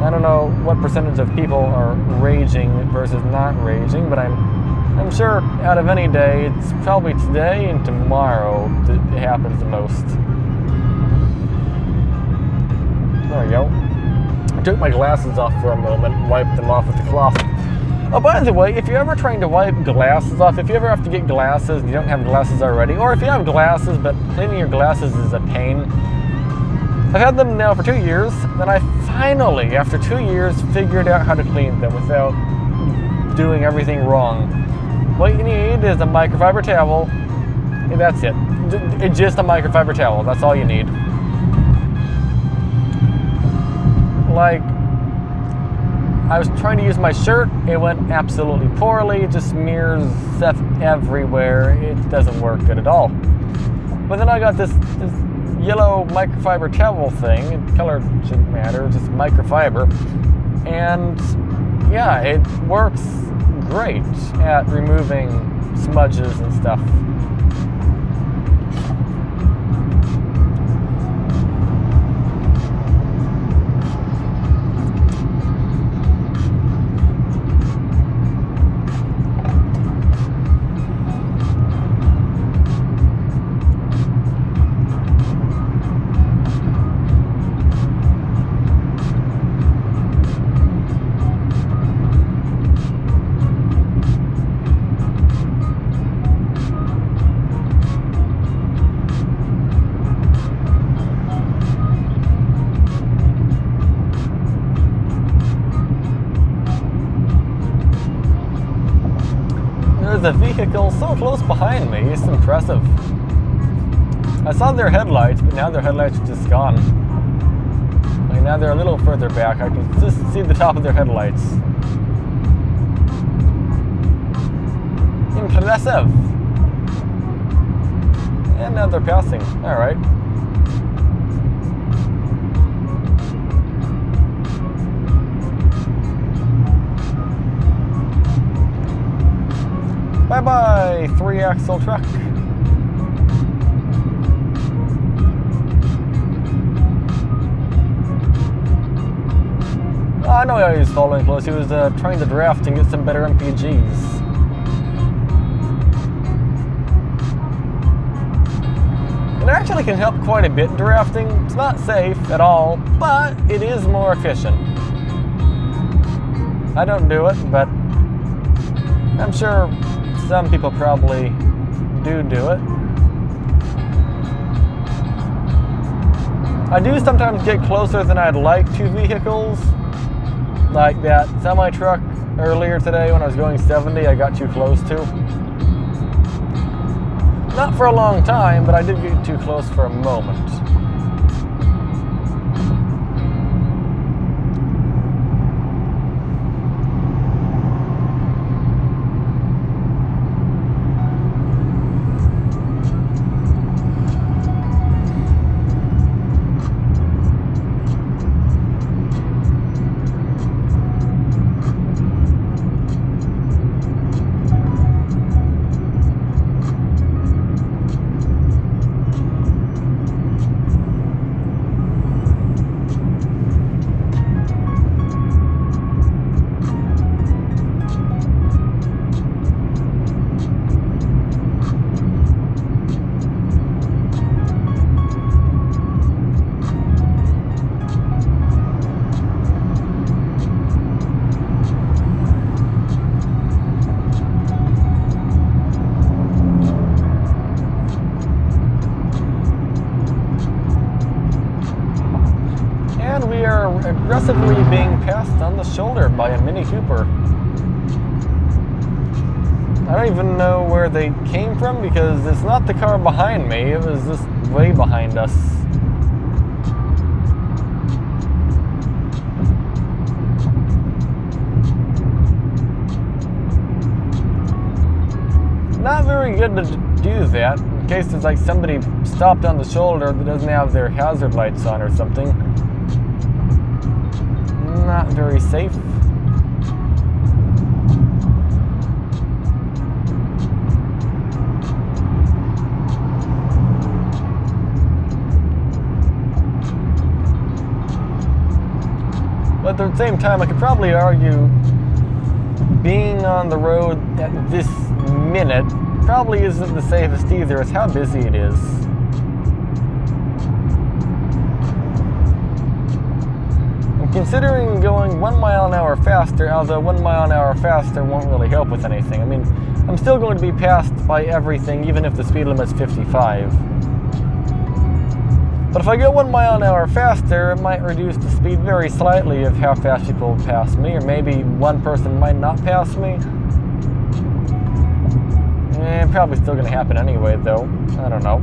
I don't know what percentage of people are raging versus not raging, but I'm sure out of any day, it's probably today and tomorrow that it happens the most. There we go. I took my glasses off for a moment and wiped them off with the cloth. Oh, by the way, if you're ever trying to wipe glasses off, if you ever have to get glasses and you don't have glasses already, or if you have glasses but cleaning your glasses is a pain, I've had them now for 2 years, and I finally, after 2 years, figured out how to clean them without doing everything wrong. What you need is a microfiber towel, and that's it. It's just a microfiber towel, that's all you need. I was trying to use my shirt, it went absolutely poorly, it just smears stuff everywhere, it doesn't work good at all. But then I got this yellow microfiber towel thing, color shouldn't matter, just microfiber, and yeah, it works great at removing smudges and stuff. a vehicle so close behind me. It's impressive. I saw their headlights, but now their headlights are just gone. Like now they're a little further back. I can just see the top of their headlights. Impressive. And now they're passing. Alright. Bye-bye, 3-axle truck. Oh, I know he was following close. He was trying to draft and get some better MPGs. It actually can help quite a bit drafting. It's not safe at all, but it is more efficient. I don't do it, but I'm sure some people probably do it. I do sometimes get closer than I'd like to vehicles. Like that semi-truck earlier today when I was going 70, I got too close to. Not for a long time, but I did get too close for a moment. Aggressively being passed on the shoulder by a Mini Cooper. I don't even know where they came from because it's not the car behind me, it was just way behind us. Not very good to do that in case there's like somebody stopped on the shoulder that doesn't have their hazard lights on or something. Not very safe. But at the same time, I could probably argue being on the road at this minute probably isn't the safest either. It's how busy it is. Considering going 1 mile an hour faster, although 1 mile an hour faster won't really help with anything. I mean, I'm still going to be passed by everything, even if the speed limit's 55. But if I go 1 mile an hour faster, it might reduce the speed very slightly of how fast people pass me, or maybe one person might not pass me. Probably still going to happen anyway, though. I don't know.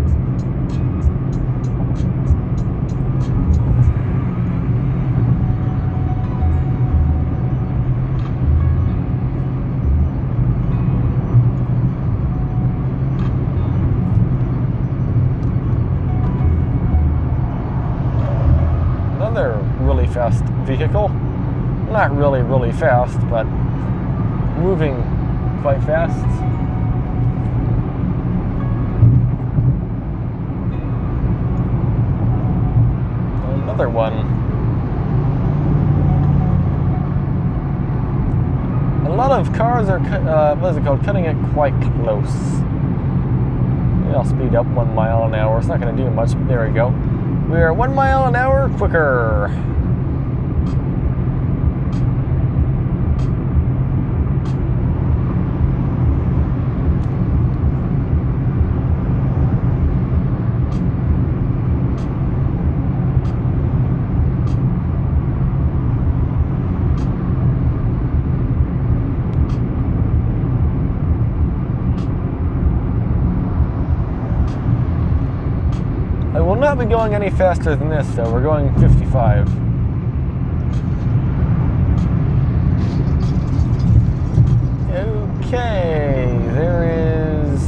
Another really fast vehicle. Not really fast, but moving quite fast. Another one. A lot of cars are, cutting it quite close. Maybe I'll speed up 1 mile an hour. It's not going to do much, but there we go. We are 1 mile an hour quicker. I will not be going any faster than this, though. We're going 55. Okay, there is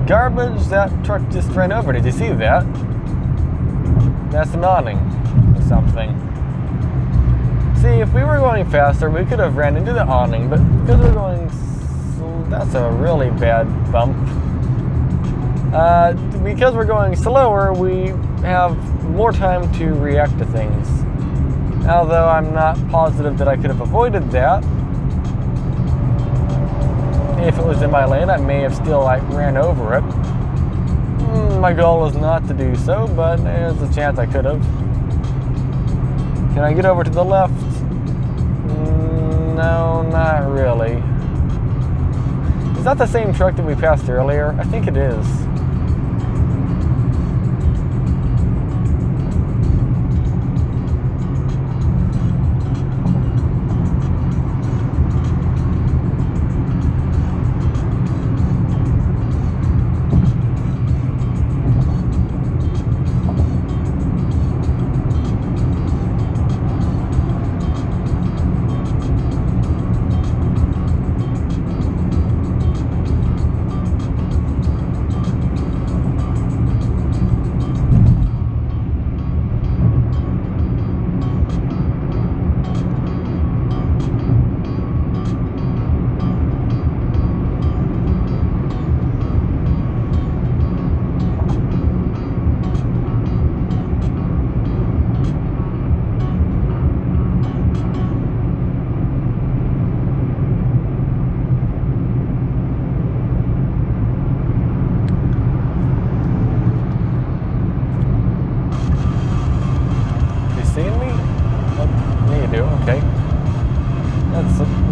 garbage. That truck just ran over. Did you see that? That's an awning or something. See, if we were going faster, we could have ran into the awning, but because we're going slow, that's a really bad bump. Because we're going slower, we have more time to react to things. Although I'm not positive that I could have avoided that. If it was in my lane, I may have still ran over it. My goal is not to do so, but there's a chance I could have. Can I get over to the left? No, not really. Is that the same truck that we passed earlier? I think it is.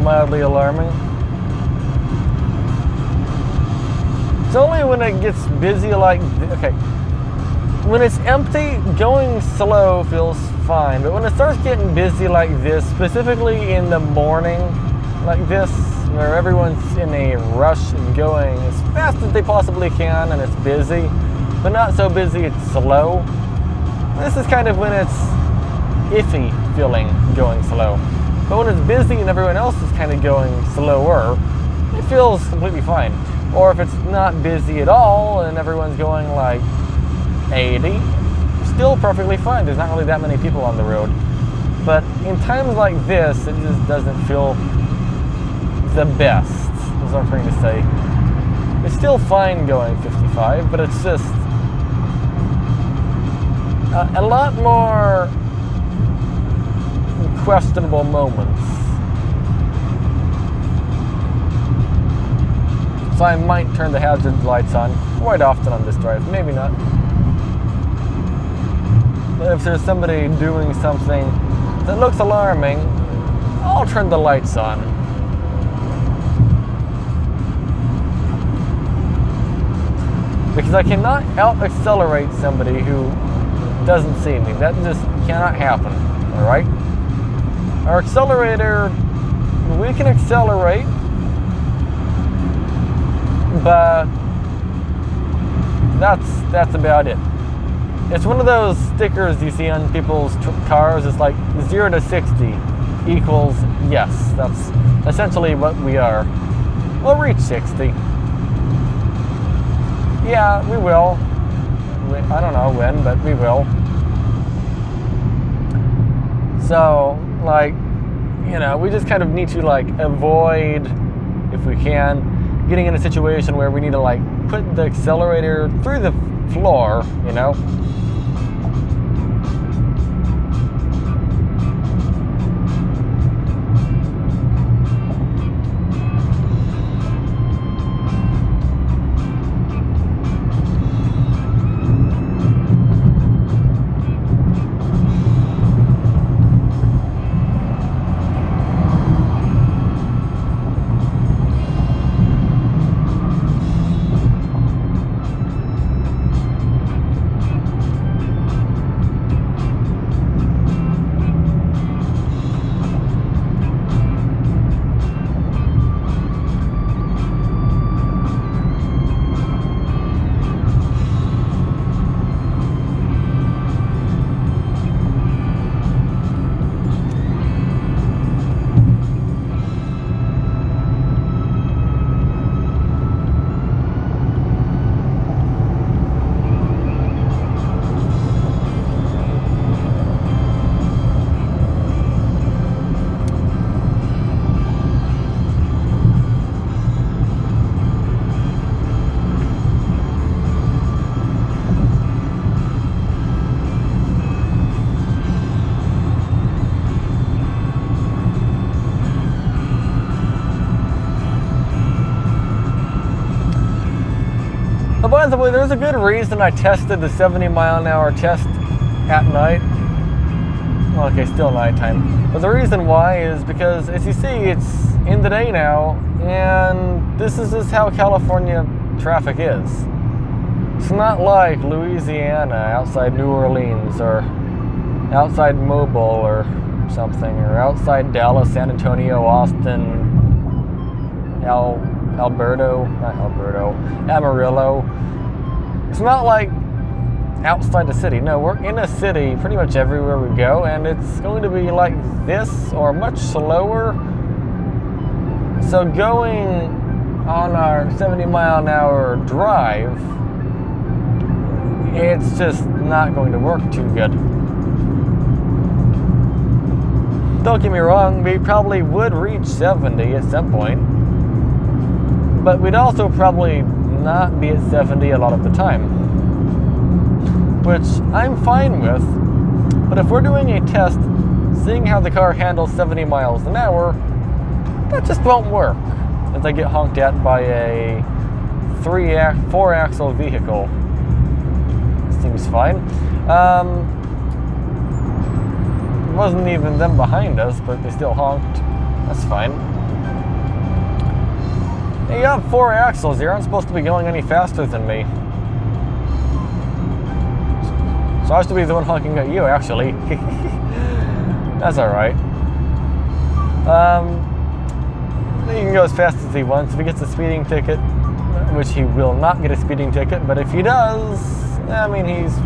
Mildly alarming. It's only when it gets busy like okay. When it's empty, going slow feels fine, but when it starts getting busy like this, specifically in the morning like this, where everyone's in a rush and going as fast as they possibly can and it's busy, but not so busy it's slow. This is kind of when it's iffy feeling going slow. But when it's busy and everyone else is kind of going slower, it feels completely fine. Or if it's not busy at all and everyone's going like 80, still perfectly fine. There's not really that many people on the road. But in times like this, it just doesn't feel the best, is what I'm trying to say. It's still fine going 55, but it's just a lot more questionable moments. So I might turn the hazard lights on quite often on this drive, maybe not. But if there's somebody doing something that looks alarming, I'll turn the lights on. Because I cannot out-accelerate somebody who doesn't see me. That just cannot happen, alright? Our accelerator, we can accelerate, but that's about it. It's one of those stickers you see on people's cars. It's like 0 to 60 equals yes. That's essentially what we are. We'll reach 60. Yeah, we will. I don't know when, but we will. So, like, you know, we just kind of need to, like, avoid, if we can, getting in a situation where we need to, like, put the accelerator through the floor, you know? way, there's a good reason I tested the 70-mile-an-hour test at night. Well, okay, still nighttime. But the reason why is because, as you see, it's in the day now, and this is just how California traffic is. It's not like Louisiana outside New Orleans, or outside Mobile or something, or outside Dallas, San Antonio, Austin, Amarillo. It's not like outside the city. No, we're in a city pretty much everywhere we go, and it's going to be like this or much slower. So going on our 70-mile-an-hour drive, it's just not going to work too good. Don't get me wrong, we probably would reach 70 at some point, but we'd also probably not be at 70 a lot of the time, which I'm fine with. But if we're doing a test, seeing how the car handles 70 miles an hour, that just won't work if I get honked at by a 4-axle vehicle. Seems fine. It wasn't even them behind us, but they still honked. That's fine. Hey, you have 4 axles. You aren't supposed to be going any faster than me. So I should be the one honking at you, actually. That's alright. He can go as fast as he wants. If he gets a speeding ticket, which he will not get a speeding ticket, but if he does, I mean, he's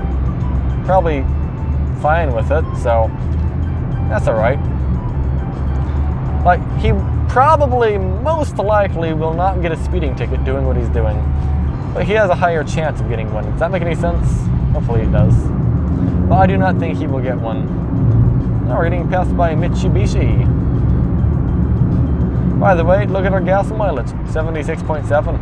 probably fine with it, so that's alright. Like, he probably, most likely, will not get a speeding ticket doing what he's doing, but he has a higher chance of getting one. Does that make any sense? Hopefully it does. But I do not think he will get one. Now we're getting passed by Mitsubishi. By the way, look at our gas mileage, 76.7.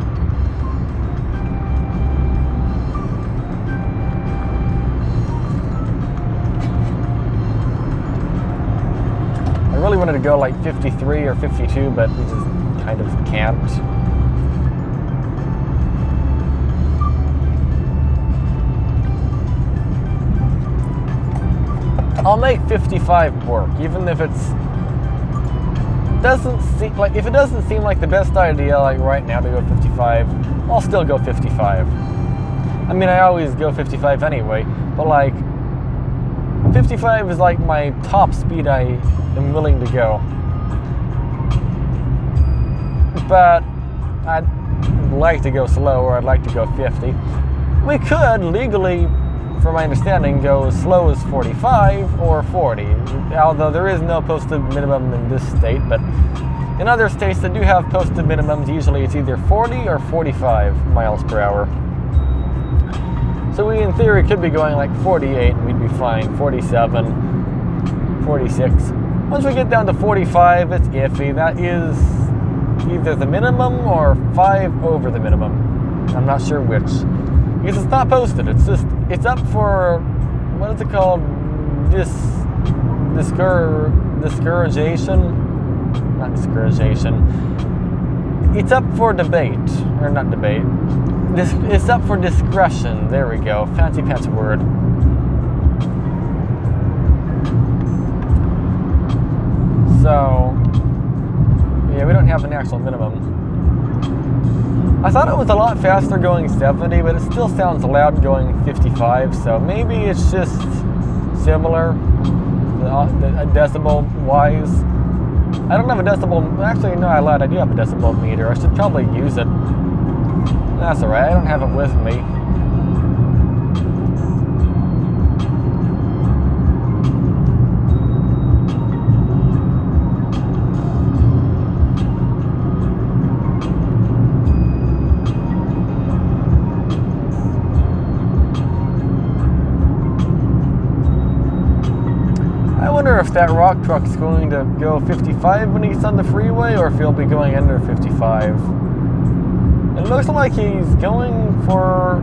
I really wanted to go like 53 or 52, but we just kind of can't. I'll make 55 work, even if it doesn't seem like the best idea like right now to go 55, I'll still go 55. I mean, I always go 55 anyway, but like 55 is like my top speed I am willing to go. But I'd like to go slow, or I'd like to go 50. We could legally, from my understanding, go as slow as 45 or 40, although there is no posted minimum in this state, but in other states that do have posted minimums, usually it's either 40 or 45 miles per hour. So we, in theory, could be going like 48 and we'd be fine, 47, 46. Once we get down to 45, it's iffy. That is either the minimum or 5 over the minimum. I'm not sure which. Because it's not posted. It's up for, what is it called? Discouragation? Not discouragation. It's up for debate, or not debate. It's up for discretion. There we go. Fancy pants word. So, yeah, we don't have an actual minimum. I thought it was a lot faster going 70, but it still sounds loud going 55, so maybe it's just similar, decibel-wise. I don't have a decibel, actually no, I lied, I do have a decibel meter. I should probably use it. That's alright, I don't have it with me. I wonder if that rock truck's going to go 55 when he's on the freeway, or if he'll be going under 55. It looks like he's going for a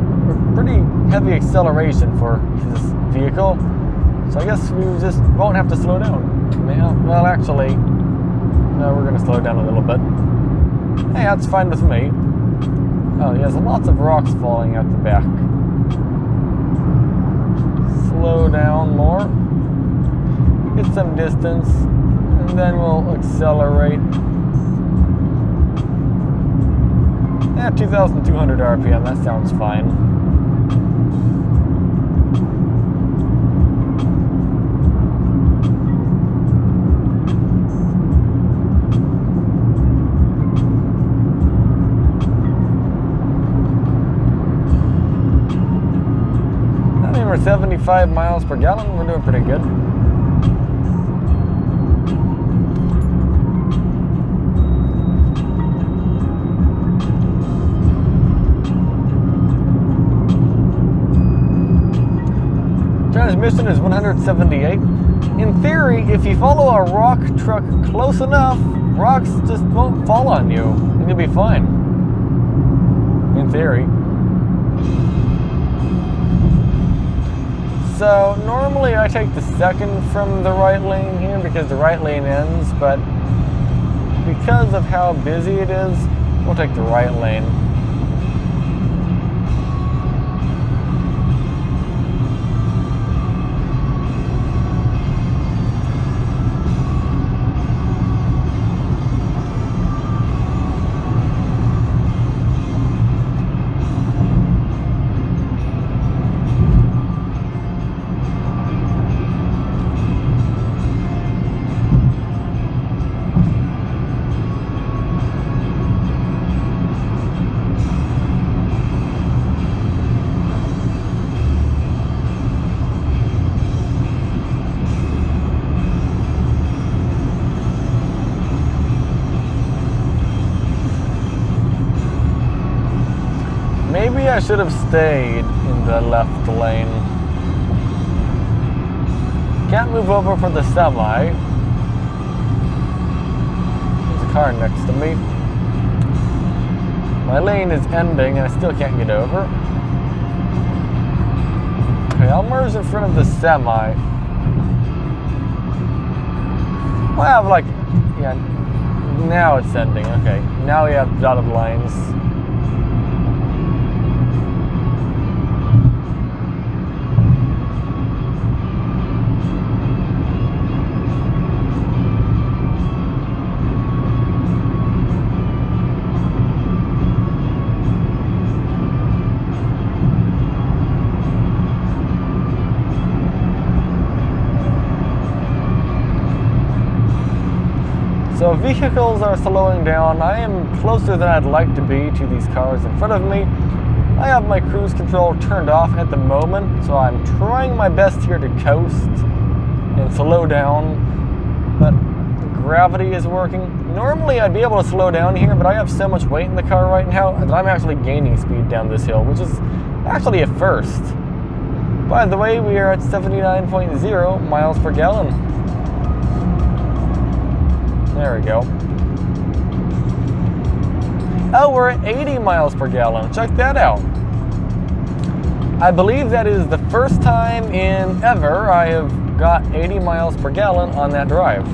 pretty heavy acceleration for his vehicle, so I guess we just won't have to slow down. Well, actually, no, we're going to slow down a little bit. Hey, that's fine with me. Oh, yeah, there's lots of rocks falling out the back. Slow down more. Get some distance, and then we'll accelerate. Yeah, 2,200 RPM, that sounds fine. We're 75 miles per gallon. We're doing pretty good. Transmission is 178. In theory, if you follow a rock truck close enough, rocks just won't fall on you, and you'll be fine. In theory. So normally I take the second from the right lane here because the right lane ends, but because of how busy it is, we'll take the right lane. Maybe I should have stayed in the left lane. Can't move over for the semi. There's a car next to me. My lane is ending and I still can't get over. Okay, I'll merge in front of the semi. We'll have like, yeah, now it's ending. Okay, now we have dotted lines. So vehicles are slowing down. I am closer than I'd like to be to these cars in front of me. I have my cruise control turned off at the moment, so I'm trying my best here to coast and slow down, but gravity is working. Normally I'd be able to slow down here, but I have so much weight in the car right now that I'm actually gaining speed down this hill, which is actually a first. By the way, we are at 79.0 miles per gallon. There we go. Oh, we're at 80 miles per gallon. Check that out. I believe that is the first time in ever I have got 80 miles per gallon on that drive.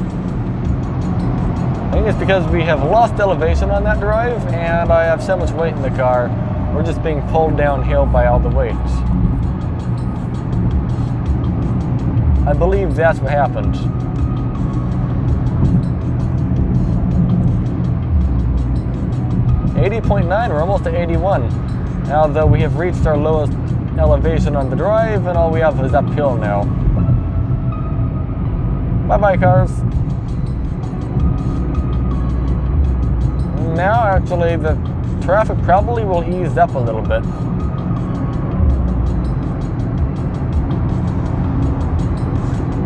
I think it's because we have lost elevation on that drive and I have so much weight in the car. We're just being pulled downhill by all the weight. I believe that's what happened. 80.9, we're almost to 81. Now though we have reached our lowest elevation on the drive and all we have is uphill now. Bye bye cars. Now actually the traffic probably will ease up a little bit.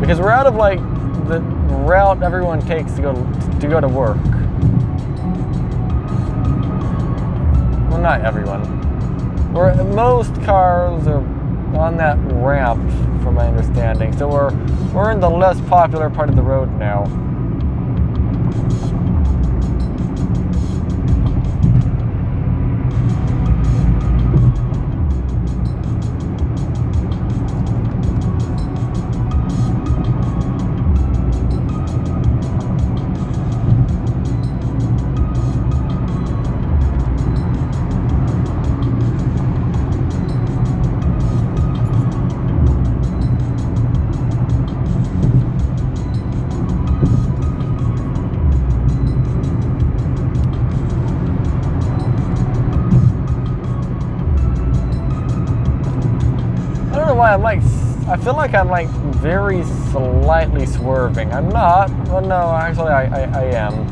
Because we're out of like the route everyone takes to go to work. Well, not everyone. Most cars are on that ramp, from my understanding. So we're in the less popular part of the road now. why I feel like I'm like very slightly swerving. I'm not. Well, no, actually I am.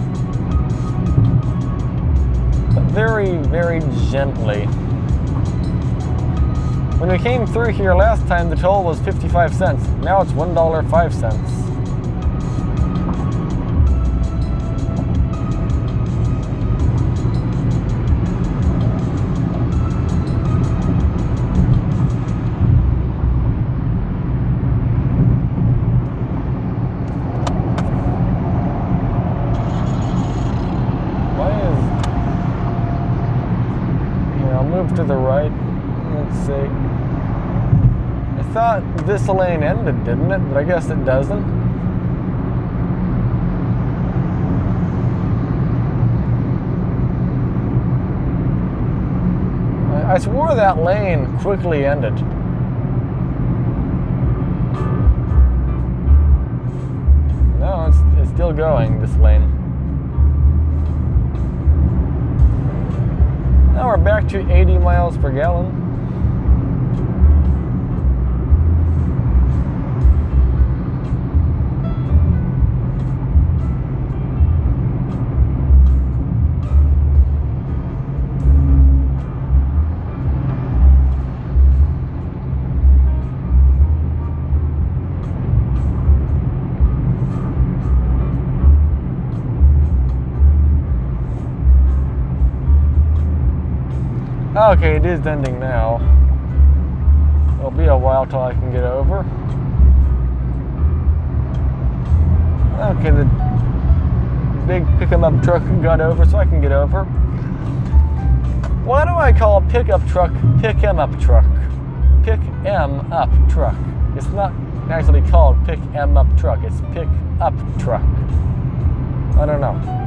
But very, very gently. When we came through here last time, the toll was 55 cents. Now it's $1.05. To the right. Let's see. I thought this lane ended, didn't it? But I guess it doesn't. I swore that lane quickly ended. No, it's still going, this lane. Now we're back to 80 miles per gallon. Okay, it is ending now. It'll be a while till I can get over. Okay, the big pick-em-up truck got over, so I can get over. Why do I call pickup truck pick-em-up truck? Pick-em-up truck. It's not actually called pick-em-up truck, it's pick-up truck. I don't know.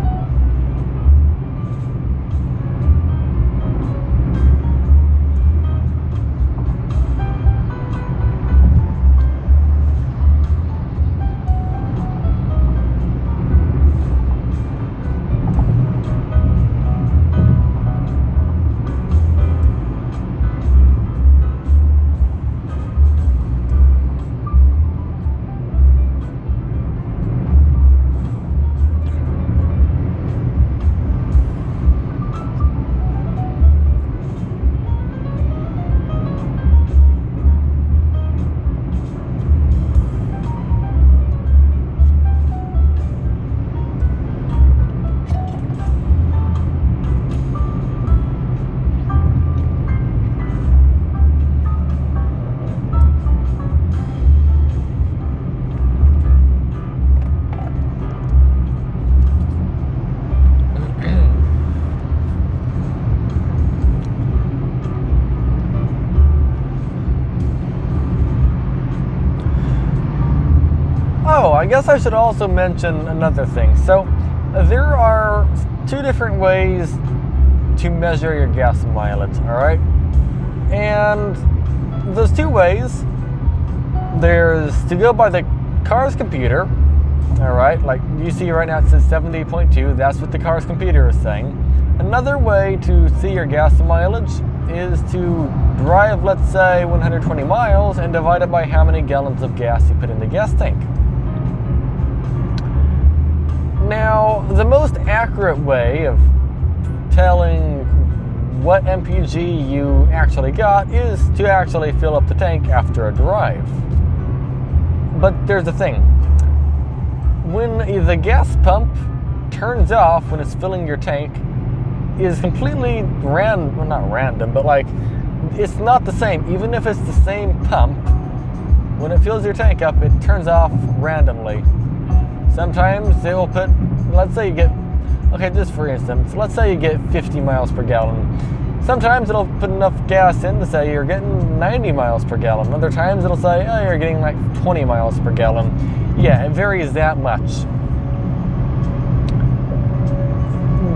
Oh, I guess I should also mention another thing. So, there are two different ways to measure your gas mileage, alright? And those two ways, there's to go by the car's computer, alright? Like you see right now it says 70.2, that's what the car's computer is saying. Another way to see your gas mileage is to drive, let's say, 120 miles and divide it by how many gallons of gas you put in the gas tank. Now, the most accurate way of telling what MPG you actually got is to actually fill up the tank after a drive. But there's the thing. When the gas pump turns off when it's filling your tank is completely random, well, not random, but like, it's not the same. Even if it's the same pump, when it fills your tank up, it turns off randomly. Sometimes they will put, let's say you get, okay, just for instance, let's say you get 50 miles per gallon. Sometimes it'll put enough gas in to say you're getting 90 miles per gallon. Other times it'll say, oh, you're getting like 20 miles per gallon. Yeah, it varies that much.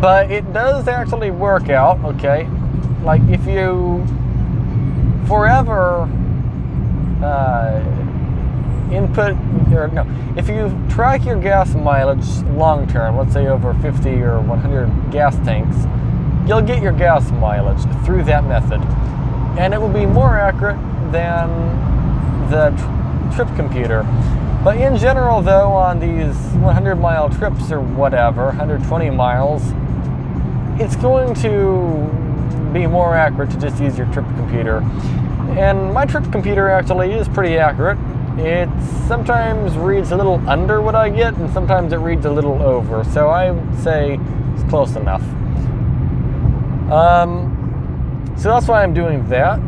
But it does actually work out, okay? Like if you forever if you track your gas mileage long term, let's say over 50 or 100 gas tanks, you'll get your gas mileage through that method. And it will be more accurate than the trip computer. But in general, though, on these 100-mile trips or whatever, 120 miles, it's going to be more accurate to just use your trip computer. And my trip computer actually is pretty accurate. It sometimes reads a little under what I get, and sometimes it reads a little over. So I would say it's close enough. So that's why I'm doing that.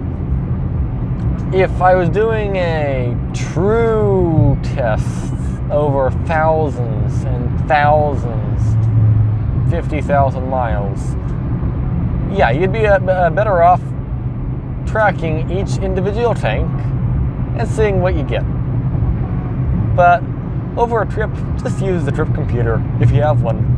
If I was doing a true test over thousands and thousands, 50,000 miles, yeah, you'd be better off tracking each individual tank and seeing what you get. But over a trip, just use the trip computer if you have one.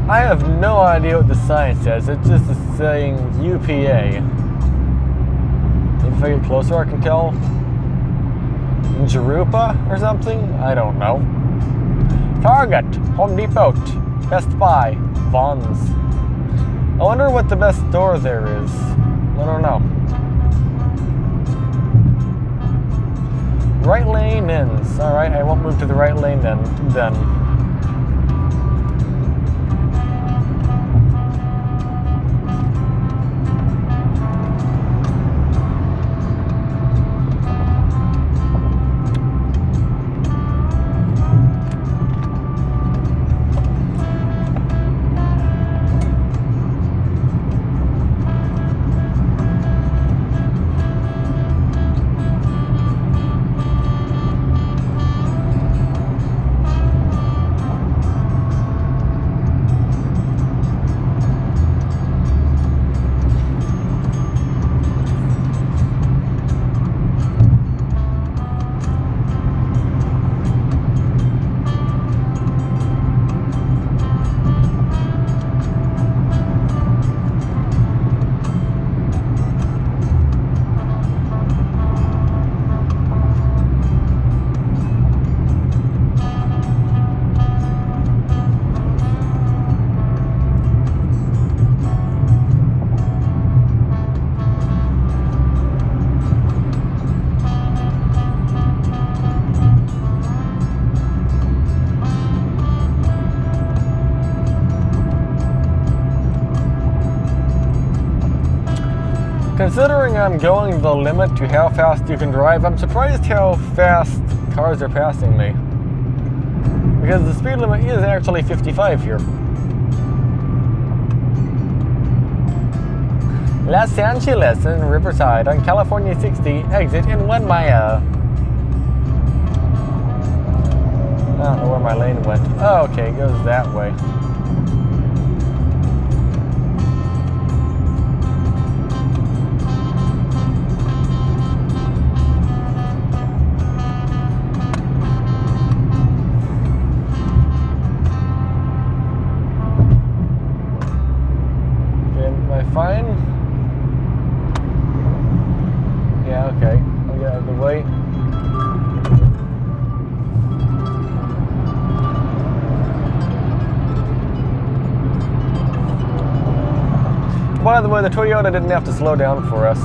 I have no idea what the sign says. It just is saying UPA. If I get closer, I can tell. Jarupa or something? I don't know. Target, Home Depot, Best Buy, Vons. I wonder what the best store there is. I don't know. Right lane ends. Alright, I won't move to the right lane then. Considering I'm going the limit to how fast you can drive, I'm surprised how fast cars are passing me. Because the speed limit is actually 55 here. Los Angeles and Riverside on California 60, exit in 1 mile. I don't know where my lane went. Oh, okay, it goes that way. Fine? Yeah, okay. I'll get out of the way. By the way, the Toyota didn't have to slow down for us.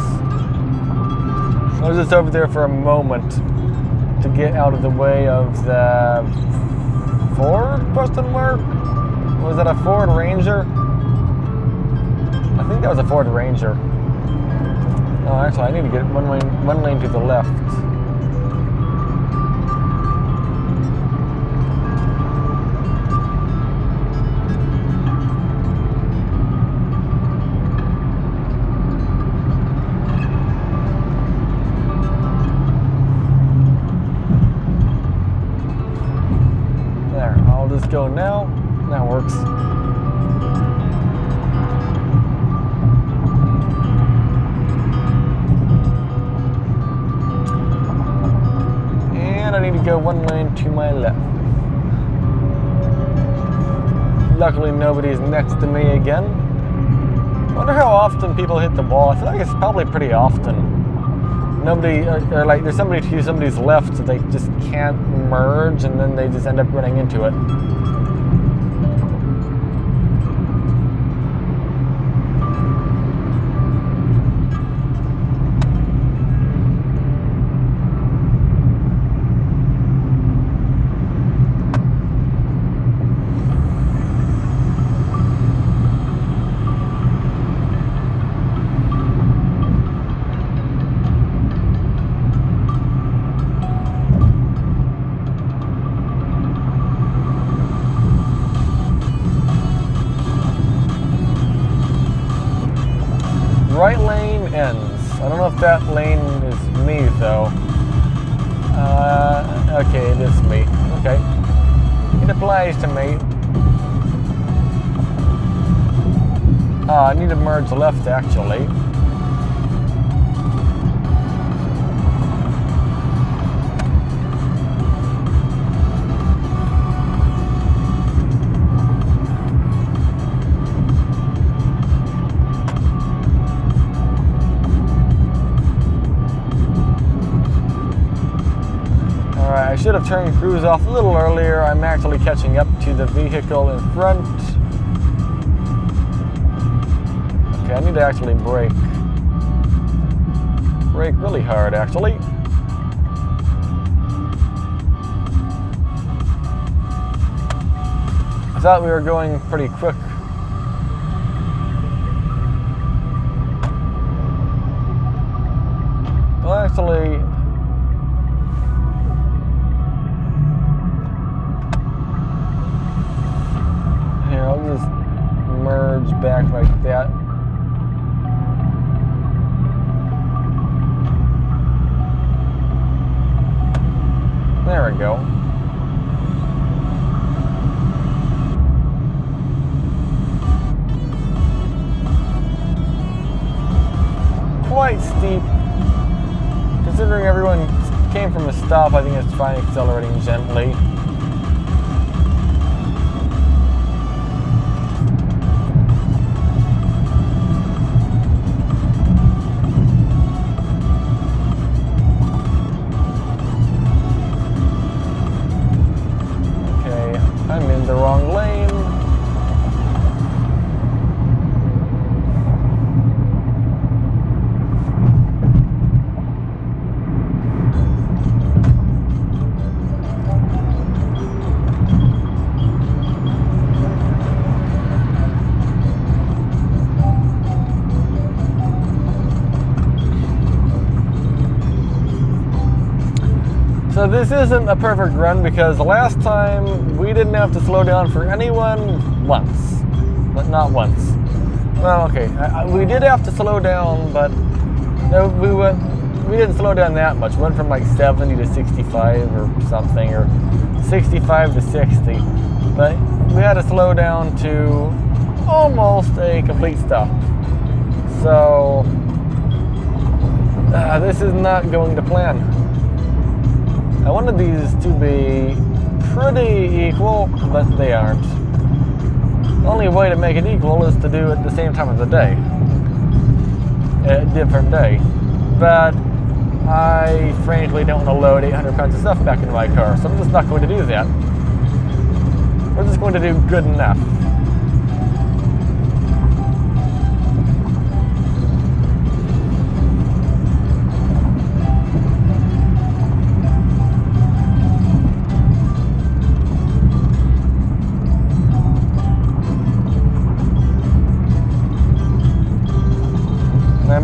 I was just over there for a moment to get out of the way of the Ford question mark? Was that a Ford Ranger? I think that was a Ford Ranger. Oh, actually, I need to get one lane to the left. There, I'll just go now. That works. And I need to go one lane to my left. Luckily, nobody's next to me again. I wonder how often people hit the wall. I feel like it's probably pretty often. Nobody, or like there's somebody to somebody's left, so they just can't merge, and then they just end up running into it. Right lane ends. I don't know if that lane is me though. Okay, it is me. Okay. It applies to me. I need to merge left actually. I should have turned cruise off a little earlier. I'm actually catching up to the vehicle in front. Okay, I need to actually brake. Brake really hard, actually. I thought we were going pretty quick. Well, actually... I'll just merge back like that. There we go. Quite steep. Considering everyone came from a stop, I think it's fine accelerating gently. I'm in the wrong lane. So this isn't a perfect run because the last time we didn't have to slow down for anyone once, but not once. Well, okay, we did have to slow down, but we didn't slow down that much. We went from like 70 to 65 or something, or 65 to 60. But we had to slow down to almost a complete stop. So this is not going to plan. I wanted these to be pretty equal, but they aren't. The only way to make it equal is to do it at the same time of the day. A different day. But I frankly don't want to load 800 pounds of stuff back into my car, so I'm just not going to do that. We're just going to do good enough.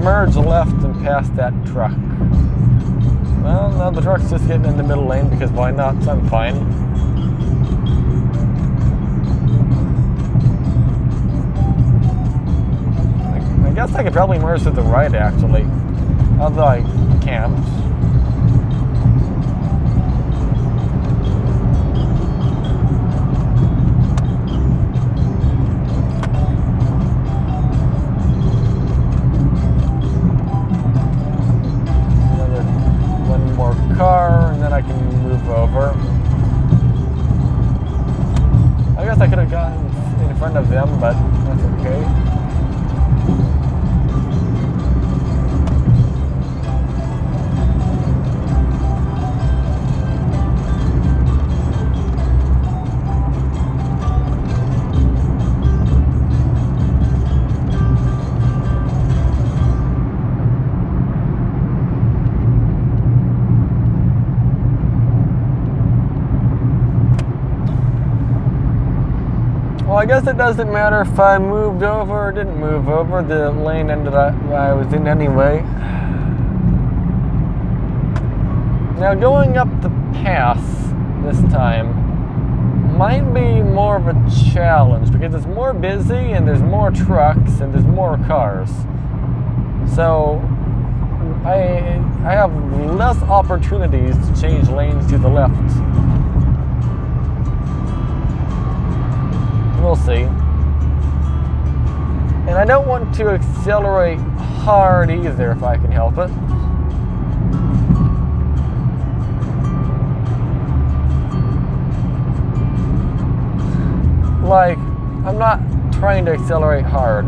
Merge left and pass past that truck. Well, no, the truck's just getting in the middle lane because why not? So I'm fine. I guess I could probably merge to the right, actually. Although I can't. Car, and then I can move over. I guess I could have gotten in front of them, but that's okay. Well, I guess it doesn't matter if I moved over or didn't move over. The lane I was in anyway. Now going up the pass this time might be more of a challenge because it's more busy and there's more trucks and there's more cars. So I have less opportunities to change lanes to the left. We'll see. And I don't want to accelerate hard either if I can help it. Like, I'm not trying to accelerate hard.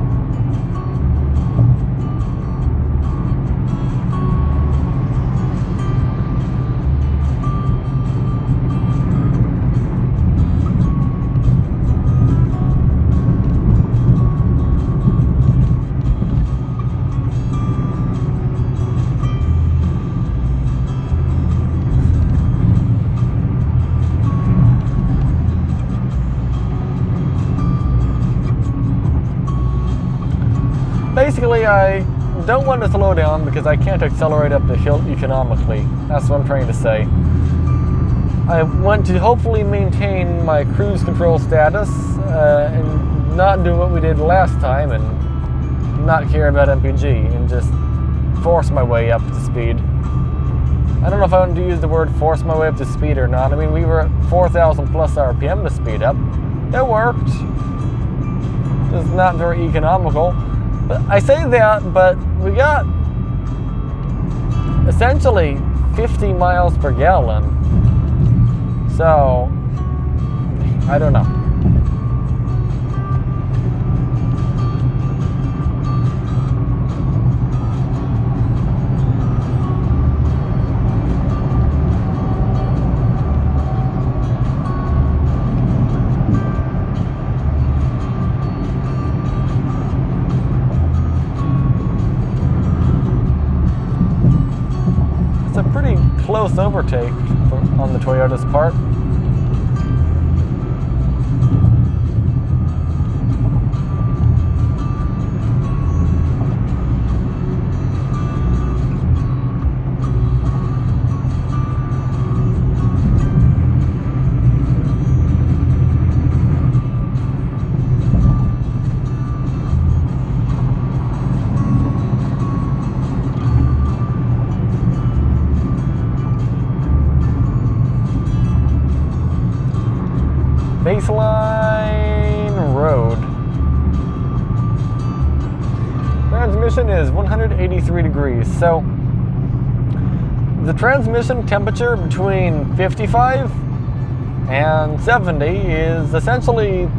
Basically, I don't want to slow down because I can't accelerate up the hill economically. That's what I'm trying to say. I want to hopefully maintain my cruise control status and not do what we did last time and not care about MPG and just force my way up to speed. I don't know if I want to use the word force my way up to speed or not. I mean, we were at 4,000 plus RPM to speed up. It worked. It's not very economical. But I say that, but we got essentially 50 miles per gallon. So, I don't know. Close overtake on the Toyota's part. Baseline road. Transmission is 183 degrees. So the transmission temperature between 55 and 70 is essentially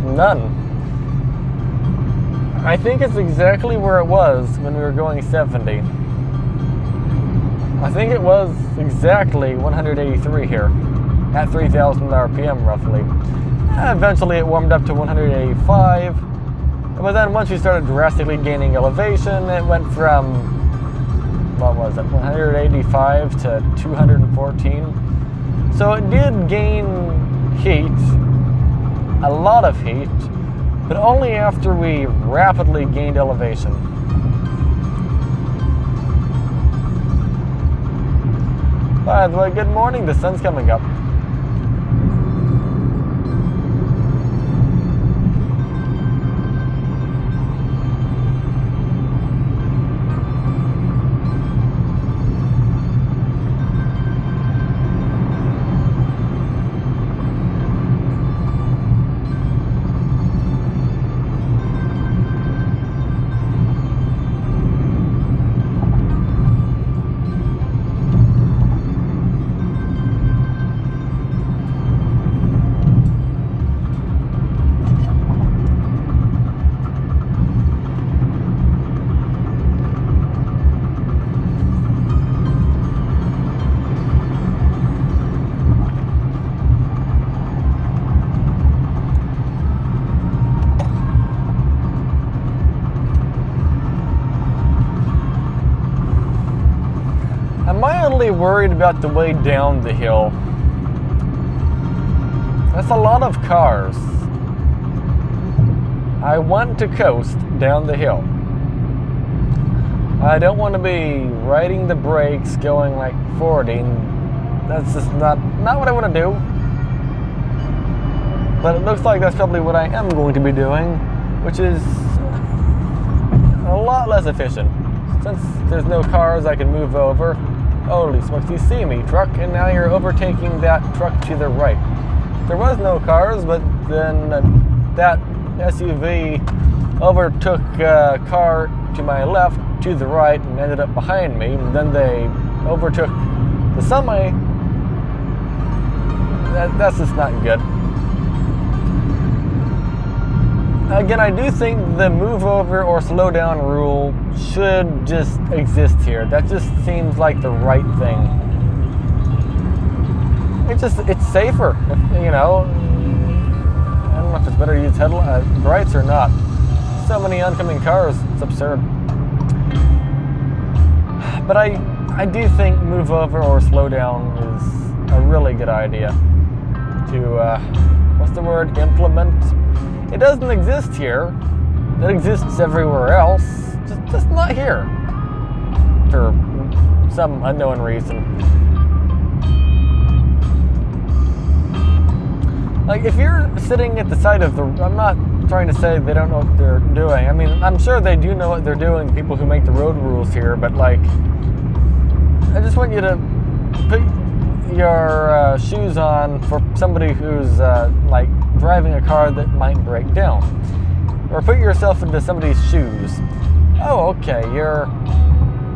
none. I think it's exactly where it was when we were going 70. I think it was exactly 183 here at 3,000 RPM roughly. Eventually it warmed up to 185, but then once we started drastically gaining elevation, it went from, what was it, 185 to 214. So it did gain heat, a lot of heat, but only after we rapidly gained elevation. By the way, good morning. The sun's coming up. I'm mildly worried about the way down the hill. That's a lot of cars. I want to coast down the hill. I don't want to be riding the brakes going like 40. That's just not what I want to do. But it looks like that's probably what I am going to be doing, which is a lot less efficient. Since there's no cars I can move over. Holy smokes, you see me, truck, and now you're overtaking that truck to the right. There was no cars, but then that SUV overtook a car to my left, to the right, and ended up behind me. And then they overtook the semi. That's just not good. Again, I do think the move over or slow down rule should just exist here. That just seems like the right thing. It's safer, you know. I don't know if it's better to use headlights or not. So many oncoming cars, it's absurd. But I do think move over or slow down is a really good idea to, what's the word, implement. It doesn't exist here. It exists everywhere else, just not here, for some unknown reason. Like, if you're sitting at the side of the... I'm not trying to say they don't know what they're doing. I mean, I'm sure they do know what they're doing, people who make the road rules here, but, like, I just want you to put your shoes on for somebody who's, like, driving a car that might break down. Or put yourself into somebody's shoes. Oh, okay, your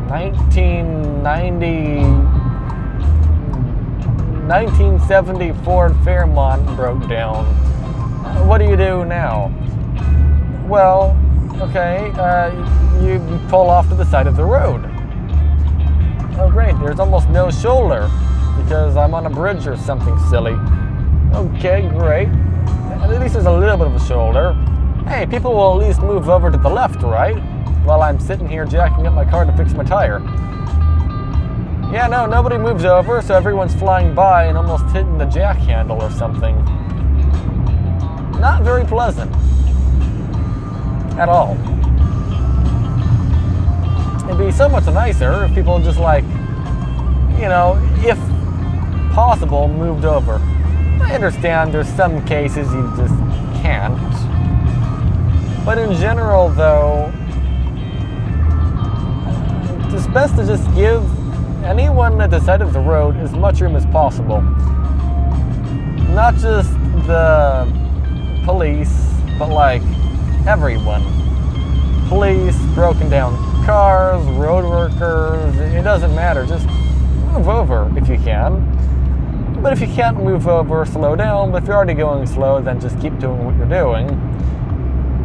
1970 Ford Fairmont broke down. What do you do now? Well, okay, you pull off to the side of the road. Oh great, there's almost no shoulder because I'm on a bridge or something silly. Okay, great. At least there's a little bit of a shoulder. Hey, people will at least move over to the left, right? While I'm sitting here jacking up my car to fix my tire. Yeah, no, nobody moves over, so everyone's flying by and almost hitting the jack handle or something. Not very pleasant. At all. It'd be so much nicer if people just, like, you know, if possible, moved over. I understand there's some cases you just can't. But in general, though, it's best to just give anyone at the side of the road as much room as possible. Not just the police, but like everyone. Police, broken down cars, road workers, it doesn't matter. Just move over if you can. But if you can't move over, slow down. But if you're already going slow, then just keep doing what you're doing.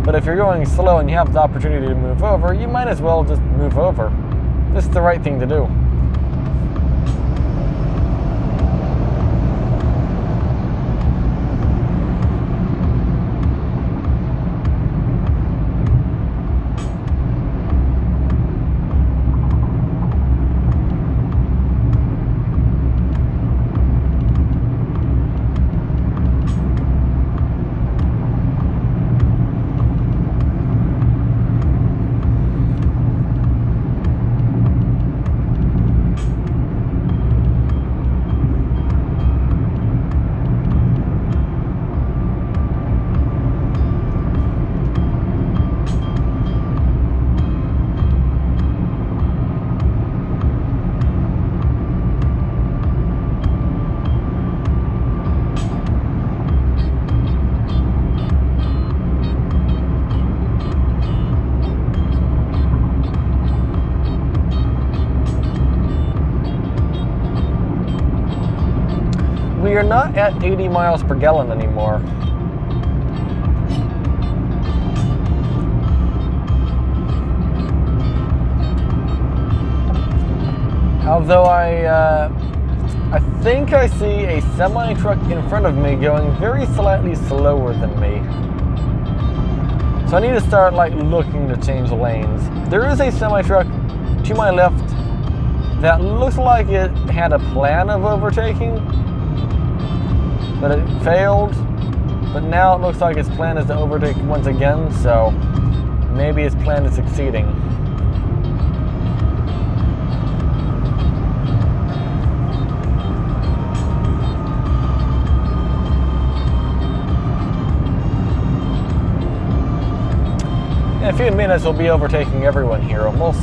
But if you're going slow and you have the opportunity to move over, you might as well just move over. This is the right thing to do. we are not at 80 miles per gallon anymore. Although I think I see a semi-truck in front of me going very slightly slower than me. So I need to start like looking to change lanes. There is a semi-truck to my left that looks like it had a plan of overtaking, but it failed. But now it looks like its plan is to overtake once again, so maybe its plan is succeeding. In a few minutes, we'll be overtaking everyone here almost.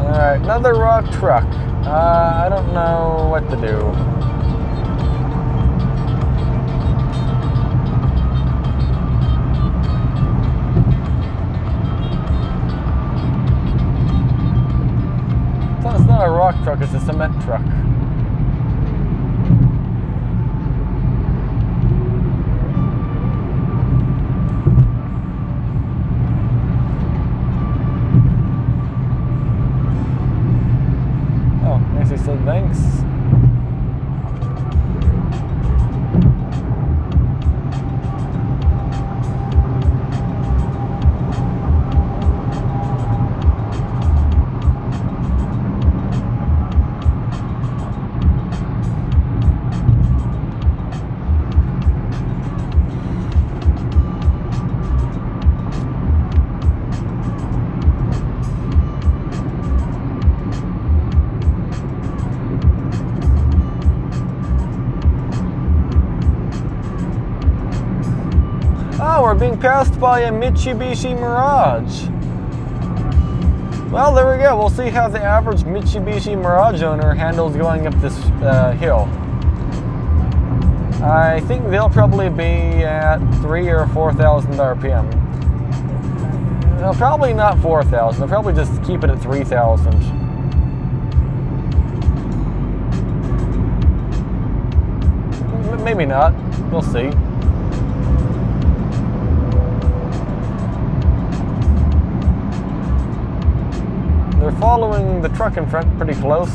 Alright, another rock truck. I don't know what to do. It's not a rock truck, it's a cement truck. Oh, Nancy said thanks. Oh, we're being passed by a Mitsubishi Mirage. Well, there we go. We'll see how the average Mitsubishi Mirage owner handles going up this hill. I think they'll probably be at 3,000 or 4,000 RPM. No, probably not 4,000. They'll probably just keep it at 3,000. Maybe not. We'll see. They're following the truck in front pretty close.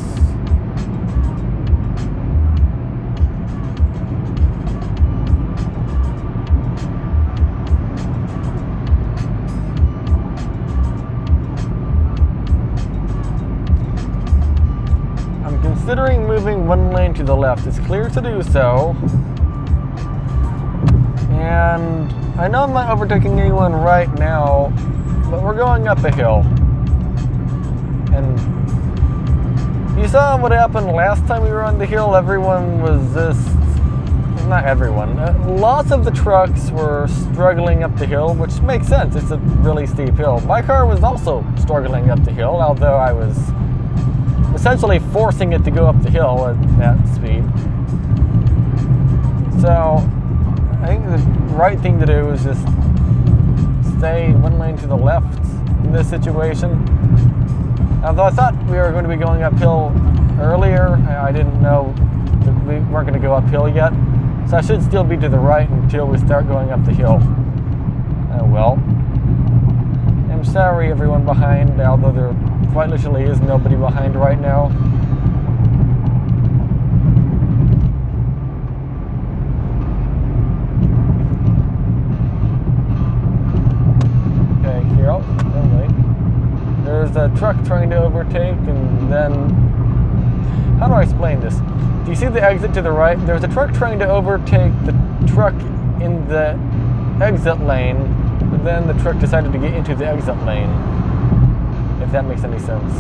I'm considering moving one lane to the left. It's clear to do so. And I know I'm not overtaking anyone right now, but we're going up a hill. And you saw what happened last time we were on the hill. Everyone was just, not everyone, lots of the trucks were struggling up the hill, which makes sense. It's a really steep hill. My car was also struggling up the hill, although I was essentially forcing it to go up the hill at that speed. So I think the right thing to do is just stay one lane to the left in this situation. Although I thought we were going to be going uphill earlier, I didn't know that we weren't going to go uphill yet. So I should still be to the right until we start going up the hill. Oh well. I'm sorry everyone behind, although there quite literally is nobody behind right now. Okay, here, oh wait. There's a truck trying to overtake, and then, how do I explain this? Do you see the exit to the right? There's a truck trying to overtake the truck in the exit lane, but then the truck decided to get into the exit lane, if that makes any sense.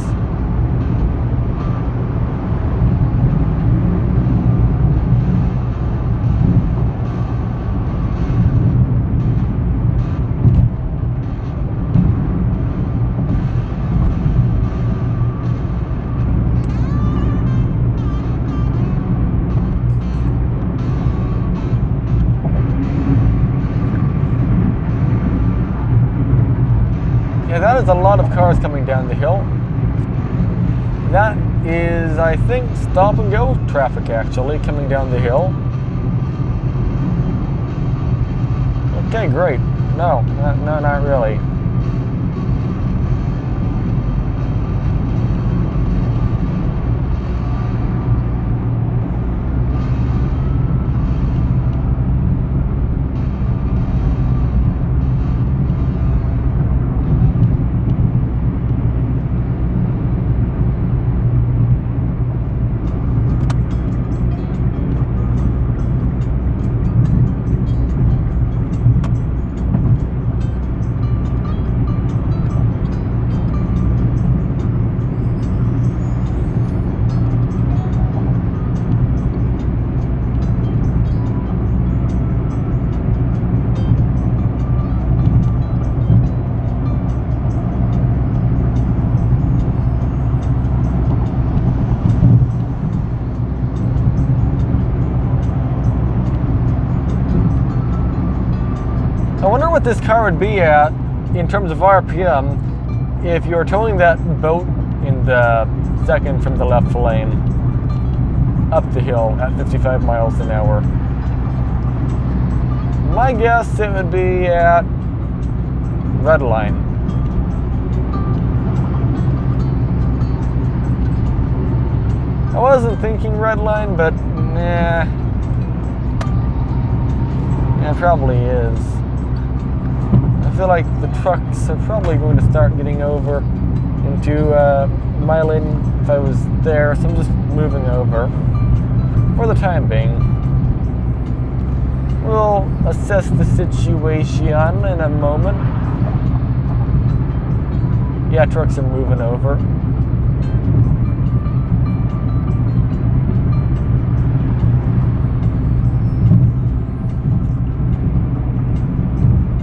Yeah, that is a lot of cars coming down the hill. That is, I think, stop and go traffic actually coming down the hill. Okay, great. No, not really. I wonder what this car would be at in terms of RPM if you're towing that boat in the second from the left lane up the hill at 55 miles an hour. My guess it would be at red line. I wasn't thinking red line, but nah. It probably is. I feel like the trucks are probably going to start getting over into my lane if I was there, so I'm just moving over for the time being. We'll assess the situation in a moment. Yeah, trucks are moving over.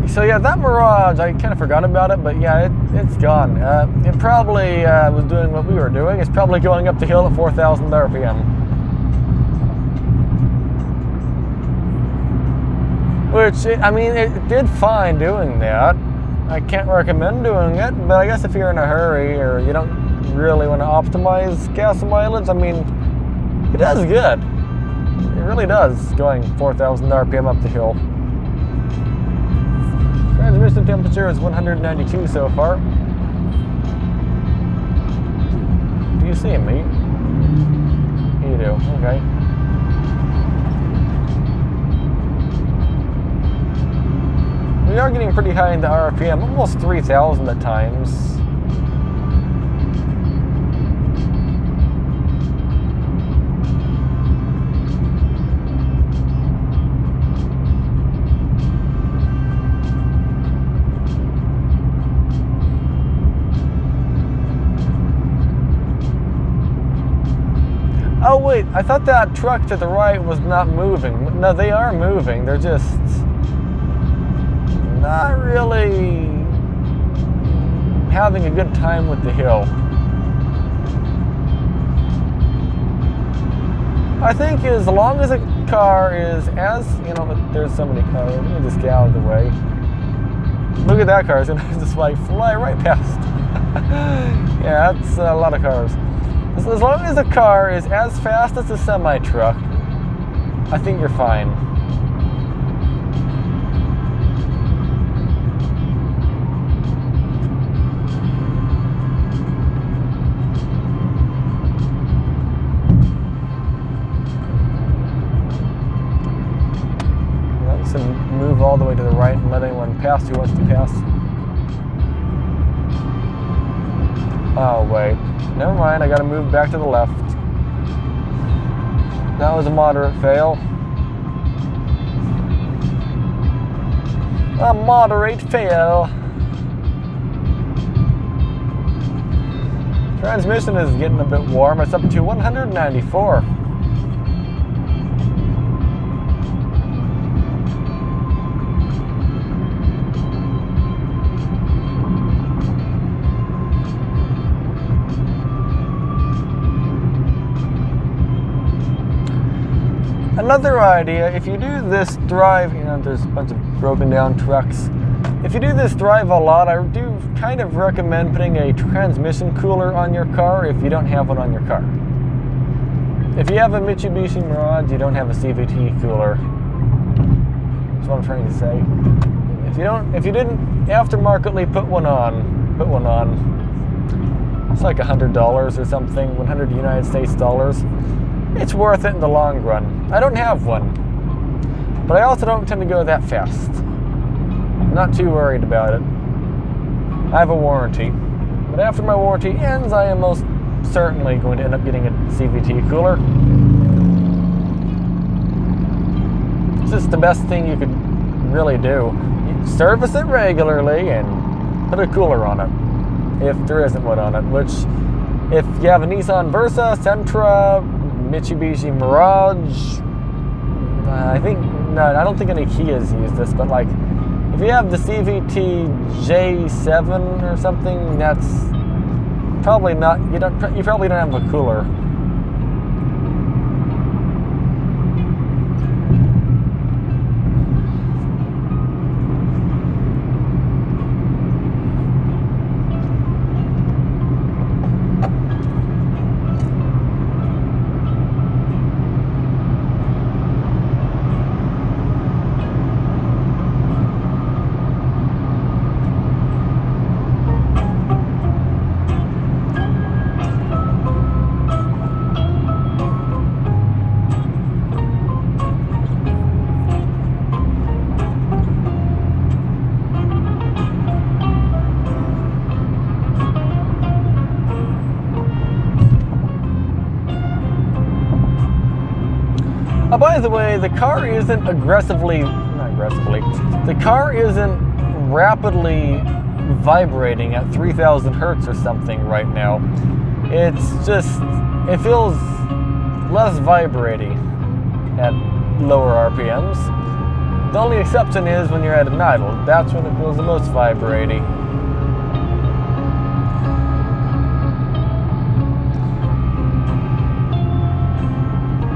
So yeah, that Mirage, I kind of forgot about it, but yeah, it's gone. It probably was doing what we were doing. It's probably going up the hill at 4,000 RPM. Which, it did fine doing that. I can't recommend doing it, but I guess if you're in a hurry or you don't really want to optimize gas mileage, it does good. It really does, going 4,000 RPM up the hill. Transmission temperature is 192 so far. Do you see me? You do, okay. We are getting pretty high in the RPM, almost 3,000 at times. Oh wait, I thought that truck to the right was not moving. No, they are moving. They're just not really having a good time with the hill. I think as long as a car is as, there's so many cars. Let me just get out of the way. Look at that car. It's going to just fly right past. Yeah, that's a lot of cars. As long as a car is as fast as a semi-truck, I think you're fine. So move all the way to the right and let anyone pass who wants to pass. Oh wait, never mind, I gotta move back to the left. That was a moderate fail. A moderate fail. Transmission is getting a bit warm, it's up to 194. Another idea, if you do this drive, there's a bunch of broken down trucks. If you do this drive a lot, I do kind of recommend putting a transmission cooler on your car if you don't have one on your car. If you have a Mitsubishi Mirage, you don't have a CVT cooler. That's what I'm trying to say. If you didn't aftermarketly put one on. It's like $100 or something, 100 United States dollars. It's worth it in the long run. I don't have one, but I also don't tend to go that fast. I'm not too worried about it. I have a warranty, but after my warranty ends, I am most certainly going to end up getting a CVT cooler. It's just the best thing you could really do. You service it regularly and put a cooler on it, if there isn't one on it, which, if you have a Nissan Versa, Sentra, Mitsubishi Mirage, I don't think any Kias use this, but like, if you have the CVT J7 or something, that's probably not, you probably don't have a cooler. By the way, the car isn't the car isn't rapidly vibrating at 3,000 hertz or something right now. It's just, it feels less vibrating at lower RPMs. The only exception is when you're at an idle. That's when it feels the most vibrating.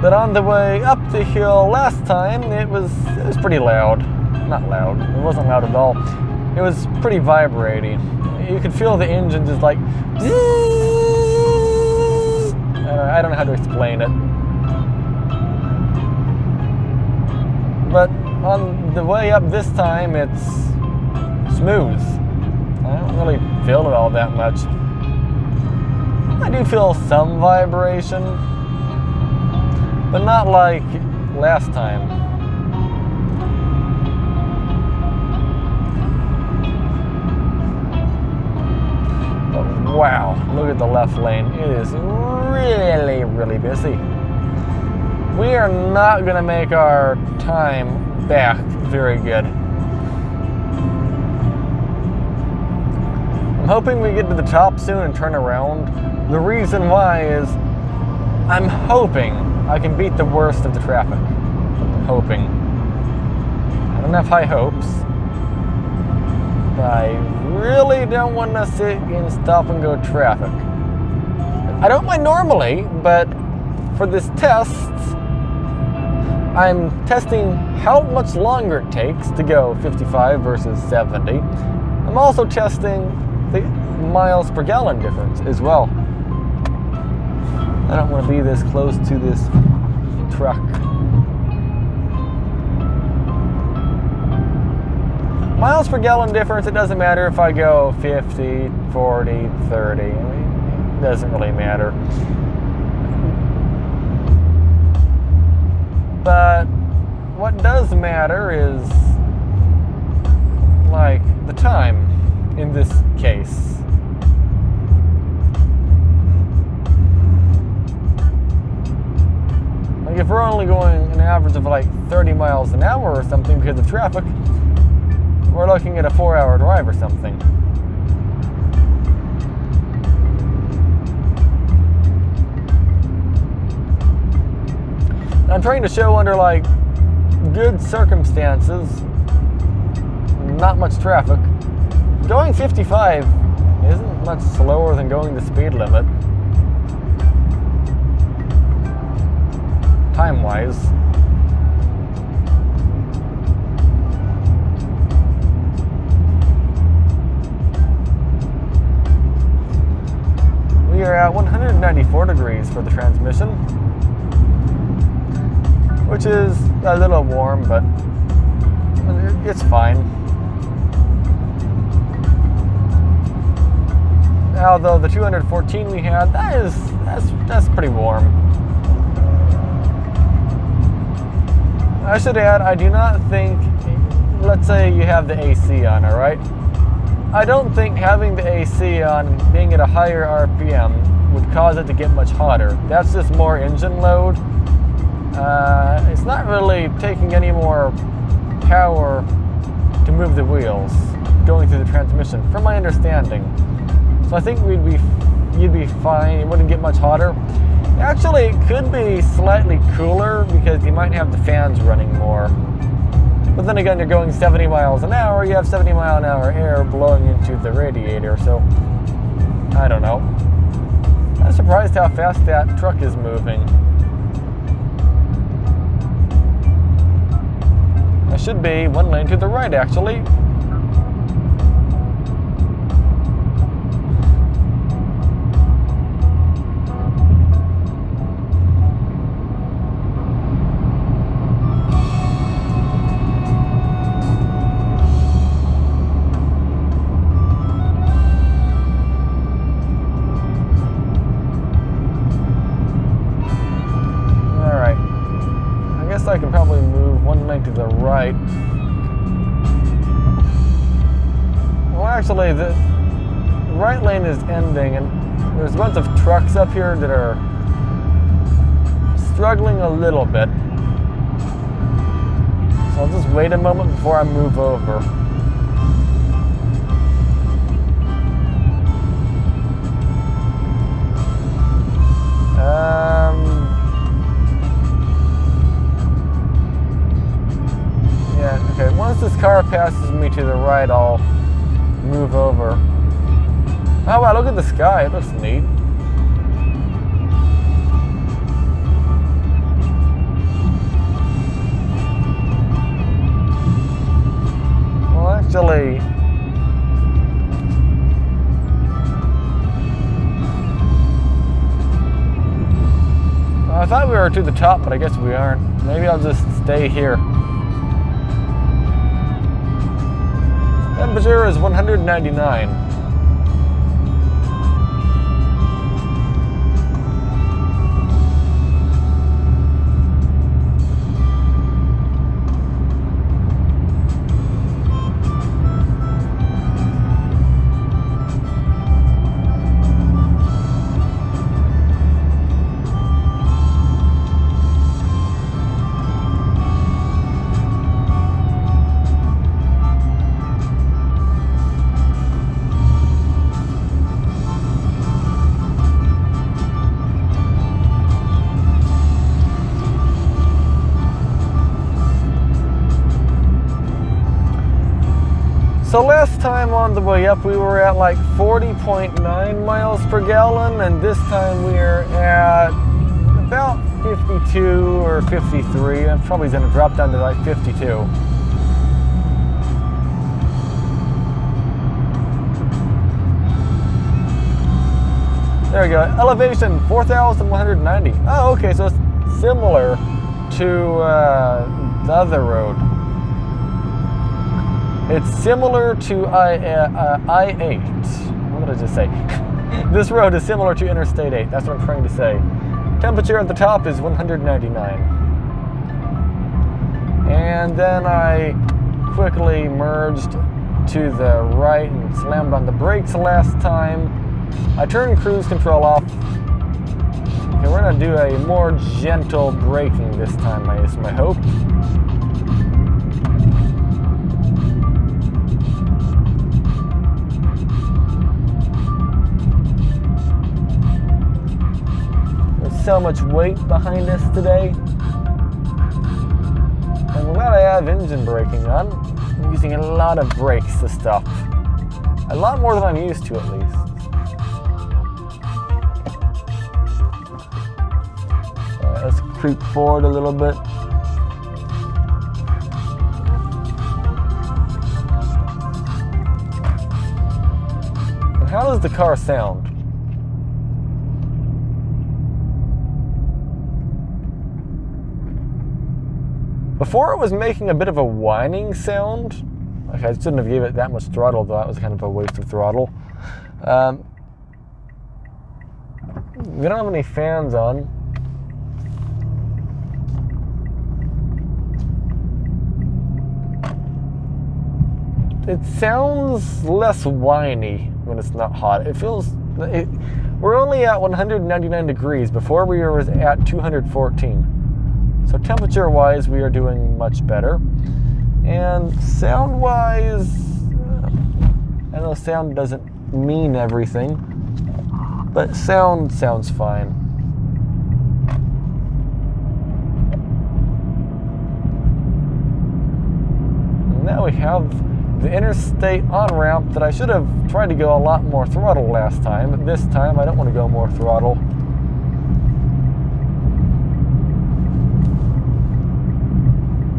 But on the way up the hill last time, it was pretty loud. Not loud, it wasn't loud at all. It was pretty vibrating. You could feel the engine just like, I don't know how to explain it. But on the way up this time, it's smooth. I don't really feel it all that much. I do feel some vibration, but not like last time. But wow, look at the left lane. It is really, really busy. We are not going to make our time back very good. I'm hoping we get to the top soon and turn around. The reason why is I'm hoping I can beat the worst of the traffic. I'm hoping. I don't have high hopes, but I really don't want to sit in stop and go traffic. I don't mind normally, but for this test, I'm testing how much longer it takes to go 55 versus 70. I'm also testing the miles per gallon difference as well. I don't want to be this close to this truck. Miles per gallon difference, it doesn't matter if I go 50, 40, 30. I mean, it doesn't really matter. But what does matter is, like, the time in this case. Like, if we're only going an average of like 30 miles an hour or something because of traffic, we're looking at a 4-hour drive or something. I'm trying to show under like good circumstances, not much traffic. Going 55 isn't much slower than going the speed limit, time-wise. 194 degrees for the transmission, which is a little warm, but it's fine. Although the 214 we had, that's pretty warm. I should add, I do not think, let's say you have the AC on, alright? I don't think having the AC on, being at a higher RPM, would cause it to get much hotter. That's just more engine load. It's not really taking any more power to move the wheels going through the transmission, from my understanding. So I think you'd be fine. It wouldn't get much hotter. Actually, it could be slightly cooler because you might have the fans running more. But then again, you're going 70 miles an hour. You have 70 mile an hour air blowing into the radiator. So I don't know. I'm surprised how fast that truck is moving. I should be one lane to the right, actually. I can probably move one lane to the right. Well, actually, the right lane is ending, and there's a bunch of trucks up here that are struggling a little bit. So I'll just wait a moment before I move over. Okay, once this car passes me to the right, I'll move over. Oh wow, look at the sky, it looks neat. Well, actually, I thought we were to the top, but I guess we aren't. Maybe I'll just stay here. Temperature is 199. So last time on the way up, we were at like 40.9 miles per gallon, and this time we're at about 52 or 53. I'm probably going to drop down to like 52. There we go. Elevation 4,190. Oh, okay, so it's similar to the other road. It's similar to I-8. What did I just say? This road is similar to Interstate 8. That's what I'm trying to say. Temperature at the top is 199. And then I quickly merged to the right and slammed on the brakes last time. I turned cruise control off. Okay, we're going to do a more gentle braking this time, is my hope. So much weight behind us today. I'm glad I have engine braking on. I'm using a lot of brakes to stop. A lot more than I'm used to, at least. Let's creep forward a little bit. And how does the car sound? Before it was making a bit of a whining sound. Okay, I shouldn't have gave it that much throttle, though. That was kind of a waste of throttle. We don't have any fans on. It sounds less whiny when it's not hot. It feels... we're only at 199 degrees. Before we were at 214. So temperature-wise, we are doing much better. And sound-wise, I know sound doesn't mean everything, but sound sounds fine. And now we have the interstate on-ramp that I should have tried to go a lot more throttle last time, but this time I don't want to go more throttle.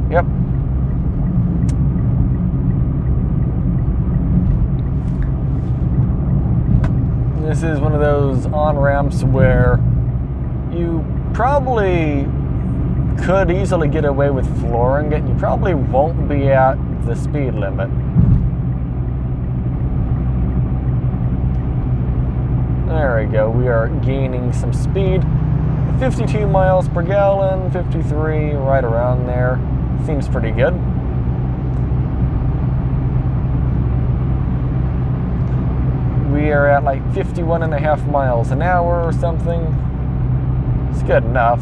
Yep. This is one of those on-ramps where you probably could easily get away with flooring it. You probably won't be at the speed limit. There we go. We are gaining some speed. 52 miles per gallon, 53, right around there. Seems pretty good. We are at like 51.5 miles an hour or something. It's good enough.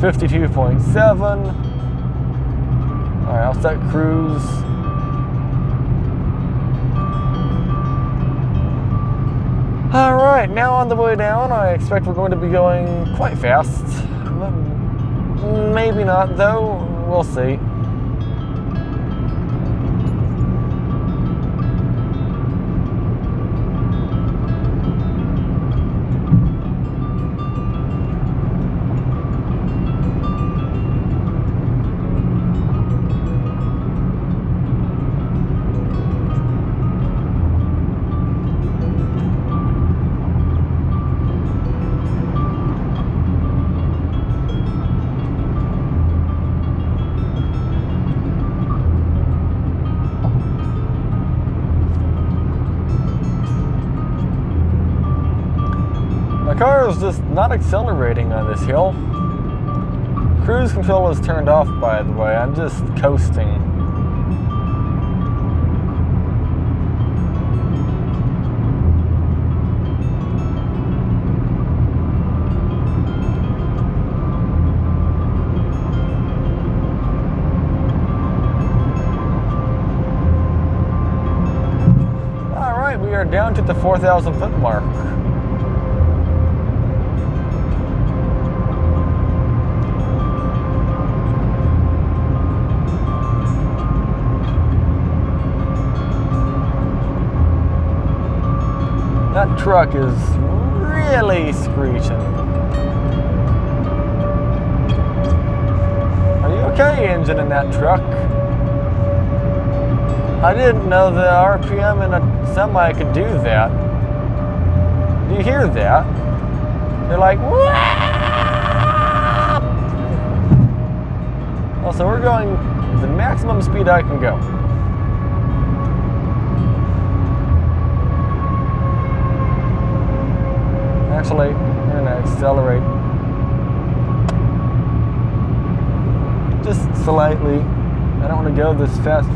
.7. Alright, I'll set cruise. Alright, now on the way down, I expect we're going to be going quite fast. Maybe not, though. We'll see. My car is just not accelerating on this hill. Cruise control is turned off, by the way. I'm just coasting. Alright, we are down to the 4,000 foot mark. That truck is really screeching. Are you okay, engine in that truck? I didn't know the RPM in a semi could do that. Do you hear that? They're like, whoa! Also, we're going the maximum speed I can go. Actually, I'm going to accelerate just slightly. I don't want to go this fast,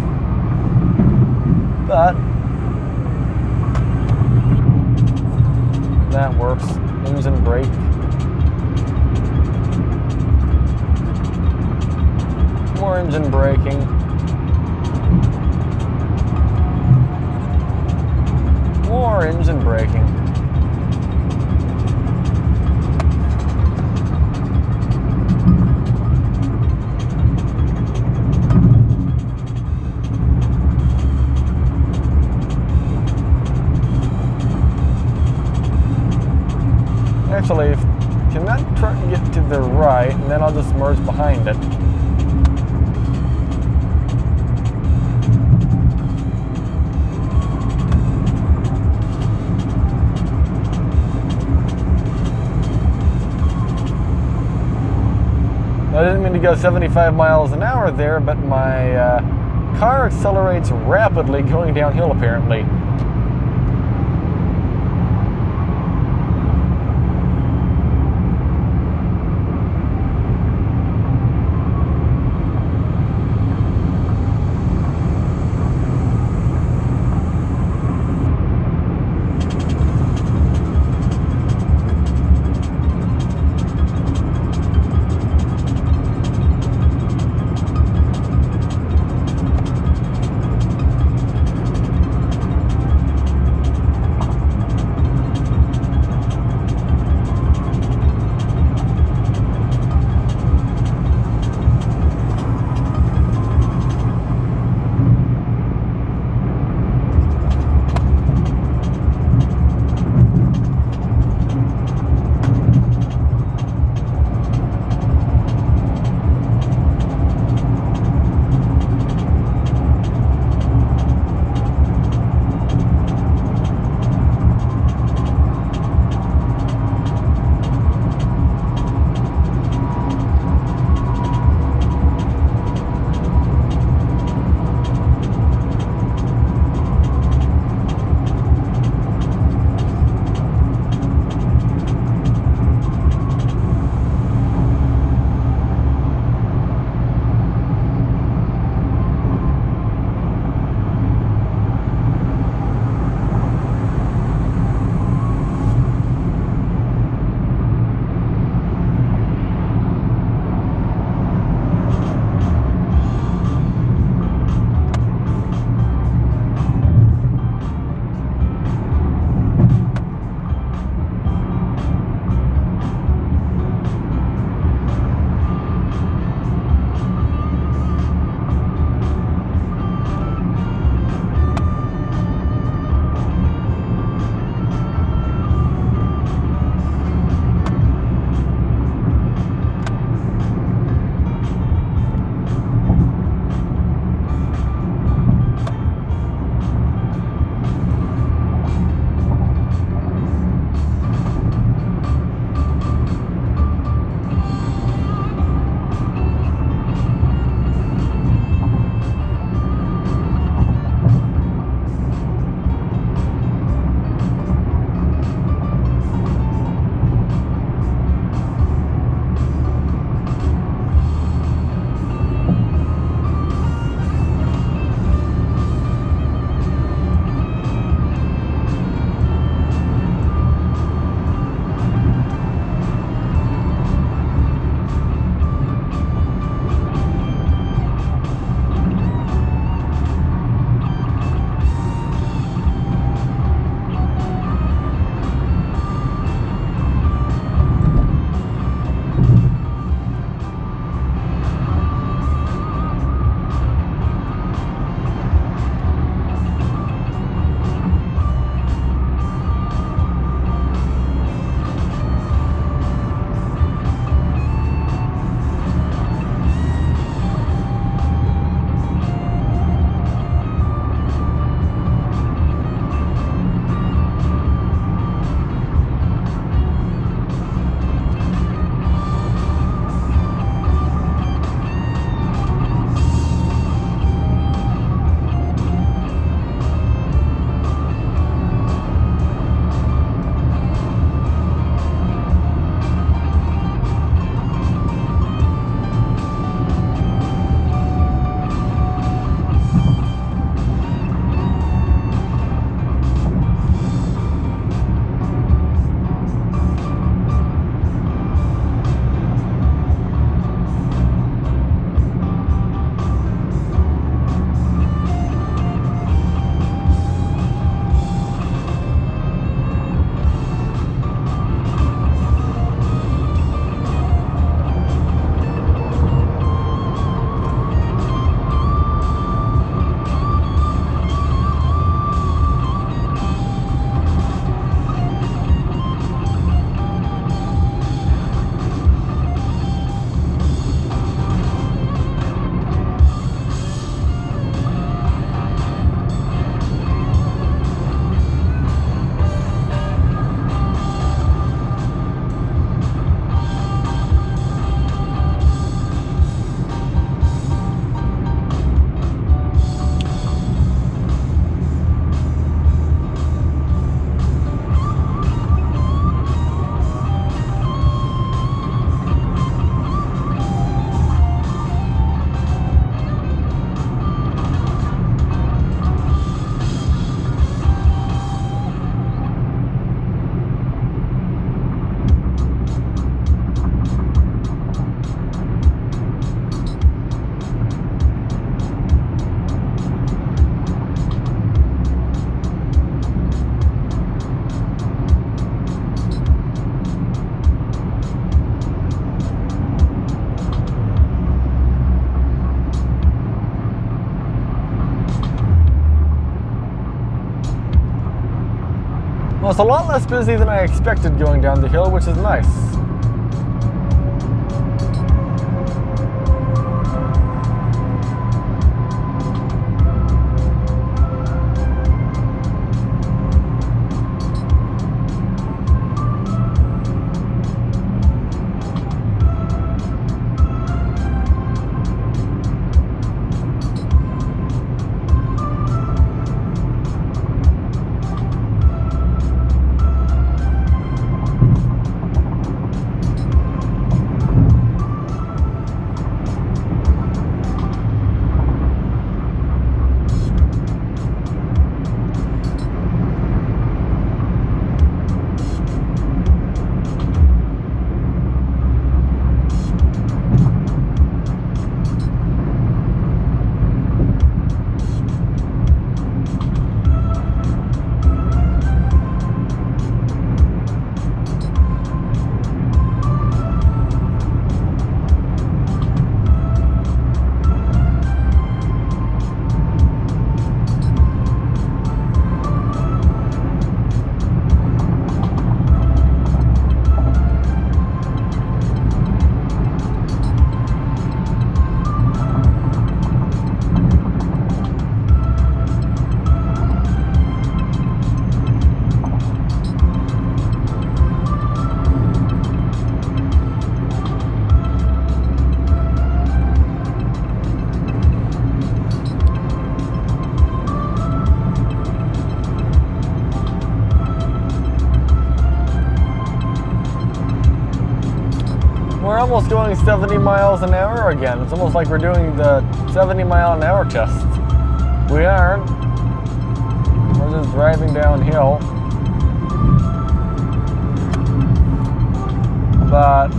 but that works. Engine brake. More engine braking. More engine braking. Actually, can that truck get to the right, and then I'll just merge behind it. I didn't mean to go 75 miles an hour there, but my car accelerates rapidly going downhill apparently. a lot less busy than I expected going down the hill, which is nice. We're almost going 70 miles an hour again. It's almost like we're doing the 70-mile-an-hour test. We aren't. We're just driving downhill. But,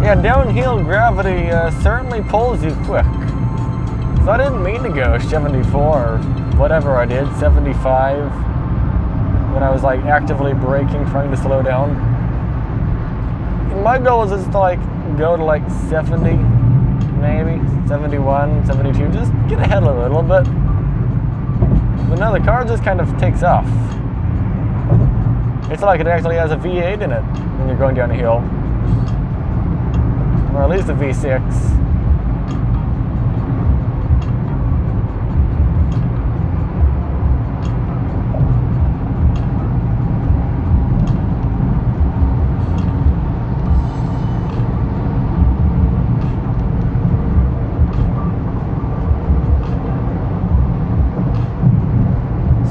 yeah, downhill gravity certainly pulls you quick. So I didn't mean to go 74 or whatever I did, 75, when I was like actively braking, trying to slow down. My goal is just to like go to like 70, maybe 71, 72, just get ahead a little bit. But no, the car just kind of takes off. It's like it actually has a V8 in it when you're going down a hill, or at least a V6.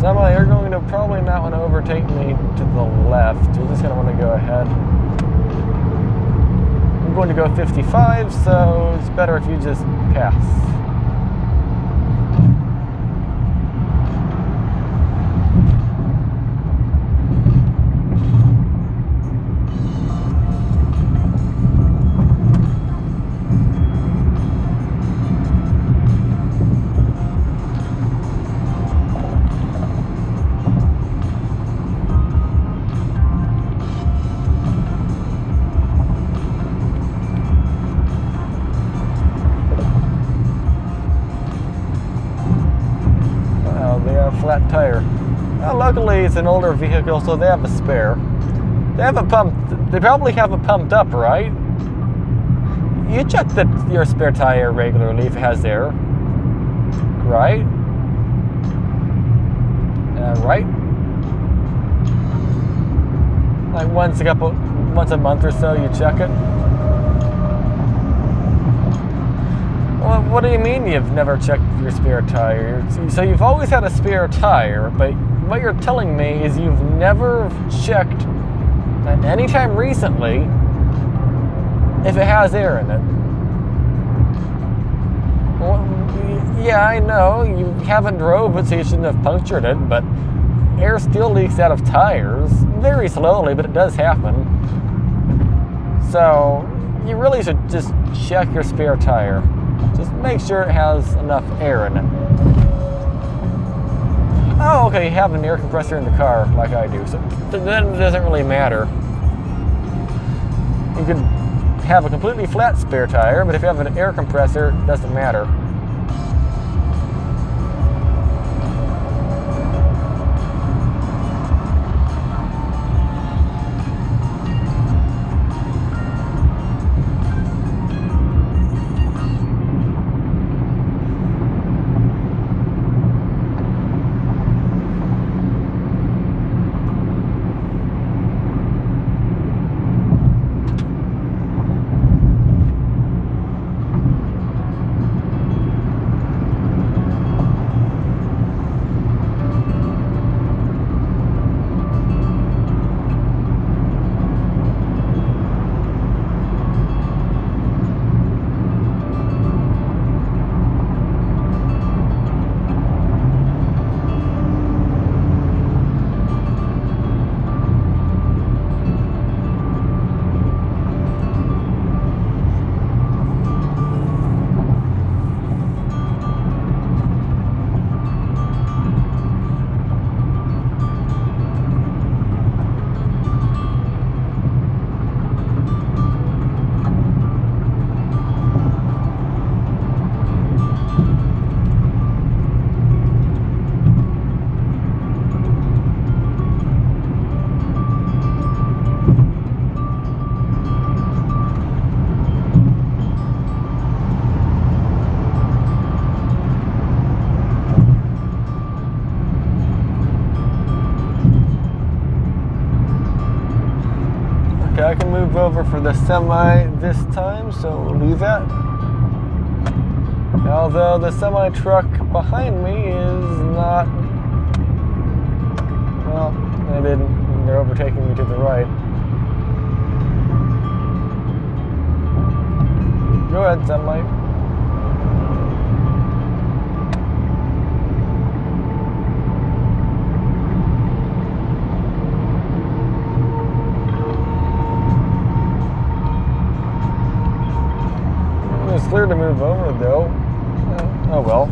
Semi, you're going to probably not want to overtake me to the left. You're just going to want to go ahead. I'm going to go 55, so it's better if you just pass. Flat tire. Well, luckily it's an older vehicle, so they have a spare. They have a pump. They probably have it pumped up, right? You check your spare tire regularly if it has air, right? Right? Like once a month or so, you check it. Well, what do you mean you've never checked your spare tire? So you've always had a spare tire, but what you're telling me is you've never checked at any time recently if it has air in it. Well, yeah, I know, you haven't drove it, so you shouldn't have punctured it, but air still leaks out of tires, very slowly, but it does happen. So you really should just check your spare tire. Just make sure it has enough air in it. Oh, okay, you have an air compressor in the car, like I do, so then it doesn't really matter. You could have a completely flat spare tire, but if you have an air compressor, it doesn't matter. can move over for the semi this time, so we'll do that. Although the semi truck behind me is not, well, they didn't, they're overtaking me to the right. Go ahead, semi. It's clear to move over though. Oh well.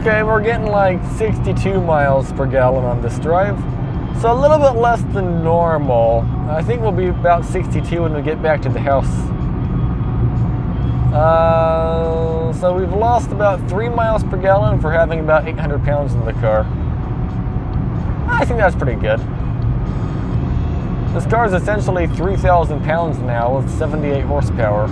Okay, we're getting like 62 miles per gallon on this drive. So a little bit less than normal. I think we'll be about 62 when we get back to the house. So we've lost about 3 miles per gallon for having about 800 pounds in the car. I think that's pretty good. This car is essentially 3,000 pounds now with 78 horsepower.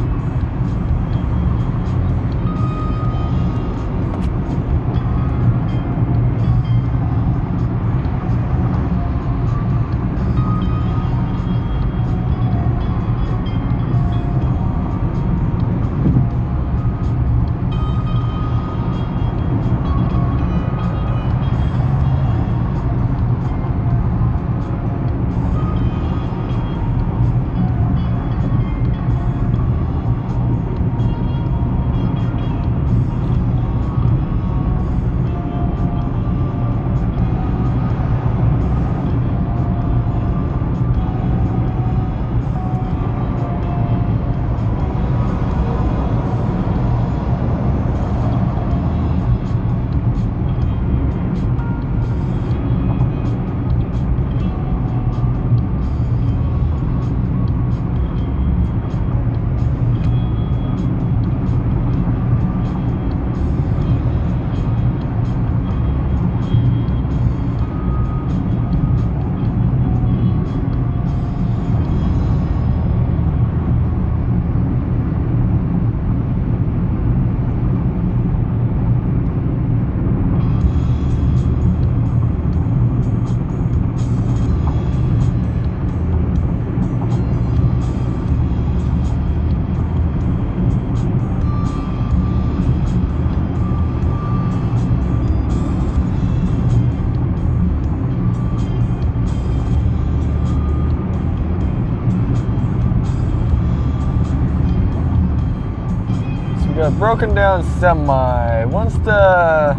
Got a broken down semi. Once the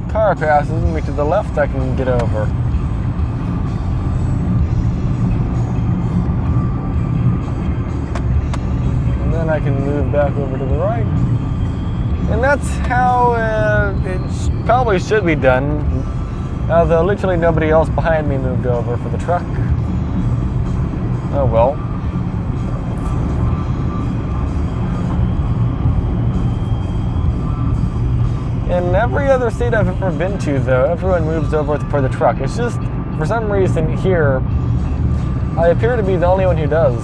car passes me to the left, I can get over. And then I can move back over to the right. And that's how it probably should be done. Although literally nobody else behind me moved over for the truck. Oh well. In every other state I've ever been to, though, everyone moves over for the truck. It's just, for some reason here, I appear to be the only one who does.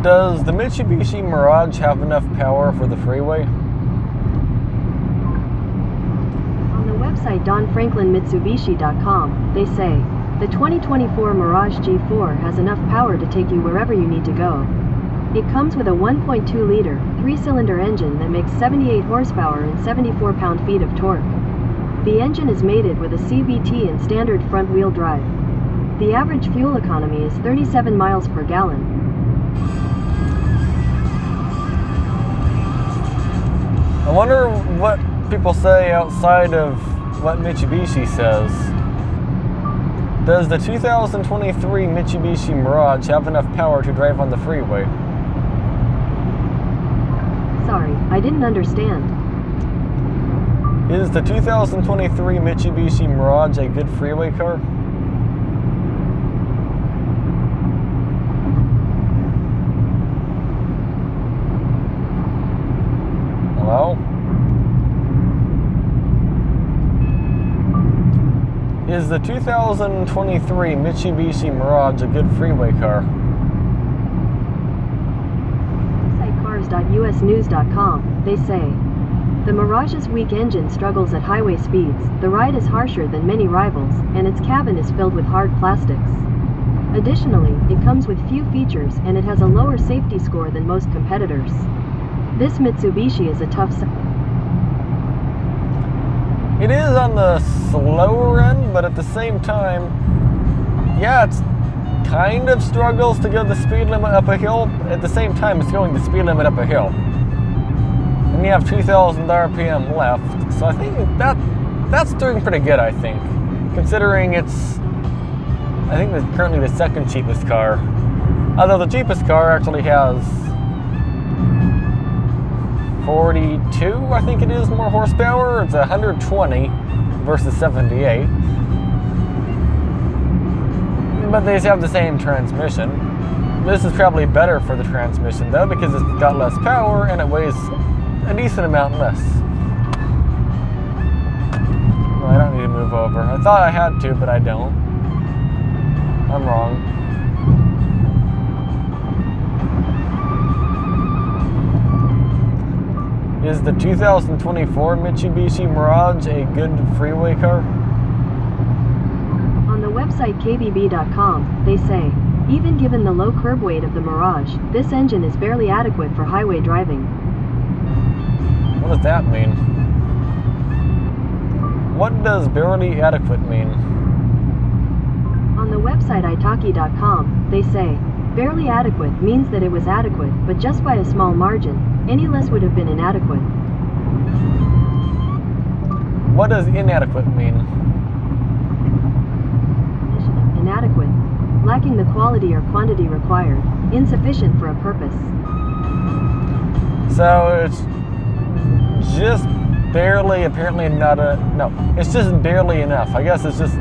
Does the Mitsubishi Mirage have enough power for the freeway? On the website DonFranklinMitsubishi.com, they say, The 2024 Mirage G4 has enough power to take you wherever you need to go. It comes with a 1.2-liter, 3-cylinder engine that makes 78 horsepower and 74 pound-feet of torque. The engine is mated with a CVT and standard front-wheel drive. The average fuel economy is 37 miles per gallon. I wonder what people say outside of what Mitsubishi says. Does the 2023 Mitsubishi Mirage have enough power to drive on the freeway? Sorry, I didn't understand. Is the 2023 Mitsubishi Mirage a good freeway car? Hello? Is the 2023 Mitsubishi Mirage a good freeway car? Cars.usnews.com, they say. The Mirage's weak engine struggles at highway speeds, the ride is harsher than many rivals, and its cabin is filled with hard plastics. Additionally, it comes with few features and it has a lower safety score than most competitors. This Mitsubishi is a tough It is on the slower end, but at the same time, yeah, it's kind of struggles to go the speed limit up a hill. At the same time, it's going the speed limit up a hill. And you have 2,000 RPM left, so I think that's doing pretty good, I think. Considering it's, I think it's currently the second cheapest car. Although the cheapest car actually has 42, I think it is, more horsepower. It's 120 versus 78. But they have the same transmission. This is probably better for the transmission though, because it's got less power and it weighs a decent amount less. No, I don't need to move over. I thought I had to, but I don't. I'm wrong. Is the 2024 Mitsubishi Mirage a good freeway car? On the website kbb.com, they say, even given the low curb weight of the Mirage, this engine is barely adequate for highway driving. What does that mean? What does barely adequate mean? On the website itaki.com, they say, barely adequate means that it was adequate, but just by a small margin. Any less would have been inadequate. What does inadequate mean? Inadequate. Lacking the quality or quantity required. Insufficient for a purpose. So it's just barely, apparently not a, no, it's just barely enough. I guess it's just,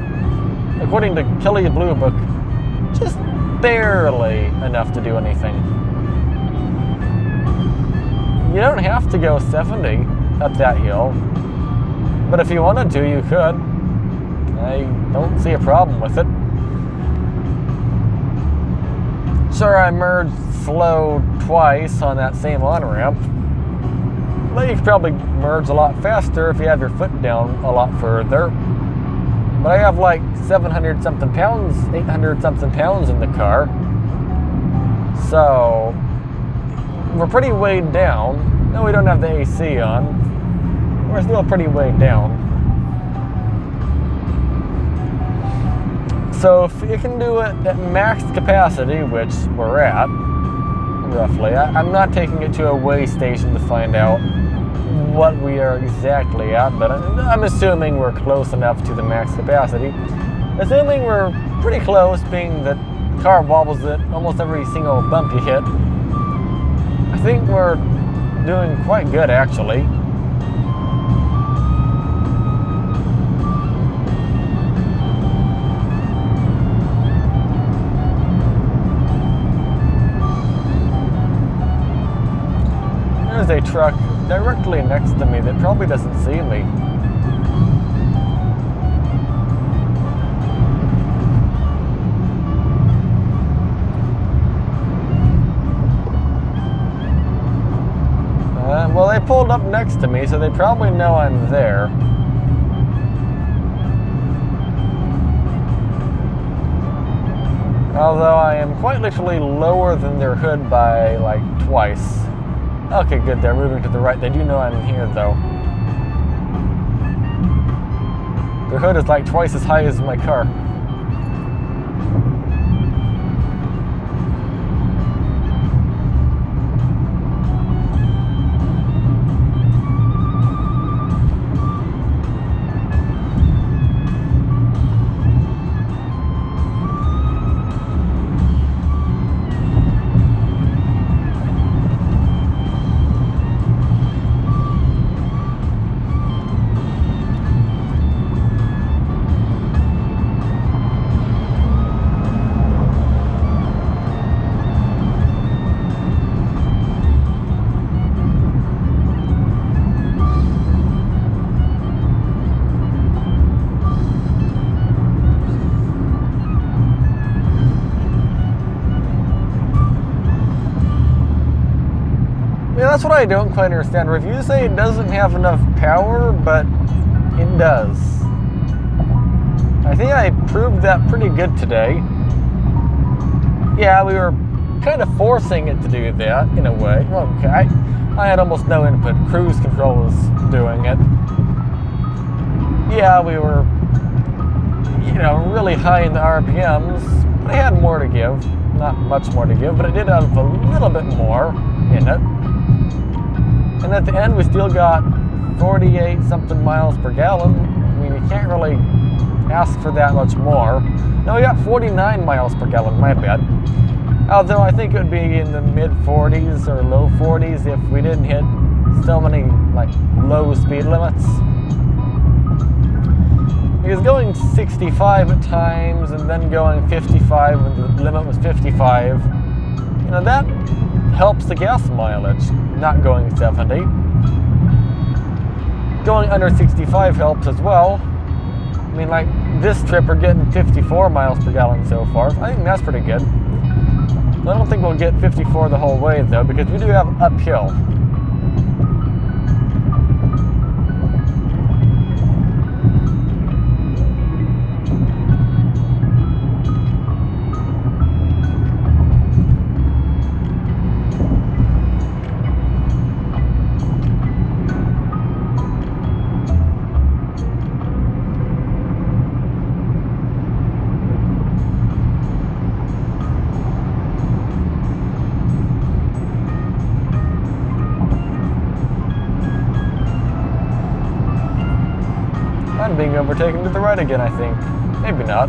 according to Kelly Blue Book, just barely enough to do anything. You don't have to go 70 up that hill, but if you wanted to, you could. I don't see a problem with it. Sure, I merged slow twice on that same on-ramp, but you could probably merge a lot faster if you have your foot down a lot further. But I have like 700 something pounds, 800 something pounds in the car, so we're pretty weighed down. No, we don't have the AC on. We're still pretty weighed down. So if you can do it at max capacity, which we're at, roughly, I'm not taking it to a weigh station to find out what we are exactly at, but I'm assuming we're close enough to the max capacity. Assuming we're pretty close, being that the car wobbles at almost every single bump you hit, I think we're doing quite good, actually. There's a truck directly next to me that probably doesn't see me. Well, they pulled up next to me, so they probably know I'm there. Although I am quite literally lower than their hood by like twice. Okay, good, they're moving to the right. They do know I'm here though. Their hood is like twice as high as my car. Yeah, that's what I don't quite understand. Reviews say it doesn't have enough power, but it does. I think I proved that pretty good today. Yeah, we were kind of forcing it to do that in a way. Okay, I had almost no input. Cruise control was doing it. Yeah, we were, really high in the RPMs, but it had more to give. Not much more to give, but it did have a little bit more in it. And at the end, we still got 48 something miles per gallon. I mean, you can't really ask for that much more. No, we got 49 miles per gallon, my bad. Although I think it would be in the mid 40s or low 40s if we didn't hit so many low speed limits. Because going 65 at times and then going 55 when the limit was 55, that helps the gas mileage, not going 70. Going under 65 helps as well. I mean, this trip we're getting 54 miles per gallon so far. I think that's pretty good. I don't think we'll get 54 the whole way though, because we do have uphill. I'm being overtaken to the right again, I think. Maybe not.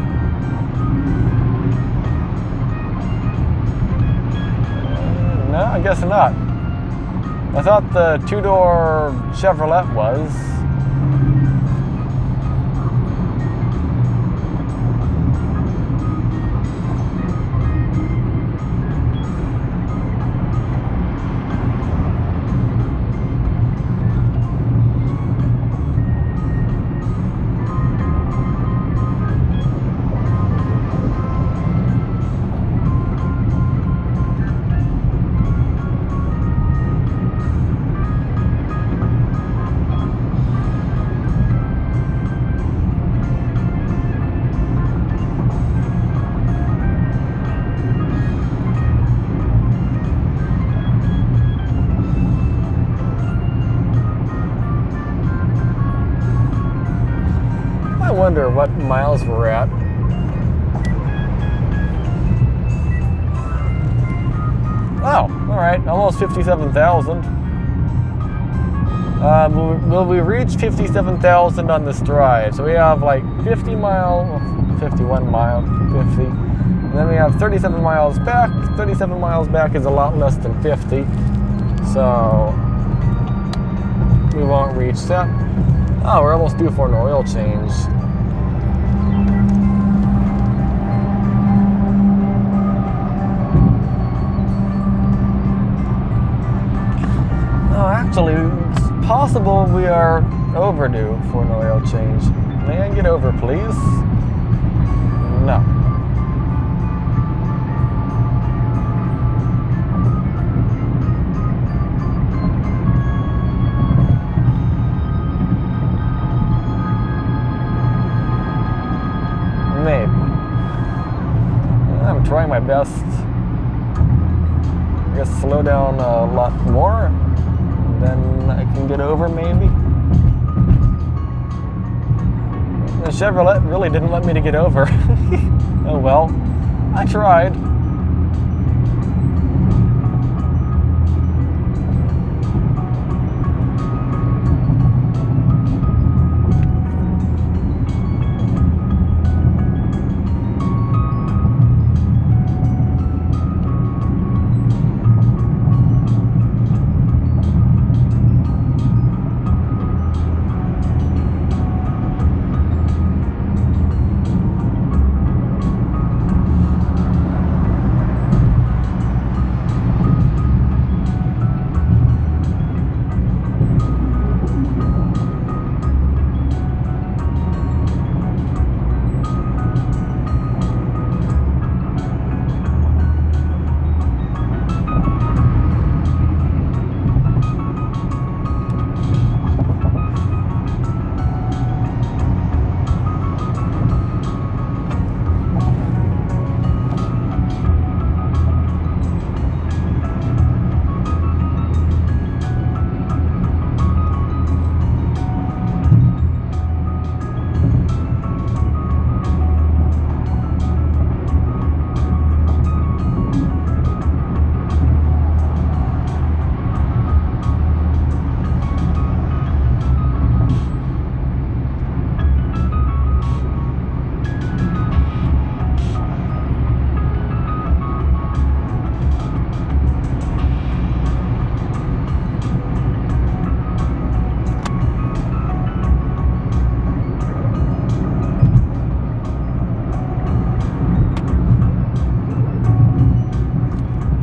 No, I guess not. I thought the two-door Chevrolet was. I wonder what miles we're at. Oh, all right, almost 57,000. Will we reach 57,000 on this drive? So we have 50 mile, 51 mile, 50. And then we have 37 miles back. 37 miles back is a lot less than 50. So we won't reach that. Oh, we're almost due for an oil change. Oh, actually, it's possible we are overdue for an oil change. May I get over, please? No. Maybe. I'm trying best. I guess slow down a lot more, then I can get over maybe. The Chevrolet really didn't let me to get over. Oh well, I tried.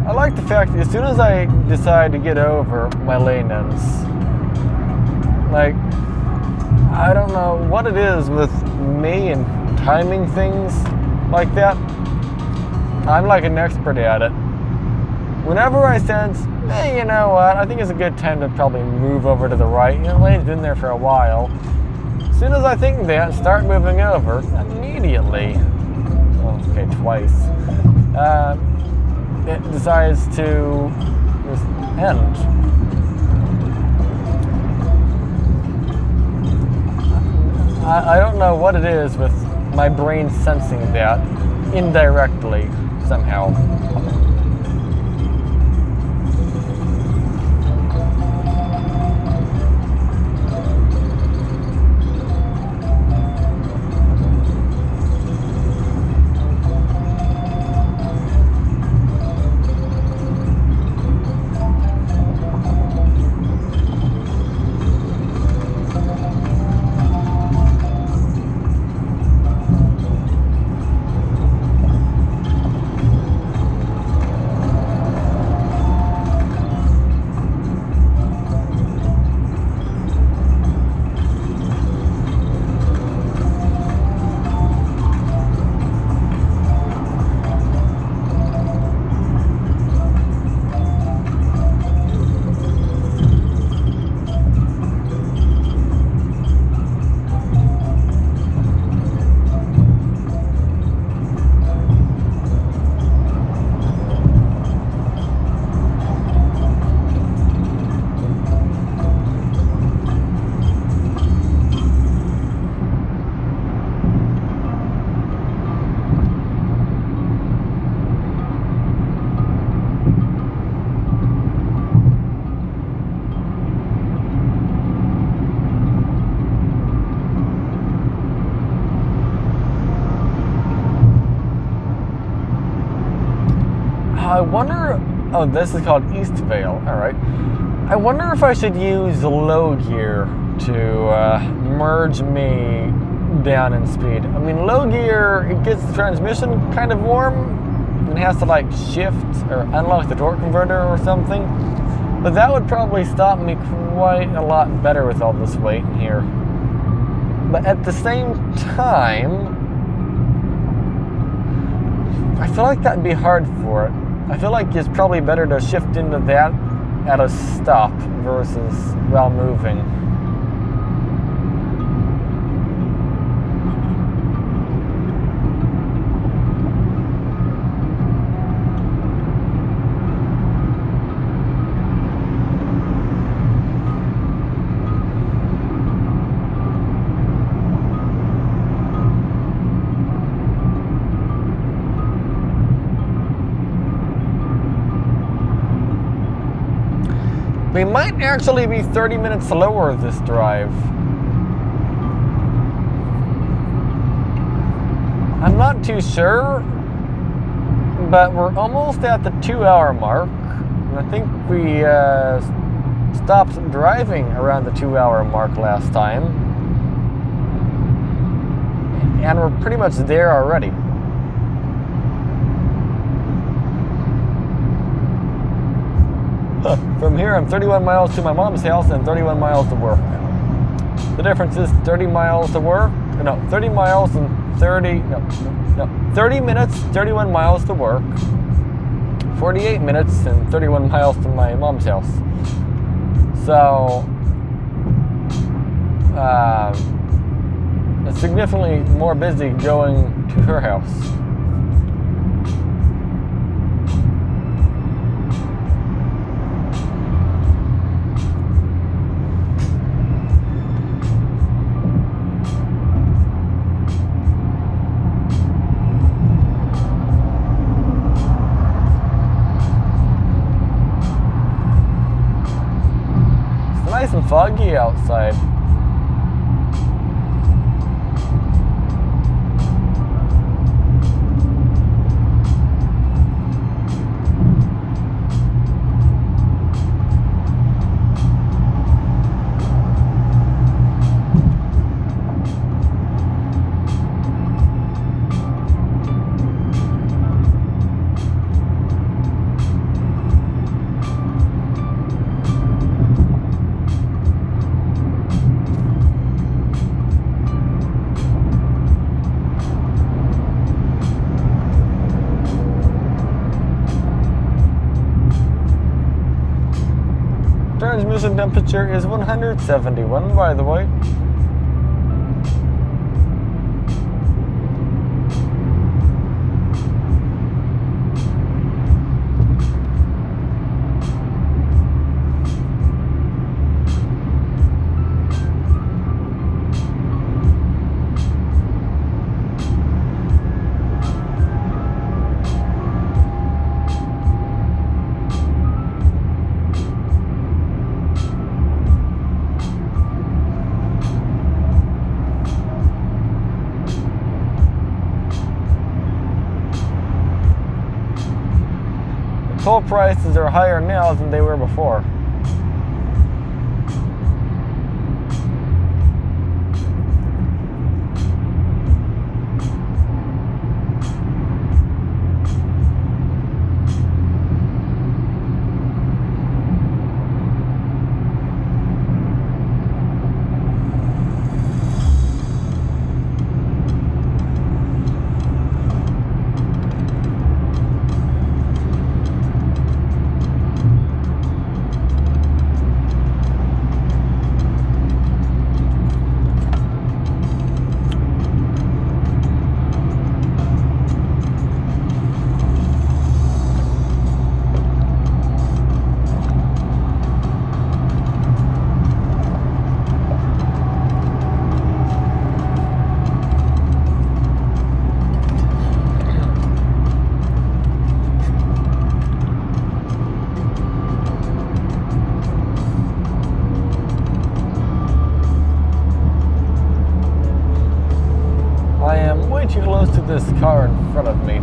I like the fact that as soon as I decide to get over my lane ends, like, I don't know what it is with me and timing things like that. I'm like an expert at it. Whenever I sense, hey, you know what, I think it's a good time to probably move over to the right. You know, the lane's been there for a while. As soon as I think that, start moving over, immediately, okay, twice, it decides to just end. I don't know what it is with my brain sensing that indirectly somehow. I wonder, oh, this is called Eastvale, all right. I wonder if I should use low gear to merge me down in speed. I mean, low gear, it gets the transmission kind of warm and has to like shift or unlock the torque converter or something. But that would probably stop me quite a lot better with all this weight in here. But at the same time, I feel like that'd be hard for it. I feel like it's probably better to shift into that at a stop versus while moving. We might actually be 30 minutes slower this drive. I'm not too sure, but we're almost at the 2-hour mark. And I think we stopped driving around the 2-hour mark last time. And we're pretty much there already. From here, I'm 31 miles to my mom's house and 31 miles to work. The difference is 30 miles to work. No, 30 miles and 30 minutes, 31 miles to work. 48 minutes and 31 miles to my mom's house. So, it's significantly more busy going to her house. Nice and foggy outside. Transmission temperature is 171, by the way. Toll prices are higher now than they were before. I am way too close to this car in front of me.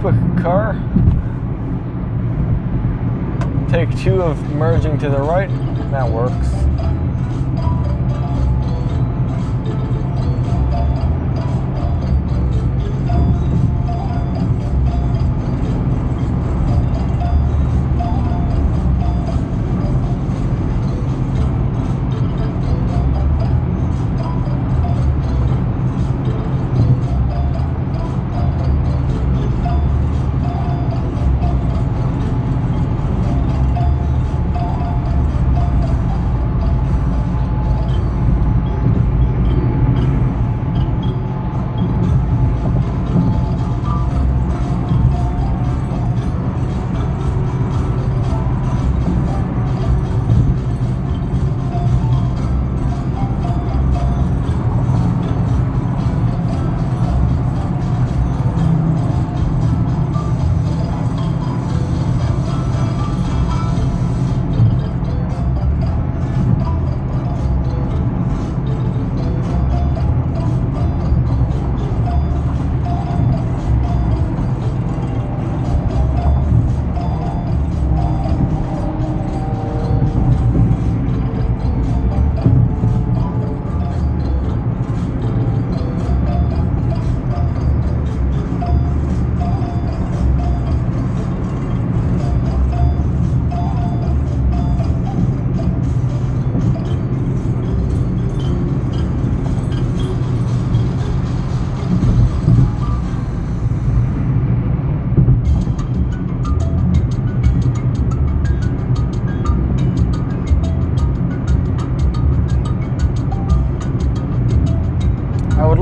quick car. Take 2 of merging to the right. That works.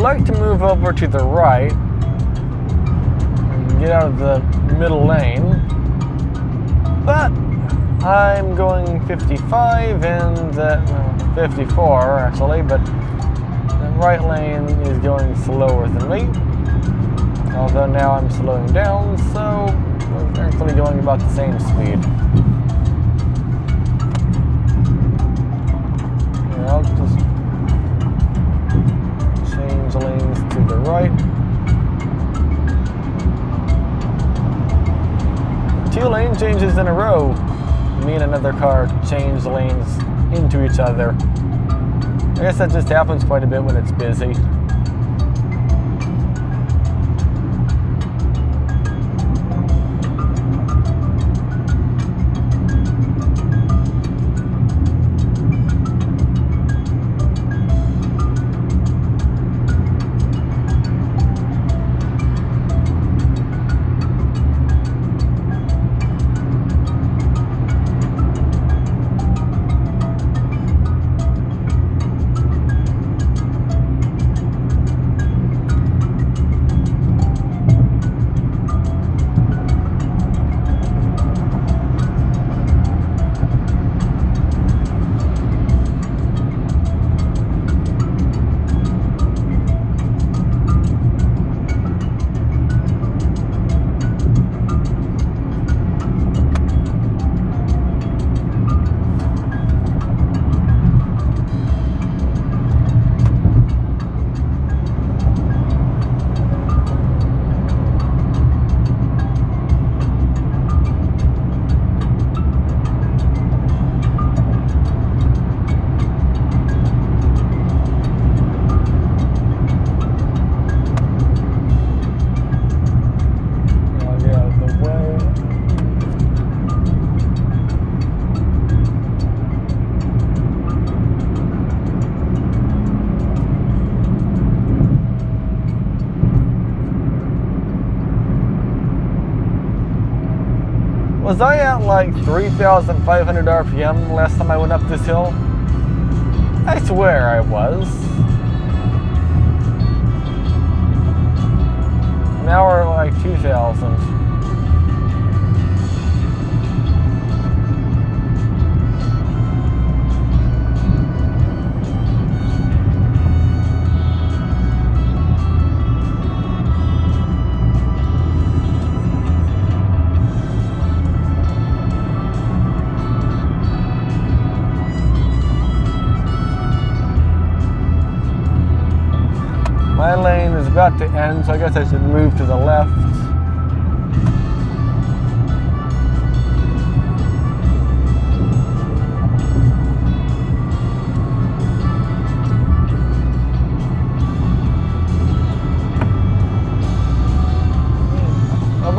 Like to move over to the right and get out of the middle lane, but I'm going 55 and 54 actually, but the right lane is going slower than me, although now I'm slowing down, so we're actually going about the same speed. And I'll just change lanes to the right. 2 lane changes in a row. Me and another car change lanes into each other. I guess that just happens quite a bit when it's busy. Was I at like 3,500 RPM last time I went up this hill? I swear I was. Now we're like 2,000. My lane is about to end, so I guess I should move to the left.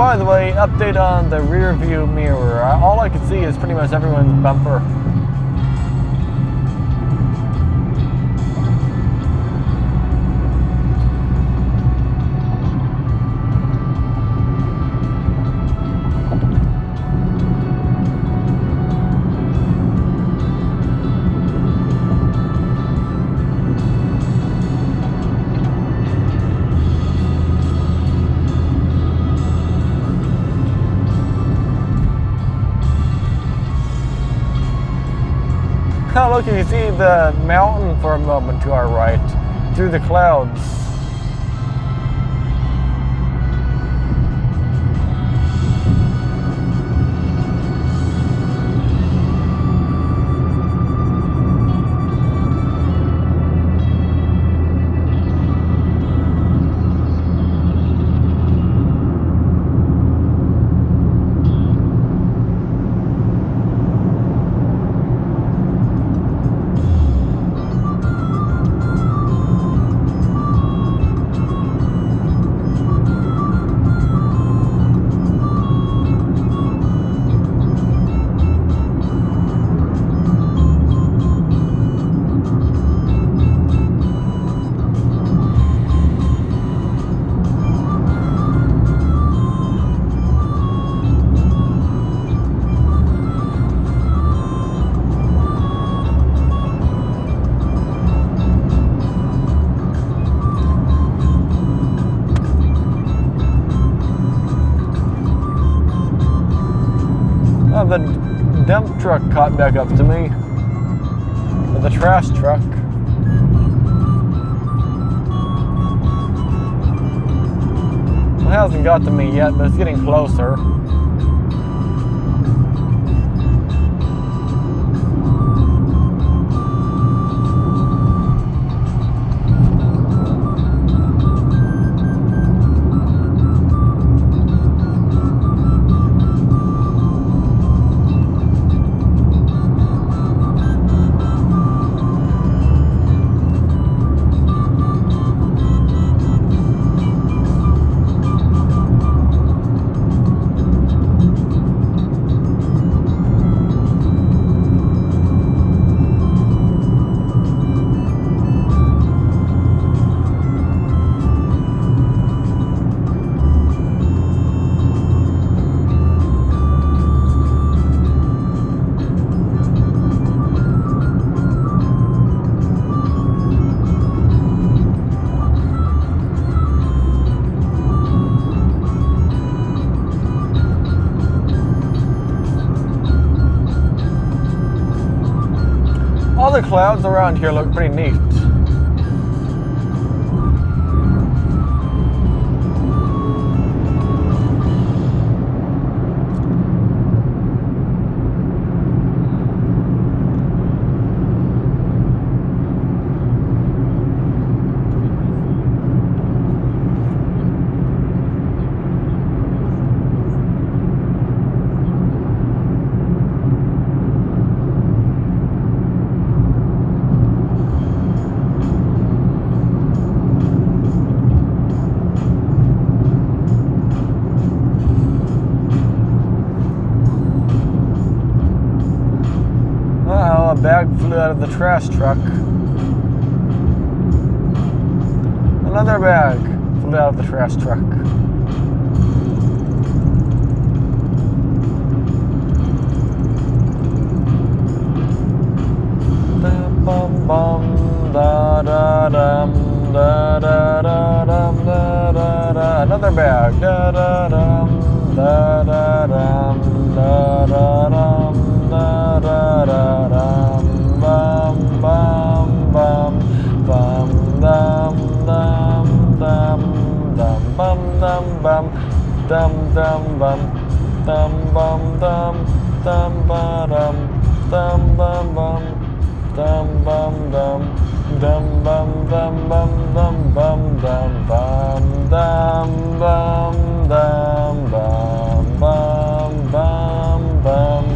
by the way, update on the rear view mirror. All I can see is pretty much everyone's bumper. Oh, look, you can see the mountain for a moment to our right, through the clouds. The dump truck caught back up to me. Or the trash truck. It hasn't got to me yet, but it's getting closer. All the clouds around here look pretty neat. A bag flew out of the trash truck. Another bag flew out of the trash truck. Bum bum da da dum da da da dum da da da. Another bag da da dum da da dum da da dum da da da dum bum bum bum bum dum dum dum dum bum dum bum dum dum bum dum bum dum dum ba dum dum bum bum dum bum dum dum bum dum bum dum bum dum bum dum bum dum bum bum bum bum.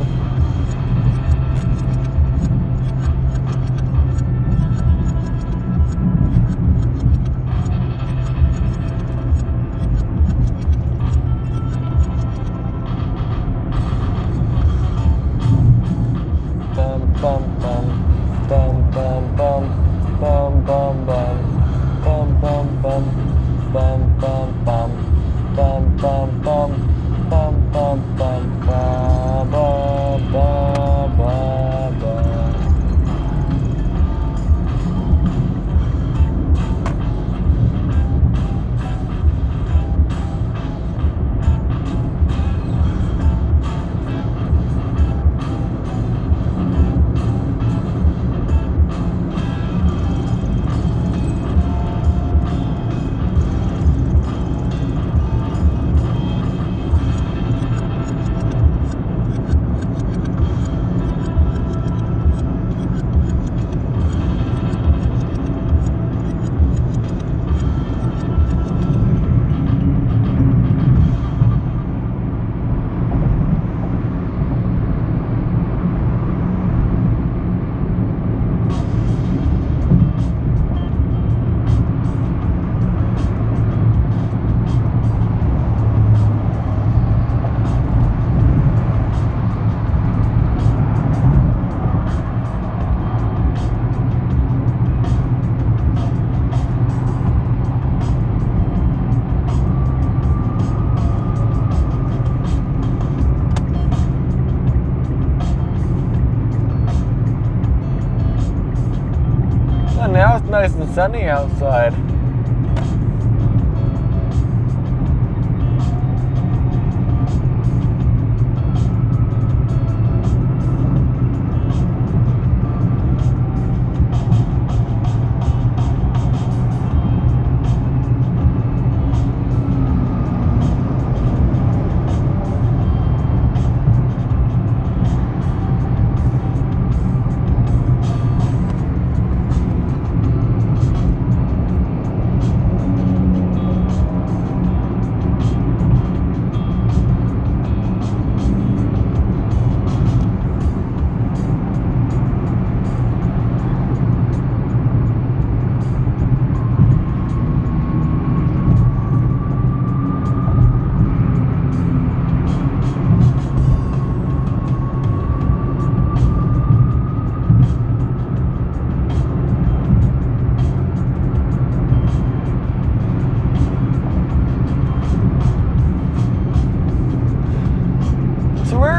sunny outside.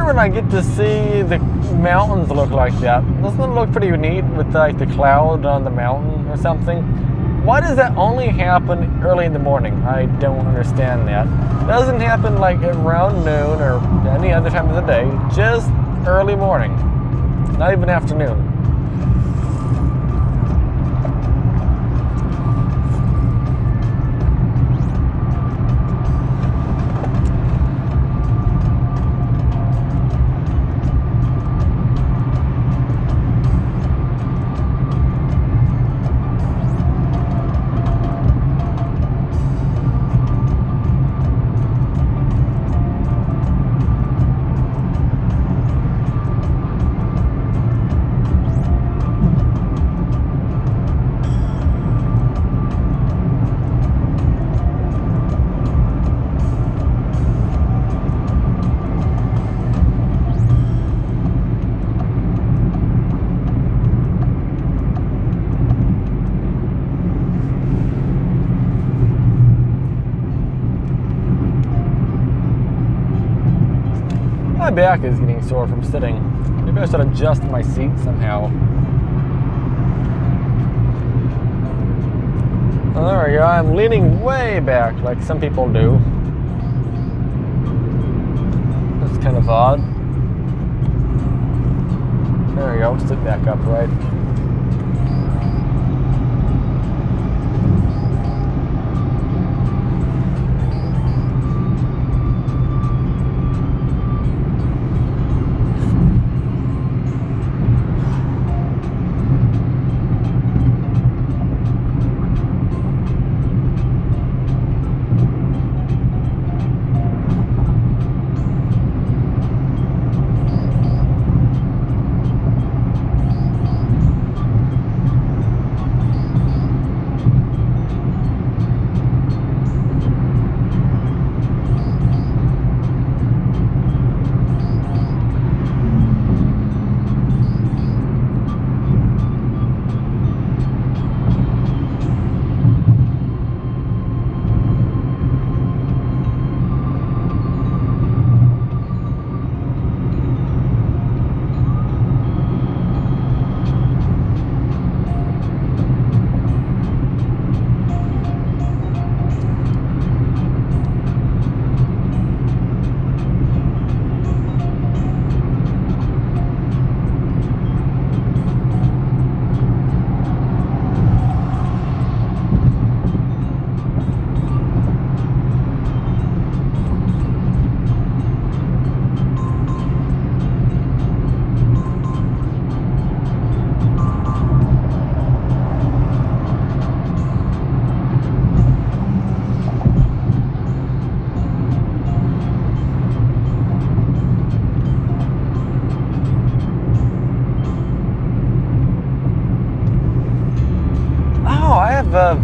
When I get to see the mountains look like that, doesn't it look pretty neat with like the cloud on the mountain or something? Why does that only happen early in the morning? I don't understand that. It doesn't happen like around noon or any other time of the day, just early morning, not even afternoon. My back is getting sore from sitting. Maybe I should adjust my seat somehow. Oh, there we go. I'm leaning way back like some people do. That's kind of odd. There we go. Sit back upright.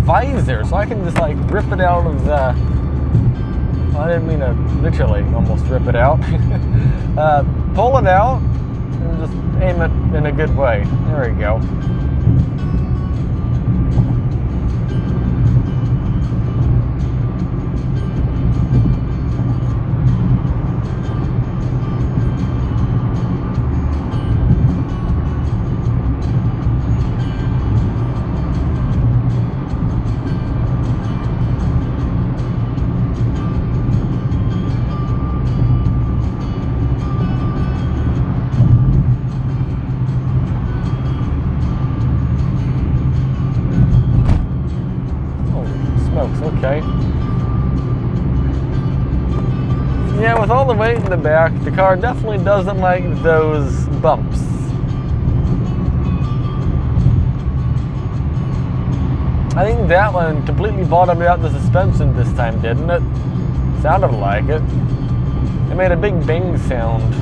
Visor, so I can just like rip it out of the, well, I didn't mean to literally almost rip it out. Pull it out and just aim it in a good way. There we go. okay. Yeah, with all the weight in the back, the car definitely doesn't like those bumps. I think that one completely bottomed out the suspension this time, didn't it? Sounded like it. It made a big bang sound.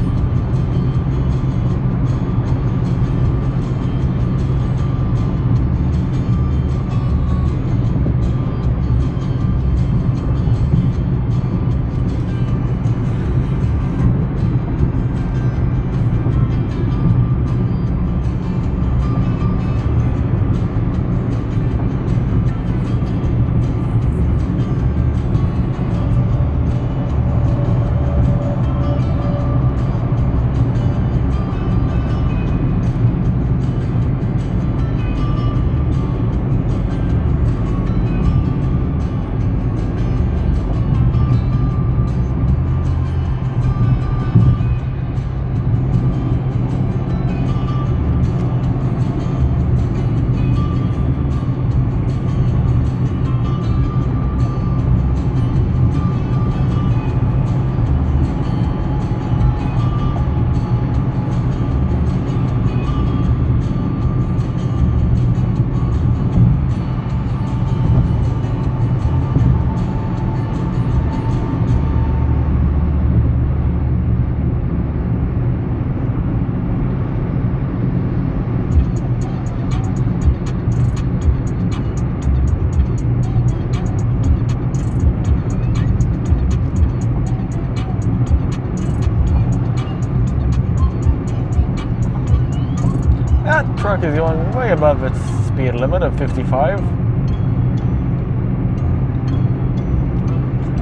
That truck is going way above its speed limit of 55.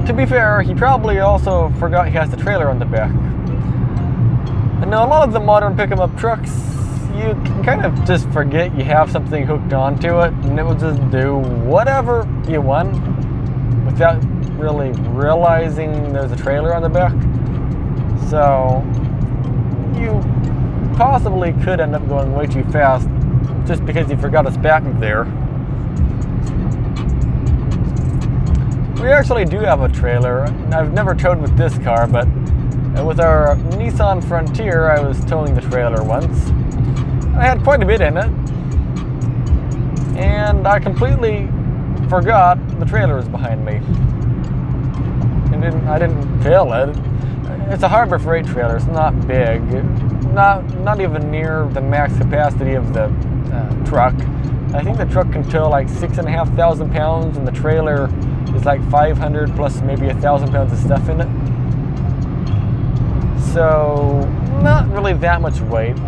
To be fair, he probably also forgot he has the trailer on the back. And now a lot of the modern pick-em-up trucks, you can kind of just forget you have something hooked onto it, and it will just do whatever you want without really realizing there's a trailer on the back. So you possibly could end up going way too fast just because you forgot it's back there. We actually do have a trailer. I've never towed with this car, but with our Nissan Frontier, I was towing the trailer once. I had quite a bit in it, and I completely forgot the trailer was behind me. I didn't feel it. It's a Harbor Freight trailer. It's not big. Not even near the max capacity of the truck. I think the truck can tow like 6,500 pounds, and the trailer is like 500 plus maybe 1,000 pounds of stuff in it. So not really that much weight.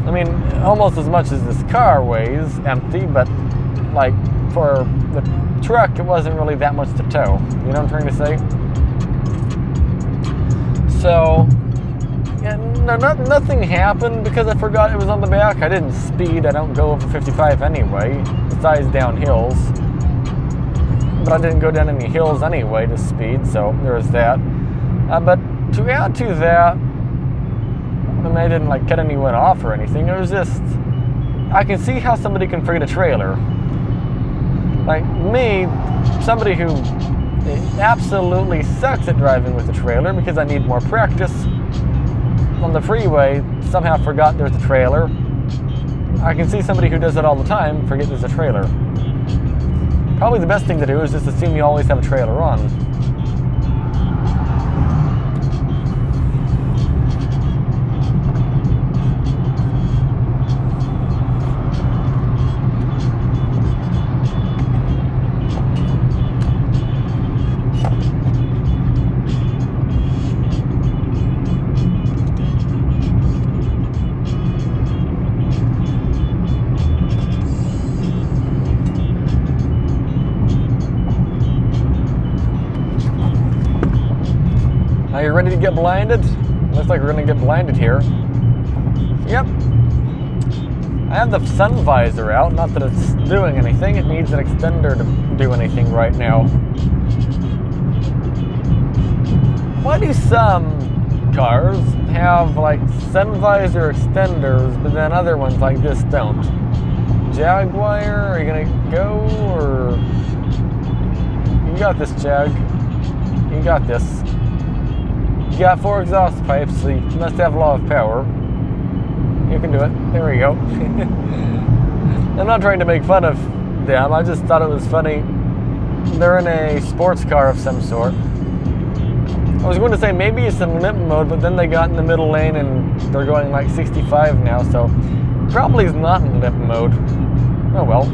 I mean, almost as much as this car weighs empty, but like for the truck, it wasn't really that much to tow. You know what I'm trying to say? So yeah, nothing happened because I forgot it was on the back. I didn't speed. I don't go over 55 anyway, besides down hills. But I didn't go down any hills anyway to speed, so there was that. But to add to that, I mean, I didn't like cut anyone off or anything. It was just, I can see how somebody can forget a trailer. Like me, somebody who absolutely sucks at driving with a trailer because I need more practice. On the freeway, somehow forgot there's a trailer. I can see somebody who does it all the time forget there's a trailer. Probably the best thing to do is just assume you always have a trailer on. Are you ready to get blinded? Looks like we're gonna get blinded here. Yep. I have the sun visor out, not that it's doing anything. It needs an extender to do anything right now. Why do some cars have like sun visor extenders, but then other ones like this don't? Jaguar, are you gonna go, or got this, Jag. You got this. You got 4 exhaust pipes, so you must have a lot of power. You can do it. There we go. I'm not trying to make fun of them. I just thought it was funny. They're in a sports car of some sort. I was going to say maybe it's in limp mode, but then they got in the middle lane and they're going like 65 now, so probably is not in limp mode. Oh well.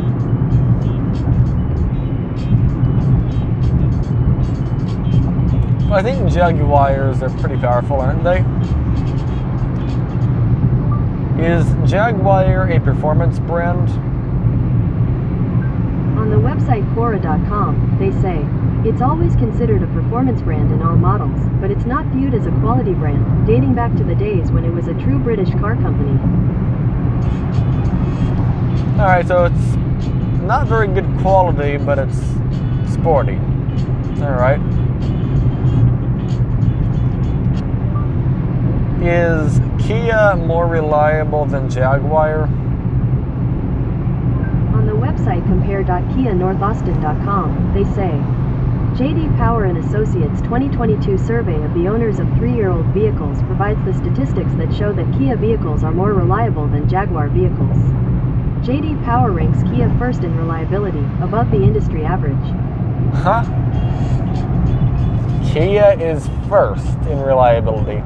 But I think Jaguars are pretty powerful, aren't they? Is Jaguar a performance brand? On the website Quora.com, they say, it's always considered a performance brand in all models, but it's not viewed as a quality brand, dating back to the days when it was a true British car company. Alright, so it's not very good quality, but it's sporty. Alright. Is Kia more reliable than Jaguar? On the website compare.kianorthaustin.com, they say, J.D. Power and Associates 2022 survey of the owners of 3-year-old vehicles provides the statistics that show that Kia vehicles are more reliable than Jaguar vehicles. J.D. Power ranks Kia first in reliability, above the industry average. Huh? Kia is first in reliability.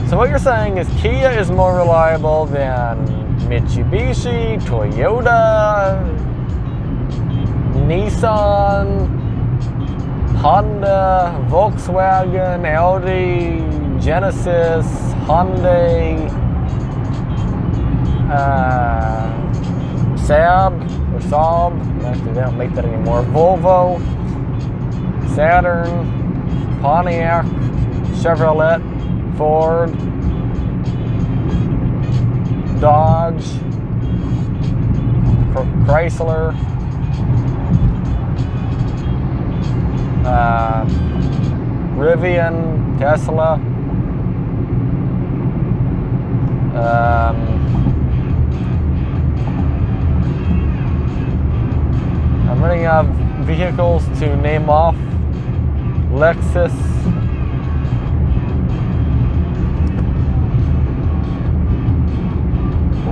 So what you're saying is Kia is more reliable than Mitsubishi, Toyota, Nissan, Honda, Volkswagen, Audi, Genesis, Hyundai, Saab, actually they don't make that anymore, Volvo, Saturn, Pontiac, Chevrolet, Ford, Dodge, Chrysler, Rivian, Tesla, I'm running out of vehicles to name off. Lexus,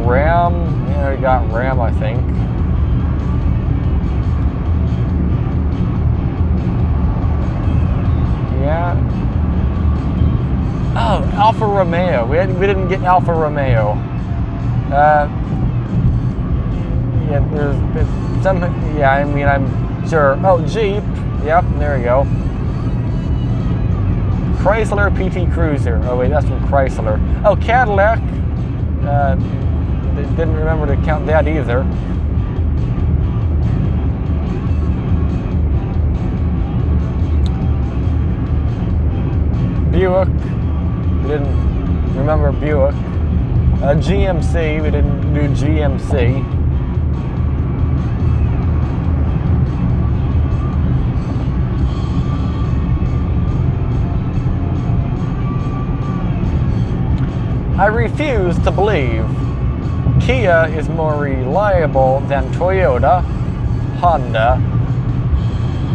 Ram, we already got Ram, I think. Yeah. Oh, Alfa Romeo. We didn't get Alfa Romeo. Yeah, there's some. Yeah, I mean, I'm sure. Oh, Jeep. Yep, there we go. Chrysler PT Cruiser. Oh wait, that's from Chrysler. Oh, Cadillac. Didn't remember to count that either. Buick. We didn't remember Buick. GMC. We didn't do GMC. I refuse to believe Kia is more reliable than Toyota, Honda,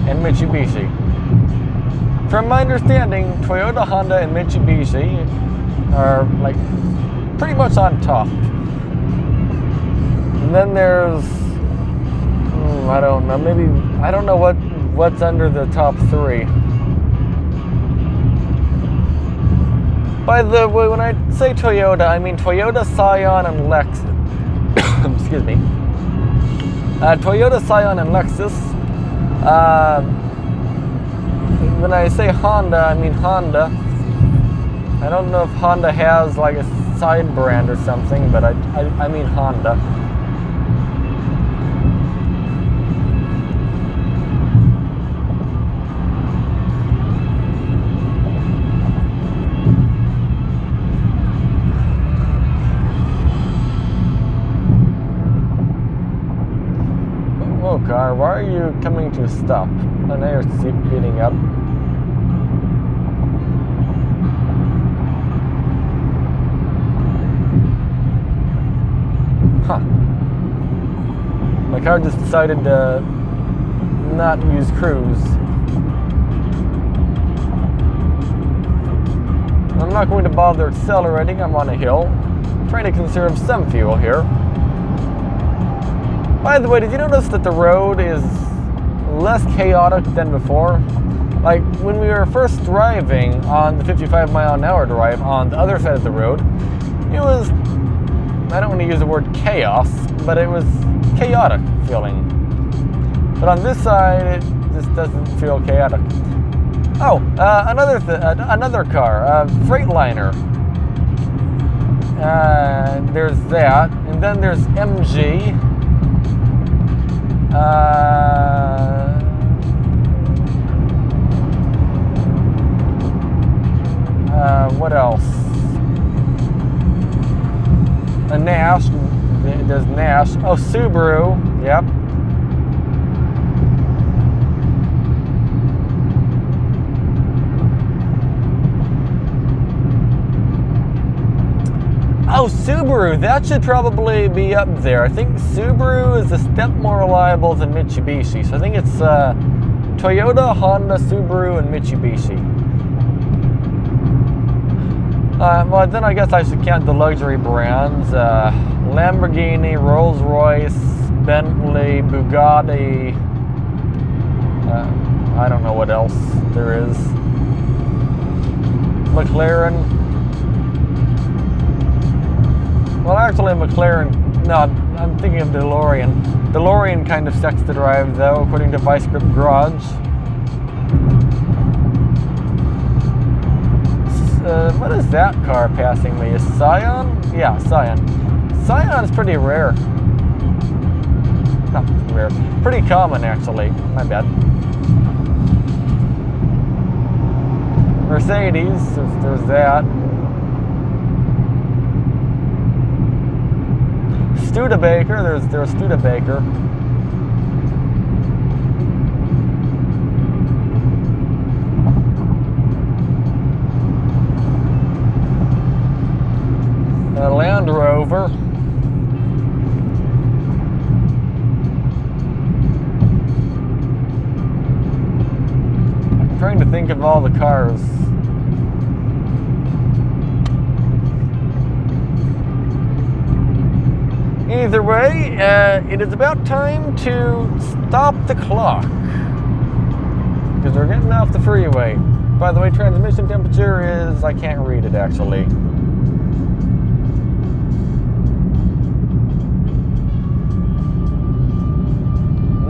and Mitsubishi. From my understanding, Toyota, Honda, and Mitsubishi are like pretty much on top. And then there's, I don't know, maybe, I don't know what's under the top 3. By the way, when I say Toyota, I mean Toyota, Scion, and Lexus. Excuse me. Toyota, Scion, and Lexus. When I say Honda, I mean Honda. I don't know if Honda has like a side brand or something, but I mean Honda. Car, why are you coming to a stop? Oh, now you're speeding up. Huh. My car just decided to not use cruise. I'm not going to bother accelerating. I'm on a hill. Trying to conserve some fuel here. By the way, did you notice that the road is less chaotic than before? Like, when we were first driving on the 55-mile-an-hour drive on the other side of the road, it was, I don't want to use the word chaos, but it was chaotic feeling. But on this side, it just doesn't feel chaotic. Oh, another car, a Freightliner. There's that, and then there's MG. What else? A Nash. There's Nash. Oh, Subaru. Yep. Oh, Subaru. That should probably be up there. I think Subaru is a step more reliable than Mitsubishi. So I think it's Toyota, Honda, Subaru, and Mitsubishi. Well, then I guess I should count the luxury brands. Lamborghini, Rolls-Royce, Bentley, Bugatti. I don't know what else there is. McLaren. Well, actually, McLaren. No, I'm thinking of DeLorean. DeLorean kind of sucks to drive, though, according to Vice Grip Garage. What is that car passing me? Is Scion? Yeah, Scion. Scion's pretty rare. Not rare. Pretty common, actually. My bad. Mercedes. There's that. Studebaker. There's Studebaker. Land Rover. I'm trying to think of all the cars. Either way, it is about time to stop the clock. Because we're getting off the freeway. By the way, transmission temperature is, I can't read it actually.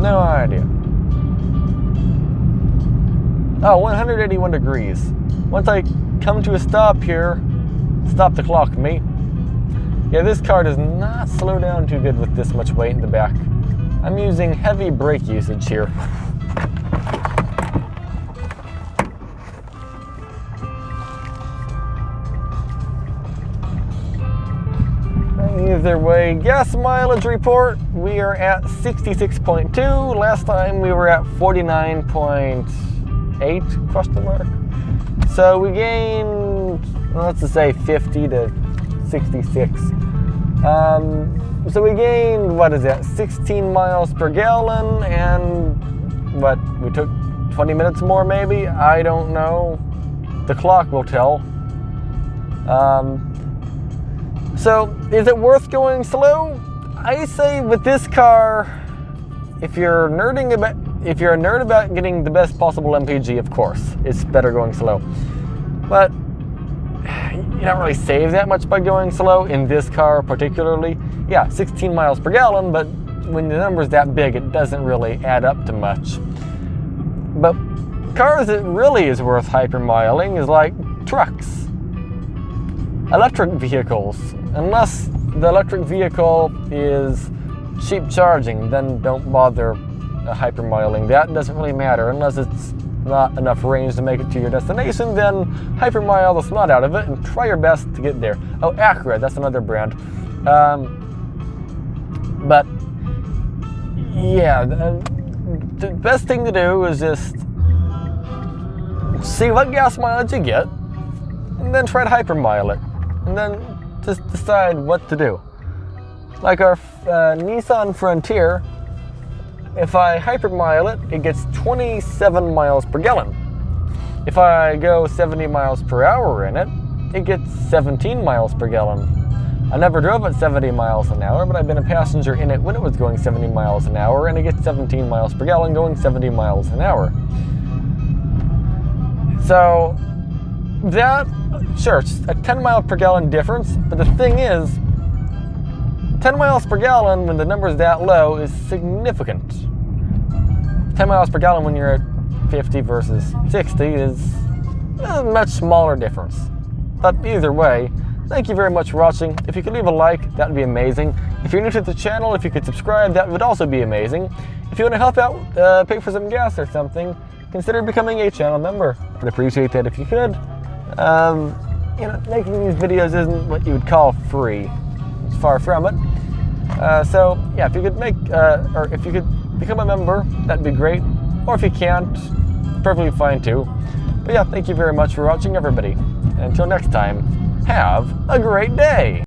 No idea. Oh, 181 degrees. Once I come to a stop here, stop the clock, me. Yeah, this car does not slow down too good with this much weight in the back. I'm using heavy brake usage here. Either way, gas mileage report, we are at 66.2. Last time we were at 49.8, question mark. So we gained, let's just say 50 to 66. So we gained, what is that, 16 miles per gallon, and what, we took 20 minutes more maybe? I don't know. The clock will tell. So, is it worth going slow? I say with this car, if you're a nerd about getting the best possible MPG, of course, it's better going slow. But you don't really save that much by going slow in this car particularly. Yeah, 16 miles per gallon, but when the number's that big, it doesn't really add up to much. But cars that really is worth hypermiling is like trucks. Electric vehicles. Unless the electric vehicle is cheap charging, then don't bother hypermiling. That doesn't really matter. Unless it's not enough range to make it to your destination, then hypermile the snot out of it and try your best to get there. Oh, Acura, that's another brand. But yeah, the best thing to do is just see what gas mileage you get and then try to hypermile it. And then just decide what to do. Like our Nissan Frontier, if I hypermile it, it gets 27 miles per gallon. If I go 70 miles per hour in it, it gets 17 miles per gallon. I never drove at 70 miles an hour, but I've been a passenger in it when it was going 70 miles an hour, and it gets 17 miles per gallon going 70 miles an hour. So that, sure, it's a 10 mile per gallon difference, but the thing is, 10 miles per gallon when the number's that low is significant. 10 miles per gallon when you're at 50 versus 60 is a much smaller difference. But either way, thank you very much for watching. If you could leave a like, that would be amazing. If you're new to the channel, if you could subscribe, that would also be amazing. If you want to help out, pay for some gas or something, consider becoming a channel member. I'd appreciate that if you could. Making these videos isn't what you would call free. It's far from it. So yeah, if you could or if you could become a member, that'd be great. Or if you can't, perfectly fine too. But yeah, thank you very much for watching, everybody. And until next time, have a great day!